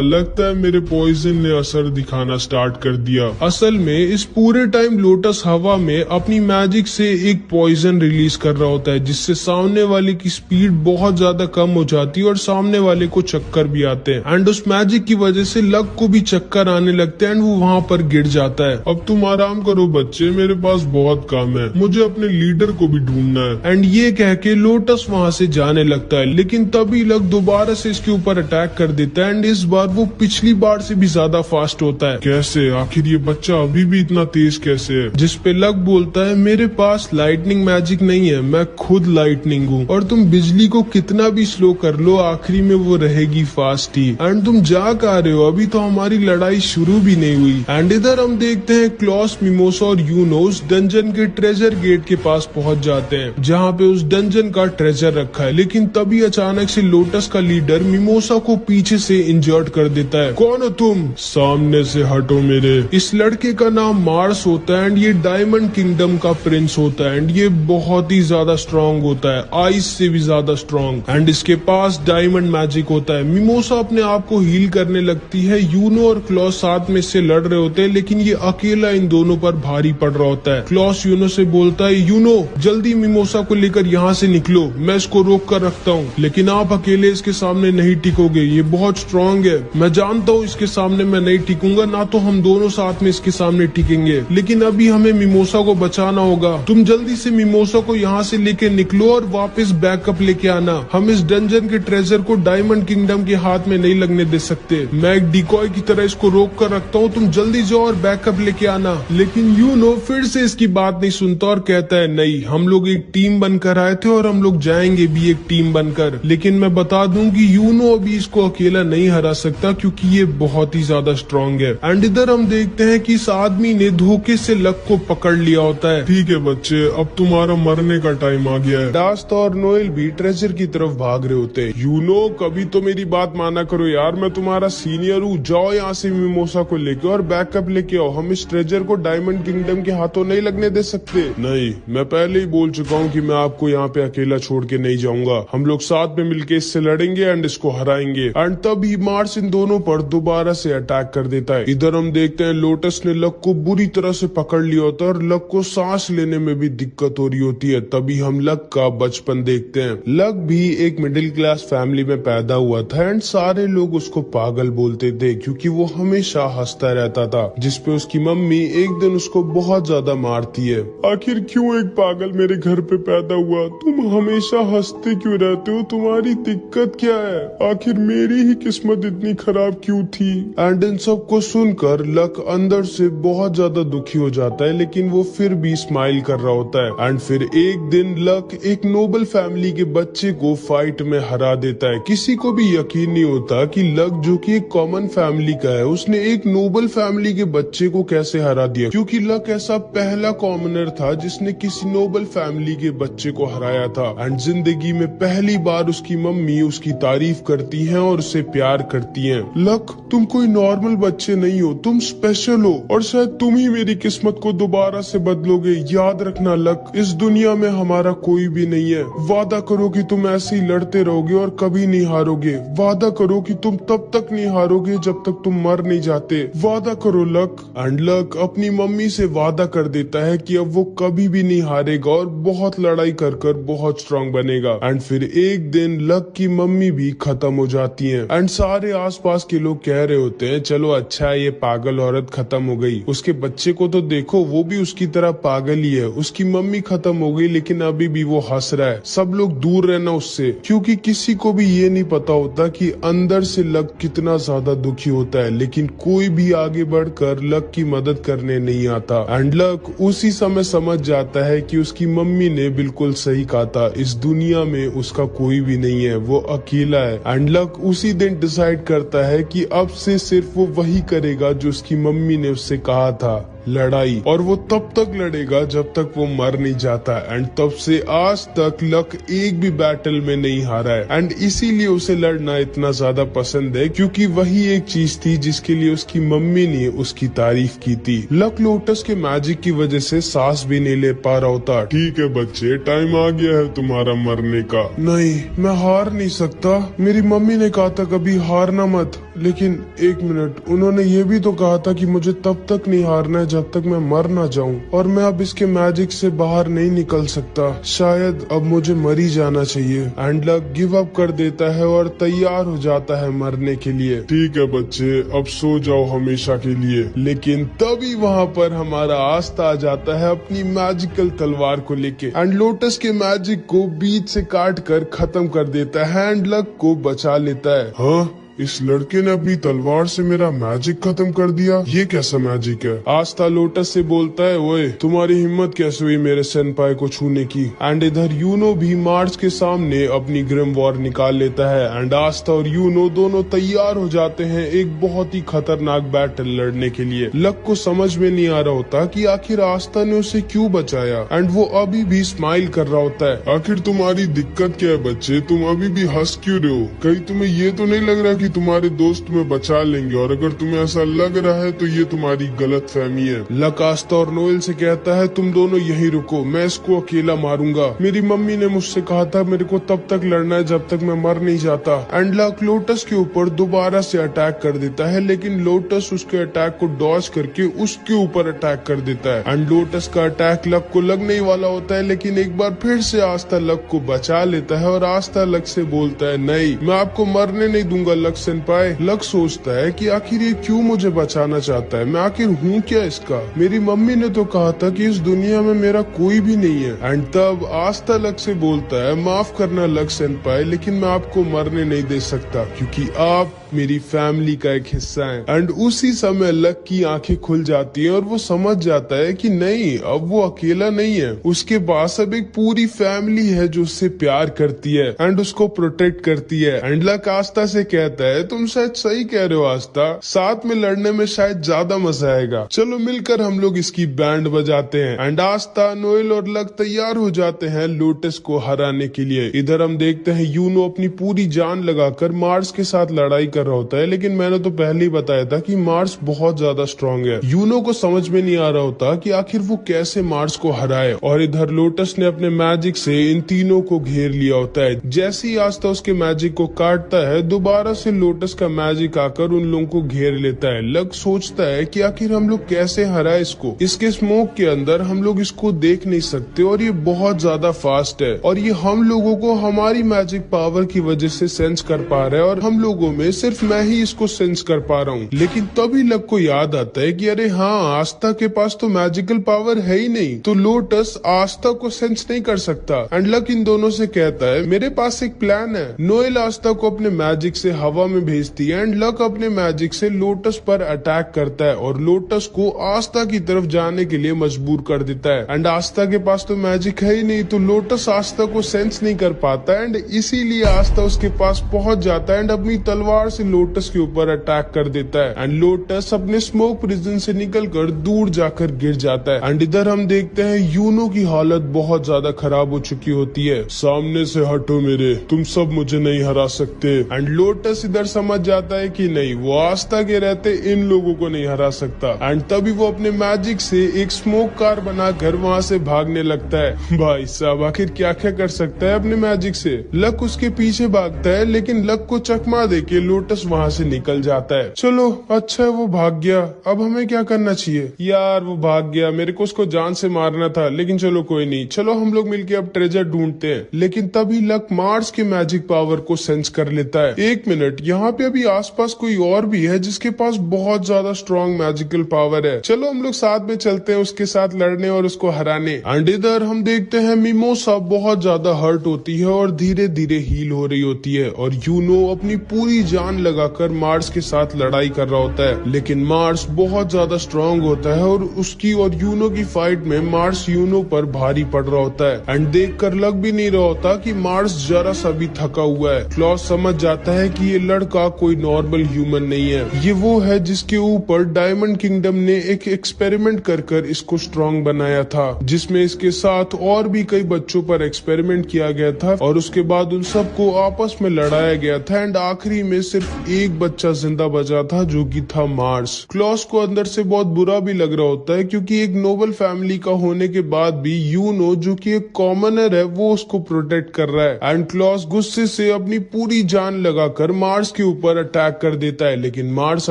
लगता है मेरे पॉइजन ने असर दिखाना स्टार्ट कर दिया। असल में इस पूरे टाइम लोटस हवा में अपनी मैजिक से एक पॉइजन रिलीज कर रहा होता है, जिससे सामने वाले की स्पीड बहुत ज्यादा कम हो जाती है और सामने वाले को चक्कर भी आते हैं। एंड उस मैजिक की वजह से लक को भी चक्कर आने लगते हैं एंड वो वहाँ पर गिर जाता है। अब तुम आराम करो बच्चे, मेरे पास बहुत काम है, मुझे अपने लीडर को भी ढूंढना है। एंड ये कह के लोटस वहाँ से जाने लगता है, लेकिन तभी लक दोबारा से इसके ऊपर अटैक कर देता है एंड इस बार वो पिछली बार से भी ज्यादा फास्ट होता है। कैसे? आखिर ये बच्चा अभी भी इतना तेज कैसे है? जिस पे लक बोलता है, मेरे पास लाइटनिंग मैजिक नहीं है, मैं खुद लाइटनिंग हूँ और तुम बिजली को कितना भी स्लो कर लो, आखिरी में वो रहेगी फास्ट ही। एंड तुम जा कहा रहे हो? अभी तो हमारी लड़ाई शुरू भी नहीं हुई। एंड इधर हम देखते हैं क्लॉस, मिमोसा और यूनोस डंजन के ट्रेजर गेट के पास पहुंच जाते हैं, जहाँ पे उस डंजन का ट्रेजर रखा है। लेकिन तभी अचानक से लोटस का लीडर मिमोसा को पीछे से इंजर्ड कर देता है। कौन हो तुम? सामने से हटो मेरे। इस लड़के का नाम मार्स होता है एंड ये डायमंड किंगडम का प्रिंस होता है एंड ये बहुत ही ज्यादा स्ट्रॉन्ग होता है, आइस से भी ज्यादा स्ट्रॉन्ग। एंड इसके पास डायमंड मैजिक होता है। मिमोसा अपने आप को हील करने लगती है। यूनो और क्लॉस साथ में इससे लड़ रहे होते हैं, लेकिन ये अकेला इन दोनों पर भारी पड़ रहा होता है। क्लॉस यूनो से बोलता है, यूनो जल्दी मिमोसा को लेकर यहाँ से निकलो, मैं इसको रोक कर रखता हूँ। लेकिन आप अकेले इसके सामने नहीं टिकोगे, ये बहुत स्ट्रॉन्ग है। मैं जानता हूँ इसके सामने मैं नहीं टिकूंगा, ना तो हम दोनों साथ में इसके सामने टिकेंगे। लेकिन अभी हमें मिमोसा को बचाना होगा। तुम जल्दी से मिमोसा को यहाँ से लेके निकलो और वापस बैकअप लेके आना। हम इस डंजन के ट्रेजर को डायमंड किंगडम के हाथ में नहीं लगने दे सकते। मैं एक डिकॉय की तरह इसको रोक कर रखता हूँ, तुम जल्दी जाओ और बैकअप लेके आना। लेकिन यूनो फिर से इसकी बात नहीं सुनता और कहता है, नहीं, हम लोग एक टीम बनकर आए थे और हम लोग जाएंगे भी एक टीम बनकर। लेकिन मैं बता दूं कि यूनो अभी इसको अकेला नहीं हरा सकता, क्योंकि ये बहुत ही ज्यादा स्ट्रॉन्ग है। एंड इधर हम देखते हैं कि इस आदमी ने धोखे से लक को पकड़ लिया होता है। ठीक है बच्चे, अब तुम्हारा मरने का टाइम आ गया है। डास्ट और नोएल भी ट्रेजर की तरफ भाग रहे होते हैं। यूनो, कभी तो मेरी बात माना करो यार, मैं तुम्हारा सीनियर हूँ। जाओ यहाँ से मिमोसा को लेके और बैकअप लेके आओ। हम इस ट्रेजर को डायमंड किंगडम के हाथों नहीं लगने दे सकते। नहीं, मैं पहले ही बोल चुका हूँ कि मैं आपको यहाँ पे अकेला छोड़ के नहीं जाऊंगा। हम लोग साथ में मिलके इससे लड़ेंगे एंड इसको हराएंगे। एंड तभी मार्स इन दोनों पर दोबारा से अटैक कर देता है। इधर हम देखते हैं लोटस ने लक को बुरी तरह से पकड़ लिया होता है और लक को सांस लेने में भी दिक्कत हो रही होती है। तभी हम लक का बचपन देखते हैं। लक भी एक मिडिल क्लास फैमिली में पैदा हुआ था एंड सारे लोग उसको पागल बोलते थे, क्योंकि वो हमेशा हंसता रहता था, जिसपे उसकी मम्मी एक दिन उसको बहुत ज्यादा मारती है। आखिर क्यों एक पागल मेरे घर पे पैदा हुआ? तुम हमेशा हंसते क्यों रहते हो? तुम्हारी दिक्कत क्या है? आखिर मेरी ही किस्मत इतनी खराब क्यों थी? एंड इन सब को सुनकर लक अंदर से बहुत ज्यादा दुखी हो जाता है, लेकिन वो फिर भी स्माइल कर रहा होता है। एंड फिर एक दिन लक एक नोबल फैमिली के बच्चे को फाइट में हरा देता है। किसी को भी यकीन नहीं होता कि लक, जो कि एक कॉमन फैमिली का है, उसने एक नोबल फैमिली के बच्चे को कैसे हरा दिया, क्योंकि लक ऐसा पहला कॉमनर था जिसने किसी नोबल फैमिली के बच्चे को हराया था। एंड जिंदगी में पहली बार उसकी मम्मी उसकी तारीफ करती हैं और उसे प्यार करती हैं। लक, तुम कोई नॉर्मल बच्चे नहीं हो, तुम स्पेशल हो और शायद तुम ही मेरी किस्मत को दोबारा से बदलोगे। याद रखना लक, इस दुनिया में हमारा कोई भी नहीं है। वादा करो कि तुम ऐसे ही लड़ते रहोगे और कभी नहीं हारोगे। वादा करो कि तुम तब तक नहीं हारोगे जब तक तुम मर नहीं जाते। वादा करो लक। एंड लक अपनी मम्मी से वादा कर देता है कि अब वो कभी भी नहीं हारेगा और बहुत लड़ाई कर कर बहुत स्ट्रांग बनेगा। एंड फिर एक दिन लक की मम्मी भी खत्म हो जाती है एंड सारे आसपास के लोग कह रहे होते हैं, चलो अच्छा है, ये पागल औरत खत्म हो गई। उसके बच्चे को तो देखो, वो भी उसकी तरह पागल ही है। उसकी मम्मी खत्म हो गई, लेकिन अभी भी वो हंस रहा है। सब लोग दूर रहना उससे, क्योंकि किसी को भी ये नहीं पता होता कि अंदर से लक कितना ज्यादा दुखी होता है। लेकिन कोई भी आगे बढ़कर लक की मदद करने नहीं आता। एंड लक उसी समय समझ जाता है कि उसकी मम्मी ने बिल्कुल सही कहा था, इस दुनिया में उसका कोई भी नहीं है, वो अकेला है। एंड लक उसी दिन डिसाइड करता है कि अब से सिर्फ वो वही करेगा जो उसकी मम्मी ने उससे कहा था। लड़ाई, और वो तब तक लड़ेगा जब तक वो मर नहीं जाता। एंड तब से आज तक लक एक भी बैटल में नहीं हारा है। एंड इसीलिए उसे लड़ना इतना ज्यादा पसंद है, क्योंकि वही एक चीज थी जिसके लिए उसकी मम्मी ने उसकी तारीफ की थी। लक लोटस के मैजिक की वजह से सांस भी नहीं ले पा रहा होता। ठीक है बच्चे, टाइम आ गया है तुम्हारा मरने का। नहीं, मैं हार नहीं सकता। मेरी मम्मी ने कहा था कभी हारना मत, लेकिन एक मिनट, उन्होंने ये भी तो कहा था कि मुझे तब तक नहीं हारना है जब तक मैं मर ना जाऊं, और मैं अब इसके मैजिक से बाहर नहीं निकल सकता। शायद अब मुझे मर ही जाना चाहिए। एंड लक गिव अप कर देता है और तैयार हो जाता है मरने के लिए। ठीक है बच्चे, अब सो जाओ हमेशा के लिए। लेकिन तभी वहाँ पर हमारा आस्था आ जाता है अपनी मैजिकल तलवार को लेके, एंड लोटस के मैजिक को बीच से काट कर खत्म कर देता है एंड लक को बचा लेता है। हाँ, इस लड़के ने अपनी तलवार से मेरा मैजिक खत्म कर दिया। ये कैसा मैजिक है? आस्था लोटस से बोलता है, ओए तुम्हारी हिम्मत कैसे हुई मेरे सेनपाई को छूने की? एंड इधर यूनो भी मार्स के सामने अपनी ग्रिम वॉर निकाल लेता है एंड आस्था और यूनो दोनों तैयार हो जाते हैं एक बहुत ही खतरनाक बैटल लड़ने के लिए। लक को समझ में नहीं आ रहा होता कि आखिर आस्था ने उसे क्यों बचाया, एंड वो अभी भी स्माइल कर रहा होता है। आखिर तुम्हारी दिक्कत क्या है बच्चे? तुम अभी भी हंस क्यों रहे हो? कहीं तुम्हें ये तो नहीं लग रहा कि तुम्हारे दोस्त तुम्हें बचा लेंगे? और अगर तुम्हें ऐसा लग रहा है तो ये तुम्हारी गलत फहमी है। लक आस्था और नोएल से कहता है, तुम दोनों यहीं रुको, मैं इसको अकेला मारूंगा। मेरी मम्मी ने मुझसे कहा था मेरे को तब तक लड़ना है जब तक मैं मर नहीं जाता। एंड लक लोटस के ऊपर दोबारा से अटैक कर देता है, लेकिन लोटस उसके अटैक को डॉज करके उसके ऊपर अटैक कर देता है। एंड लोटस का अटैक लक को लगने ही वाला होता है, लेकिन एक बार फिर से आस्था लक को बचा लेता है और आस्था लक से बोलता है, नहीं, मैं आपको मरने नहीं दूंगा लक सेनपाई। लक सोचता है कि आखिर ये क्यों मुझे बचाना चाहता है, मैं आखिर हूँ क्या इसका? मेरी मम्मी ने तो कहा था कि इस दुनिया में मेरा कोई भी नहीं है। एंड तब आस्था लक से बोलता है, माफ करना लक सेनपाई, लेकिन मैं आपको मरने नहीं दे सकता क्योंकि आप मेरी फैमिली का एक हिस्सा है। एंड उसी समय लक की आंखें खुल जाती हैं और वो समझ जाता है कि नहीं, अब वो अकेला नहीं है, उसके पास अब एक पूरी फैमिली है जो उससे प्यार करती है एंड उसको प्रोटेक्ट करती है। एंड लक आस्था से कहता है, तुम शायद सही कह रहे हो आस्था, साथ में लड़ने में शायद ज्यादा मजा आएगा, चलो मिलकर हम लोग इसकी बैंड बजाते हैं। एंड आस्था, नोएल और लक तैयार हो जाते हैं लोटस को हराने के लिए। इधर हम देखते हैं यूनो अपनी पूरी जान लगाकर मार्स के साथ लड़ाई कर रहा होता है, लेकिन मैंने तो पहले ही बताया था कि मार्स बहुत ज्यादा स्ट्रांग है। यूनो को समझ में नहीं आ रहा होता कि आखिर वो कैसे मार्स को हराए, और इधर लोटस ने अपने मैजिक से इन तीनों को घेर लिया होता है। जैसे ही आस्था उसके मैजिक को काटता है, दोबारा से लोटस का मैजिक आकर उन लोगों को घेर लेता है। लक सोचता है कि आखिर हम लोग कैसे हराए इसको, इसके स्मोक के अंदर हम लोग इसको देख नहीं सकते और ये बहुत ज्यादा फास्ट है और ये हम लोगों को हमारी मैजिक पावर की वजह से सेंस कर पा रहा है और हम लोगों में सिर्फ मैं ही इसको सेंस कर पा रहा हूँ। लेकिन तभी लक को याद आता है कि अरे हाँ, आस्था के पास तो मैजिकल पावर है ही नहीं, तो लोटस आस्था को सेंस नहीं कर सकता। एंड लक इन दोनों से कहता है, मेरे पास एक प्लान है। नोएल आस्था को अपने मैजिक से हवा में भेजती है एंड लक अपने मैजिक से लोटस पर अटैक करता है और लोटस को आस्था की तरफ जाने के लिए मजबूर कर देता है। एंड आस्था के पास तो मैजिक है ही नहीं, तो लोटस आस्था को सेंस नहीं कर पाता एंड इसीलिए आस्था उसके पास पहुंच जाता है एंड अपनी तलवार से लोटस के ऊपर अटैक कर देता है। एंड लोटस अपने स्मोक प्रिजन से निकलकर दूर जाकर गिर जाता है। एंड इधर हम देखते हैं यूनो की हालत बहुत ज्यादा खराब हो चुकी होती है। सामने से हटो मेरे, तुम सब मुझे नहीं हरा सकते। एंड लोटस इधर समझ जाता है कि नहीं, वो आस्था के रहते इन लोगों को नहीं हरा सकता। एंड तभी वो अपने मैजिक से एक स्मोक कार बनाकर वहाँ से भागने लगता है। भाई साहब, आखिर क्या क्या कर सकता है अपने मैजिक से। लक उसके पीछे भागता है, लेकिन लक को चकमा देके लोटस वहाँ से निकल जाता है। चलो अच्छा है वो भाग गया, अब हमें क्या करना चाहिए? यार वो भाग गया, मेरे को उसको जान से मारना था, लेकिन चलो कोई नहीं, चलो हम लोग मिलके अब ट्रेजर ढूंढते हैं। लेकिन तभी लक मार्स के मैजिक पावर को सेंस कर लेता है। एक मिनट, यहाँ पे अभी आसपास कोई और भी है जिसके पास बहुत ज्यादा स्ट्रॉन्ग मैजिकल पावर है, चलो हम लोग साथ में चलते हैं उसके साथ लड़ने और उसको हराने। एंड इधर हम देखते हैं मिमोसा बहुत ज्यादा हर्ट होती है और धीरे धीरे हील हो रही होती है और यूनो अपनी पूरी जान लगाकर मार्स के साथ लड़ाई कर रहा होता है, लेकिन मार्स बहुत ज्यादा स्ट्रांग होता है और उसकी और यूनो की फाइट में मार्स यूनो पर भारी पड़ रहा होता है। एंड देखकर लग भी नहीं रहा होता कि मार्स जरा सा भी थका हुआ है। क्लॉस समझ जाता है कि ये लड़का कोई नॉर्मल ह्यूमन नहीं है, ये वो है जिसके ऊपर डायमंड किंगडम ने एक एक्सपेरिमेंट कर इसको स्ट्रांग बनाया था, जिसमें इसके साथ और भी कई बच्चों पर एक्सपेरिमेंट किया गया था और उसके बाद उन सबको आपस में लड़ाया गया था। एंड आखिरी में सिर्फ एक बच्चा जिंदा बचा था, जो कि था मार्स। क्लॉस को अंदर से बहुत बुरा भी लग रहा होता है, क्योंकि एक नोबल फैमिली का होने के बाद भी यूनो, जो कि एक कॉमनर है, वो उसको प्रोटेक्ट कर रहा है। एंड क्लॉस गुस्से से अपनी पूरी जान लगाकर मार्स के ऊपर अटैक कर देता है, लेकिन मार्स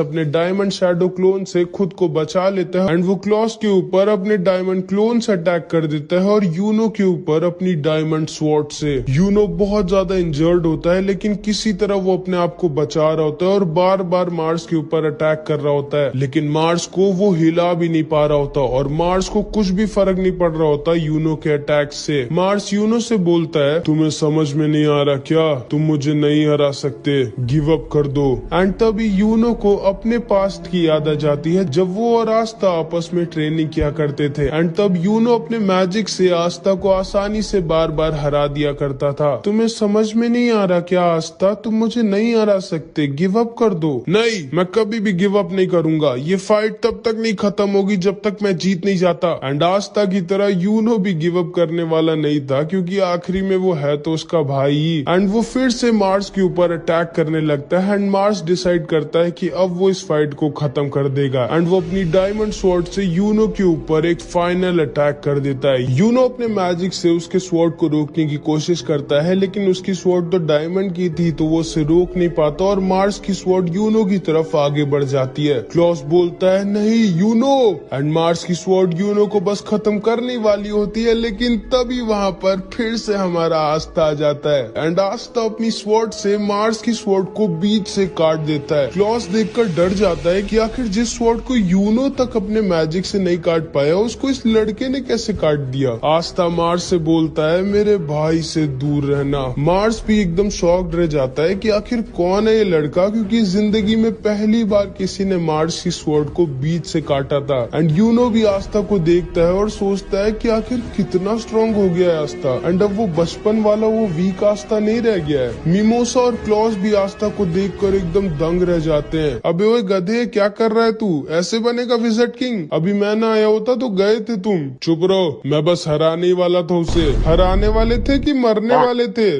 अपने डायमंड शैडो क्लोन से खुद को बचा लेता है एंड वो क्लॉस के ऊपर अपने डायमंड क्लोन से अटैक कर देता है और यूनो के ऊपर अपनी डायमंड स्वॉर्ड से। यूनो बहुत ज्यादा इंजर्ड होता है, लेकिन किसी तरह वो अपने आप को बचा रहा होता है और बार बार मार्स के ऊपर अटैक कर रहा होता है, लेकिन मार्स को वो हिला भी नहीं पा रहा होता और मार्स को कुछ भी फर्क नहीं पड़ रहा होता यूनो के अटैक से। मार्स यूनो से बोलता है, तुम्हें समझ में नहीं आ रहा क्या? तुम मुझे नहीं हरा सकते, गिव अप कर दो। एंड तभी यूनो को अपने पास्ट की याद आ जाती है, जब वो और आस्था आपस में ट्रेनिंग किया करते थे। एंड तब यूनो अपने मैजिक से आस्था को आसानी से बार बार हरा दिया करता था। तुम्हें समझ में नहीं आ रहा क्या आस्था? तुम मुझे नहीं हरा सकते, गिव अप कर दो। नहीं, मैं कभी भी गिव अप नहीं करूंगा, ये फाइट तब तक नहीं खत्म होगी जब तक मैं जीत नहीं जाता। एंड आस्था की तरह यूनो भी गिव अप करने वाला नहीं था, क्योंकि आखिरी में वो है तो उसका भाई ही। एंड वो फिर से मार्स के ऊपर अटैक करने लगता है एंड मार्स डिसाइड करता है कि अब वो इस फाइट को खत्म कर देगा। एंड वो अपनी डायमंड स्वॉर्ड से यूनो के ऊपर एक फाइनल अटैक कर देता है। यूनो अपने मैजिक से उसके स्वॉर्ड को रोकने की कोशिश करता है, लेकिन उसकी स्वॉर्ड तो डायमंड की थी तो वो उसे रोक नहीं पाता और मार्स की स्वॉर्ड यूनो की तरफ आगे बढ़ जाती है। क्लॉस बोलता है, नहीं यूनो। एंड मार्स की स्वॉर्ड यूनो को बस खत्म करने वाली होती है, लेकिन तभी वहां पर फिर से हमारा आस्था आ जाता है एंड आस्था अपनी स्वॉर्ड से मार्स की स्वॉर्ड को बीच से काट देता है। क्लॉस देखकर डर जाता है कि आखिर जिस स्वॉर्ड को यूनो तक अपने मैजिक से नहीं काट पाया, उसको इस लड़के ने कैसे काट दिया। आस्था मार्स से बोलता है, मेरे भाई से दूर रहना। मार्स भी एकदम शॉक्ड रह जाता है कि आखिर कौन है ये लड़का, क्योंकि जिंदगी में पहली बार किसी ने मार्स की स्वॉर्ड को बीच से काटा था। एंड यूनो भी आस्था को देखता है और सोचता है कि आखिर कितना स्ट्रांग हो गया है आस्था। एंड अब वो बचपन वाला वो वीक आस्था नहीं रह गया है। मिमोसा और क्लॉस भी आस्था को देखकर एकदम दंग रह जाते हैं। अबे ओए गधे, क्या कर रहा है तू? ऐसे बनेगा विज़र्ड किंग? अभी मैं ना आया होता तो गए थे तुम। चुप रहो, मैं बस हराने ही वाला था उसे। हराने वाले थे कि मरने वाले थे?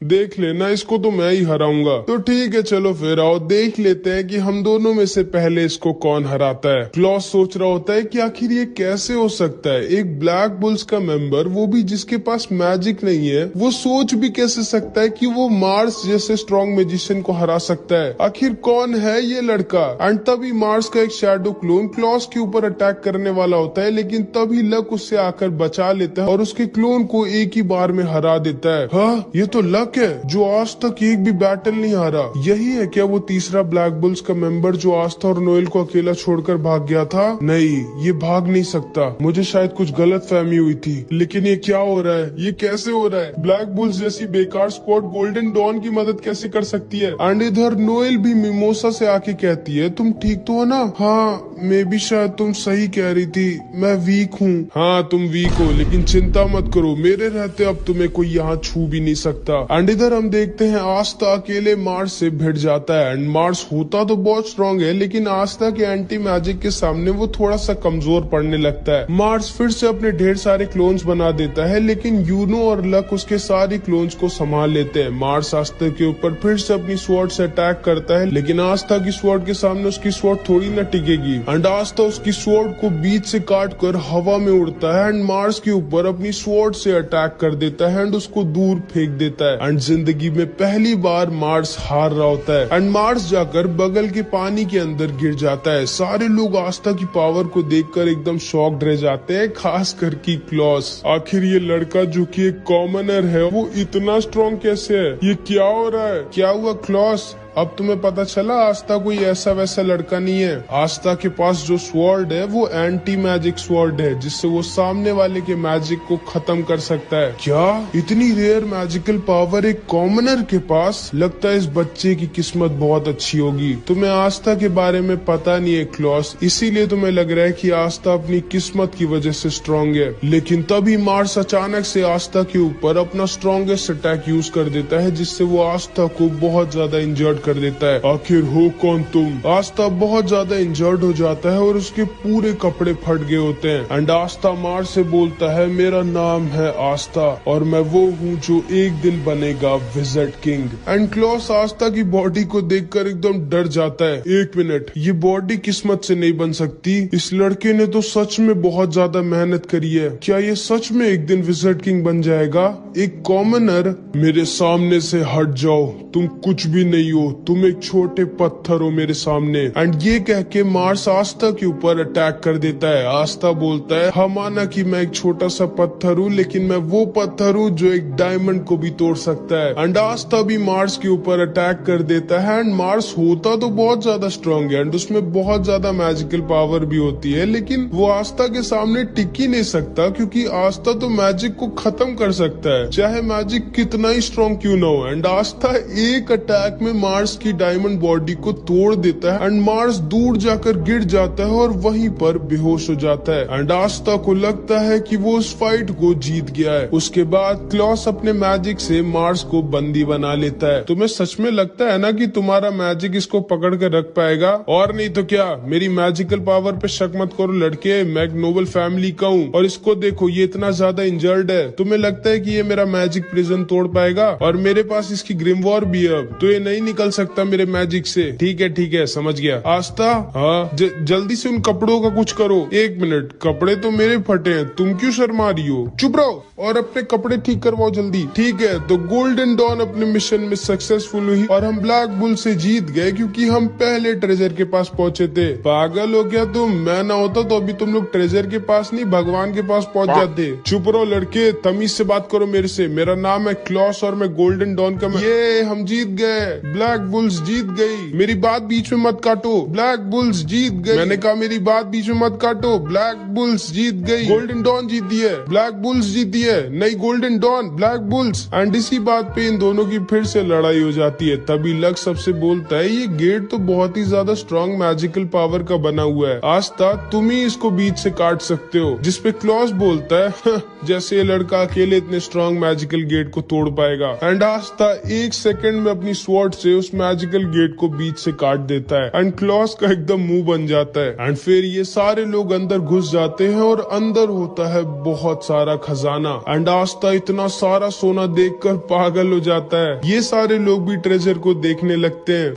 देख लेना, इसको तो मैं ही हराऊंगा। तो ठीक है, चलो फिर आओ देख लेते हैं कि हम दोनों में से पहले इसको कौन हराता है। क्लॉस सोच रहा होता है कि आखिर ये कैसे हो सकता है, एक ब्लैक बुल्स का मेंबर, वो भी जिसके पास मैजिक नहीं है, वो सोच भी कैसे सकता है कि वो मार्स जैसे स्ट्रॉन्ग मैजिशियन को हरा सकता है। आखिर कौन है ये लड़का? एंड तभी मार्स का एक शैडो क्लोन क्लॉस के ऊपर अटैक करने वाला होता है, लेकिन तभी लक उससे आकर बचा लेता है और उसके क्लोन को एक ही बार में हरा देता है। हाँ, ये तो लक है जो आज तक एक भी बैटल नहीं हारा। यही है क्या वो तीसरा ब्लैक बुल्स का मेंबर जो आस्था और नोएल को अकेला छोड़कर भाग गया था? नहीं, ये भाग नहीं सकता। मुझे शायद कुछ गलत फहमी हुई थी, लेकिन ये क्या हो रहा है? ये कैसे हो रहा है? ब्लैक बुल्स जैसी बेकार स्क्वाड गोल्डन डॉन की मदद कैसे कर सकती है? एंड इधर नोएल भी मिमोसा से आके कहती है, तुम ठीक तो हो ना? हाँ, मैं भी शायद तुम सही कह रही थी, मैं वीक हूँ। हाँ, तुम वीक हो, लेकिन चिंता मत करो, मेरे रहते अब तुम्हें कोई यहाँ छू भी नहीं सकता। एंड इधर हम देखते हैं आस्था अकेले मार्स से भिड़ जाता है। एंड मार्स होता तो बहुत स्ट्रांग है, लेकिन आस्था के एंटी मैजिक के सामने वो थोड़ा सा कमजोर पड़ने लगता है। मार्स फिर से अपने ढेर सारे क्लोन्स बना देता है, लेकिन यूनो और लक उसके सारे क्लोन्स को संभाल लेते हैं। मार्स आस्था के ऊपर फिर से अपनी स्वॉर्ड से अटैक करता है, लेकिन आस्था की स्वॉर्ड के सामने उसकी स्वॉर्ड थोड़ी न टिकेगी। एंड आस्था उसकी स्वॉर्ड को बीच से काट कर हवा में उड़ता है एंड मार्स के ऊपर अपनी स्वॉर्ड से अटैक कर देता है एंड उसको दूर फेंक देता है। एंड जिंदगी में पहली बार मार्स हार रहा होता है एंड मार्स जाकर बगल के पानी के अंदर गिर जाता है। सारे लोग आस्था की पावर को देखकर एकदम शॉक्ड रह जाते हैं, खास करके क्लॉस। आखिर ये लड़का जो कि एक कॉमनर है, वो इतना स्ट्रॉन्ग कैसे है? ये क्या हो रहा है? क्या हुआ क्लॉस? अब तुम्हें पता चला आस्था कोई ऐसा वैसा लड़का नहीं है। आस्था के पास जो स्वॉर्ड है वो एंटी मैजिक स्वॉर्ड है, जिससे वो सामने वाले के मैजिक को खत्म कर सकता है। क्या इतनी रेयर मैजिकल पावर एक कॉमनर के पास? लगता है इस बच्चे की किस्मत बहुत अच्छी होगी। तुम्हें आस्था के बारे में पता नहीं है क्लॉस, इसीलिए तुम्हें लग रहा है कि आस्था अपनी किस्मत की वजह से स्ट्रॉन्ग है। लेकिन तभी मार्स अचानक से आस्था के ऊपर अपना स्ट्रॉन्गेस्ट अटैक यूज कर देता है, जिससे वो आस्था को बहुत ज्यादा इंजर्ड कर देता है। आखिर हो कौन तुम? आस्था बहुत ज्यादा इंजर्ड हो जाता है और उसके पूरे कपड़े फट गए होते हैं। एंड आस्था मार्स से बोलता है, मेरा नाम है आस्था और मैं वो हूँ जो एक दिन बनेगा विज़र्ड किंग। एंड क्लॉस आस्था की बॉडी को देखकर एकदम डर जाता है। एक मिनट, ये बॉडी किस्मत से नहीं बन सकती। इस लड़के ने तो सच में बहुत ज्यादा मेहनत करी है। क्या ये सच में एक दिन विज़र्ड किंग बन जाएगा? एक कॉमनर? मेरे सामने से हट जाओ, तुम कुछ भी नहीं हो, तुम एक छोटे पत्थर हो मेरे सामने। एंड ये कह के मार्स आस्था के ऊपर अटैक कर देता है। आस्था बोलता है, हाँ माना कि मैं एक छोटा सा पत्थर हूँ, लेकिन मैं वो पत्थर हूँ जो एक डायमंड को भी तोड़ सकता है। एंड आस्था भी मार्स के ऊपर अटैक कर देता है। एंड मार्स होता तो बहुत ज्यादा स्ट्रॉन्ग है एंड उसमें बहुत ज्यादा मैजिकल पावर भी होती है, लेकिन वो आस्था के सामने टिक ही नहीं सकता, क्योंकि आस्था तो मैजिक को खत्म कर सकता है, चाहे मैजिक कितना ही स्ट्रॉन्ग क्यों ना हो। एंड आस्था एक अटैक में मार्स की डायमंड बॉडी को तोड़ देता है एंड मार्स दूर जाकर गिर जाता है और वहीं पर बेहोश हो जाता है। एंड आस्था को लगता है कि वो उस फाइट को जीत गया है। उसके बाद क्लॉस अपने मैजिक से मार्स को बंदी बना लेता है। तुम्हें सच में लगता है ना कि तुम्हारा मैजिक इसको पकड़ कर रख पाएगा? और नहीं तो क्या, मेरी मैजिकल पावर पे शक मत करो लड़के, मैं एक नोबल फैमिली का हूँ और इसको देखो, ये इतना ज्यादा इंजर्ड है। तुम्हें लगता है कि ये मेरा मैजिक प्रिजन तोड़ पाएगा? और मेरे पास इसकी ग्रिम वॉर भी है, अब तो ये नहीं निकल सकता मेरे मैजिक से। ठीक है समझ गया। आस्था, हाँ जल्दी से उन कपड़ों का कुछ करो। एक मिनट, कपड़े तो मेरे फटे हैं, तुम क्यों शर्मा रही हो? चुप रहो और अपने कपड़े ठीक करवाओ जल्दी। ठीक है, तो गोल्डन डॉन अपने मिशन में सक्सेसफुल हुई और हम ब्लैक बुल से जीत गए, क्योंकि हम पहले ट्रेजर के पास पहुंचे थे। पागल हो क्या तुम? मैं ना होता तो अभी तुम लोग ट्रेजर के पास नहीं, भगवान के पास पहुंच जाते। चुप रहो लड़के, तमीज से बात करो मेरे से। मेरा नाम है क्लॉस और मैं गोल्डन डॉन का ये हम जीत गए, ब्लैक बुल्स जीत गई। मेरी बात बीच में मत काटो, ब्लैक बुल्स जीत गई। मैंने कहा मेरी बात बीच में मत काटो, ब्लैक बुल्स जीत गई। गोल्डन डॉन जीती है, ब्लैक बुल्स जीती है, नहीं golden dawn, black bulls. And इसी बात पे इन दोनों की फिर से लड़ाई हो जाती है। तभी लक्स सबसे बोलता है, ये गेट तो बहुत ही ज्यादा स्ट्रॉन्ग मैजिकल पावर का बना हुआ है, आस्था तुम ही इसको बीच से काट सकते हो। जिसपे क्लॉस बोलता है, जैसे ये लड़का अकेले इतने स्ट्रॉन्ग मैजिकल गेट को तोड़ पाएगा। एंड आस्था एक सेकंड में अपनी स्वॉर्ड से उस मैजिकल गेट को बीच से काट देता है एंड क्लॉस का एकदम मुंह बन जाता है। एंड फिर ये सारे लोग अंदर घुस जाते हैं और अंदर होता है बहुत सारा खजाना। एंड आस्था इतना सारा सोना देखकर पागल हो जाता है। ये सारे लोग भी ट्रेजर को देखने लगते हैं।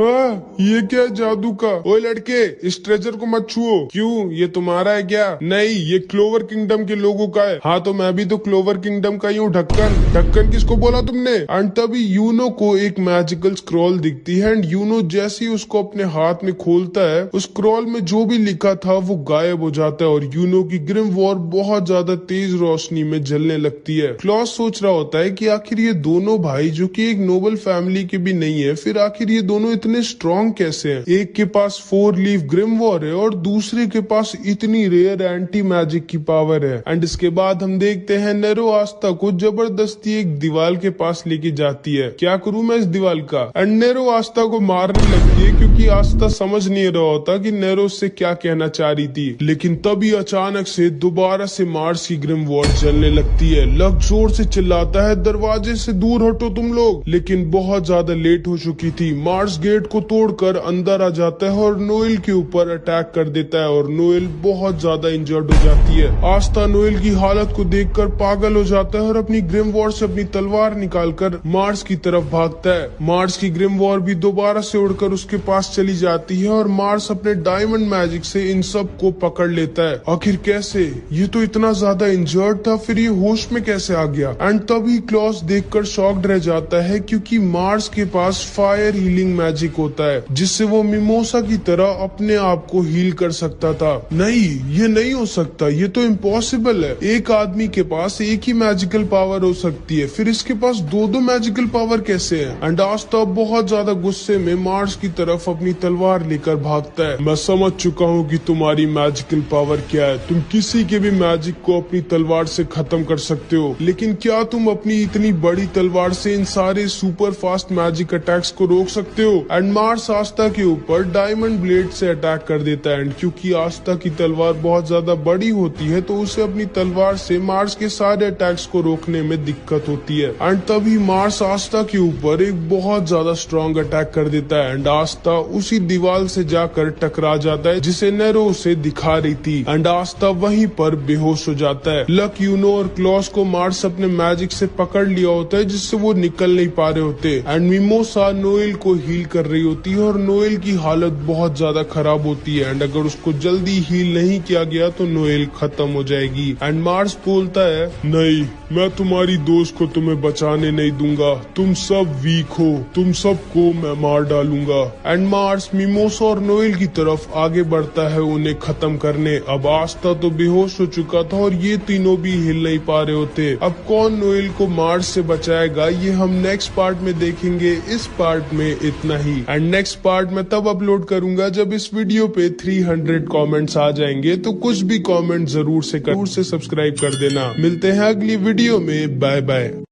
ये क्या जादू का? ओए लड़के, इस ट्रेजर को मत छुओ। क्यों, ये तुम्हारा है क्या? नहीं, ये क्लोवर किंगडम के लोगों का है। हाँ तो मैं भी तो क्लोवर किंगडम का ही हूँ। ढक्कन किसको बोला तुमने? एंड तभी यूनो को एक मैजिकल स्क्रॉल दिखती है एंड यूनो जैसे ही उसको अपने हाथ में खोलता है, उस स्क्रॉल में जो भी लिखा था वो गायब हो जाता है और यूनो की ग्रिम वॉर बहुत ज्यादा तेज रोशनी में जलने लगती है। क्लॉस सोच रहा होता है कि आखिर ये दोनों भाई जो कि एक नोबल फैमिली के भी नहीं है, फिर आखिर ये दोनों इतने स्ट्रॉन्ग कैसे हैं? एक के पास 4 लीफ ग्रिम वॉर है और दूसरे के पास इतनी रेयर एंटी मैजिक की पावर है। एंड इसके बाद हम देखते हैं नेरो आस्था को जबरदस्ती एक दीवार के पास लेके जाती है। क्या करूं मैं इस दीवार का? एंड नेरो आस्था को मारने लगती है, क्योंकि आस्था समझ नहीं रहा होता कि नेरो से क्या कहना चाह रही थी। लेकिन तभी अचानक से दोबारा से मार्स की ग्रिम वॉर जलने लगती है। लक जोर से चिल्लाता है, दरवाजे से दूर हटो तुम लोग। लेकिन बहुत ज्यादा लेट हो चुकी थी। मार्स गेट को तोड़कर अंदर आ जाता है और नोएल के ऊपर अटैक कर देता है और नोएल बहुत ज्यादा इंजर्ड हो जाती है। आस्था नोएल की हालत को देखकर पागल हो जाता है और अपनी ग्रिम वॉर से अपनी तलवार निकालकर मार्स की तरफ भागता है। मार्स की ग्रिम वॉर भी दोबारा से उड़कर उसके पास चली जाती है और मार्स अपने डायमंड मैजिक से इन सब को पकड़ लेता है। आखिर कैसे? ये तो इतना ज्यादा इंजर्ड था, फिर ये होश में कैसे आ गया? एंड तभी क्लॉस देखकर शॉक्ड रह जाता है, क्योंकि मार्स के पास फायर हीलिंग मैजिक होता है, जिससे वो मिमोसा की तरह अपने आप को हील कर सकता था। नहीं, ये नहीं हो सकता, ये तो इम्पॉसिबल है। एक आदमी के पास एक ही मैजिकल पावर हो सकती है, फिर इसके पास दो मैजिकल पावर कैसे है? एंड आस्था बहुत ज्यादा ज्यादा गुस्से में मार्स की तरफ अपनी तलवार लेकर भागता है। मैं समझ चुका हूँ कि तुम्हारी मैजिकल पावर क्या है, तुम किसी के भी मैजिक को अपनी तलवार से खत्म कर सकते हो, लेकिन क्या तुम अपनी इतनी बड़ी तलवार से इन सारे सुपर फास्ट मैजिक अटैक्स को रोक सकते हो? एंड मार्स आस्था के ऊपर डायमंड ब्लेड से अटैक कर देता है। एंड क्योंकि आस्था की तलवार बहुत ज्यादा बड़ी होती है तो उसे अपनी तलवार से मार्स के सारे अटैक्स को रोकने में दिक्कत होती है। एंड तभी मार्स आस्था के ऊपर एक बहुत ज्यादा स्ट्रॉन्ग अटैक कर देता है। एंड आस्था उसी दीवार से जाकर टकरा जाता है जिसे नेरो उसे दिखा रही थी। एंड आस्था वहीं पर बेहोश हो जाता है। लक, यूनो और क्लॉस को मार्स अपने मैजिक से पकड़ लिया होता है जिससे वो निकल नहीं पा रहे होते। एंड मिमोसा नोएल को हील कर रही होती है और नोएल की हालत बहुत ज्यादा खराब होती है। एंड अगर उसको जल्दी हील नहीं किया गया तो नोएल खत्म हो जाएगी। एंड मार्स बोलता है, नहीं, मैं तुम्हारी दोस्त को तुम्हें बचाने नहीं दूंगा, तुम सब वीक हो, तुम सबको मैं मार डालूंगा। एंड मार्स मिमोसा और नोएल की तरफ आगे बढ़ता है उन्हें खत्म करने। अब आस्था तो बेहोश हो चुका था और ये तीनों भी हिल नहीं पा रहे होते। अब कौन नोएल को मार्स से बचाएगा ये हम नेक्स्ट पार्ट में देखेंगे। इस पार्ट में इतना ही। एंड नेक्स्ट पार्ट मैं तब अपलोड करूंगा जब इस वीडियो पे 300 कमेंट्स आ जाएंगे, तो कुछ भी कमेंट जरूर से सब्सक्राइब कर देना। मिलते हैं अगली वीडियो में, बाय बाय।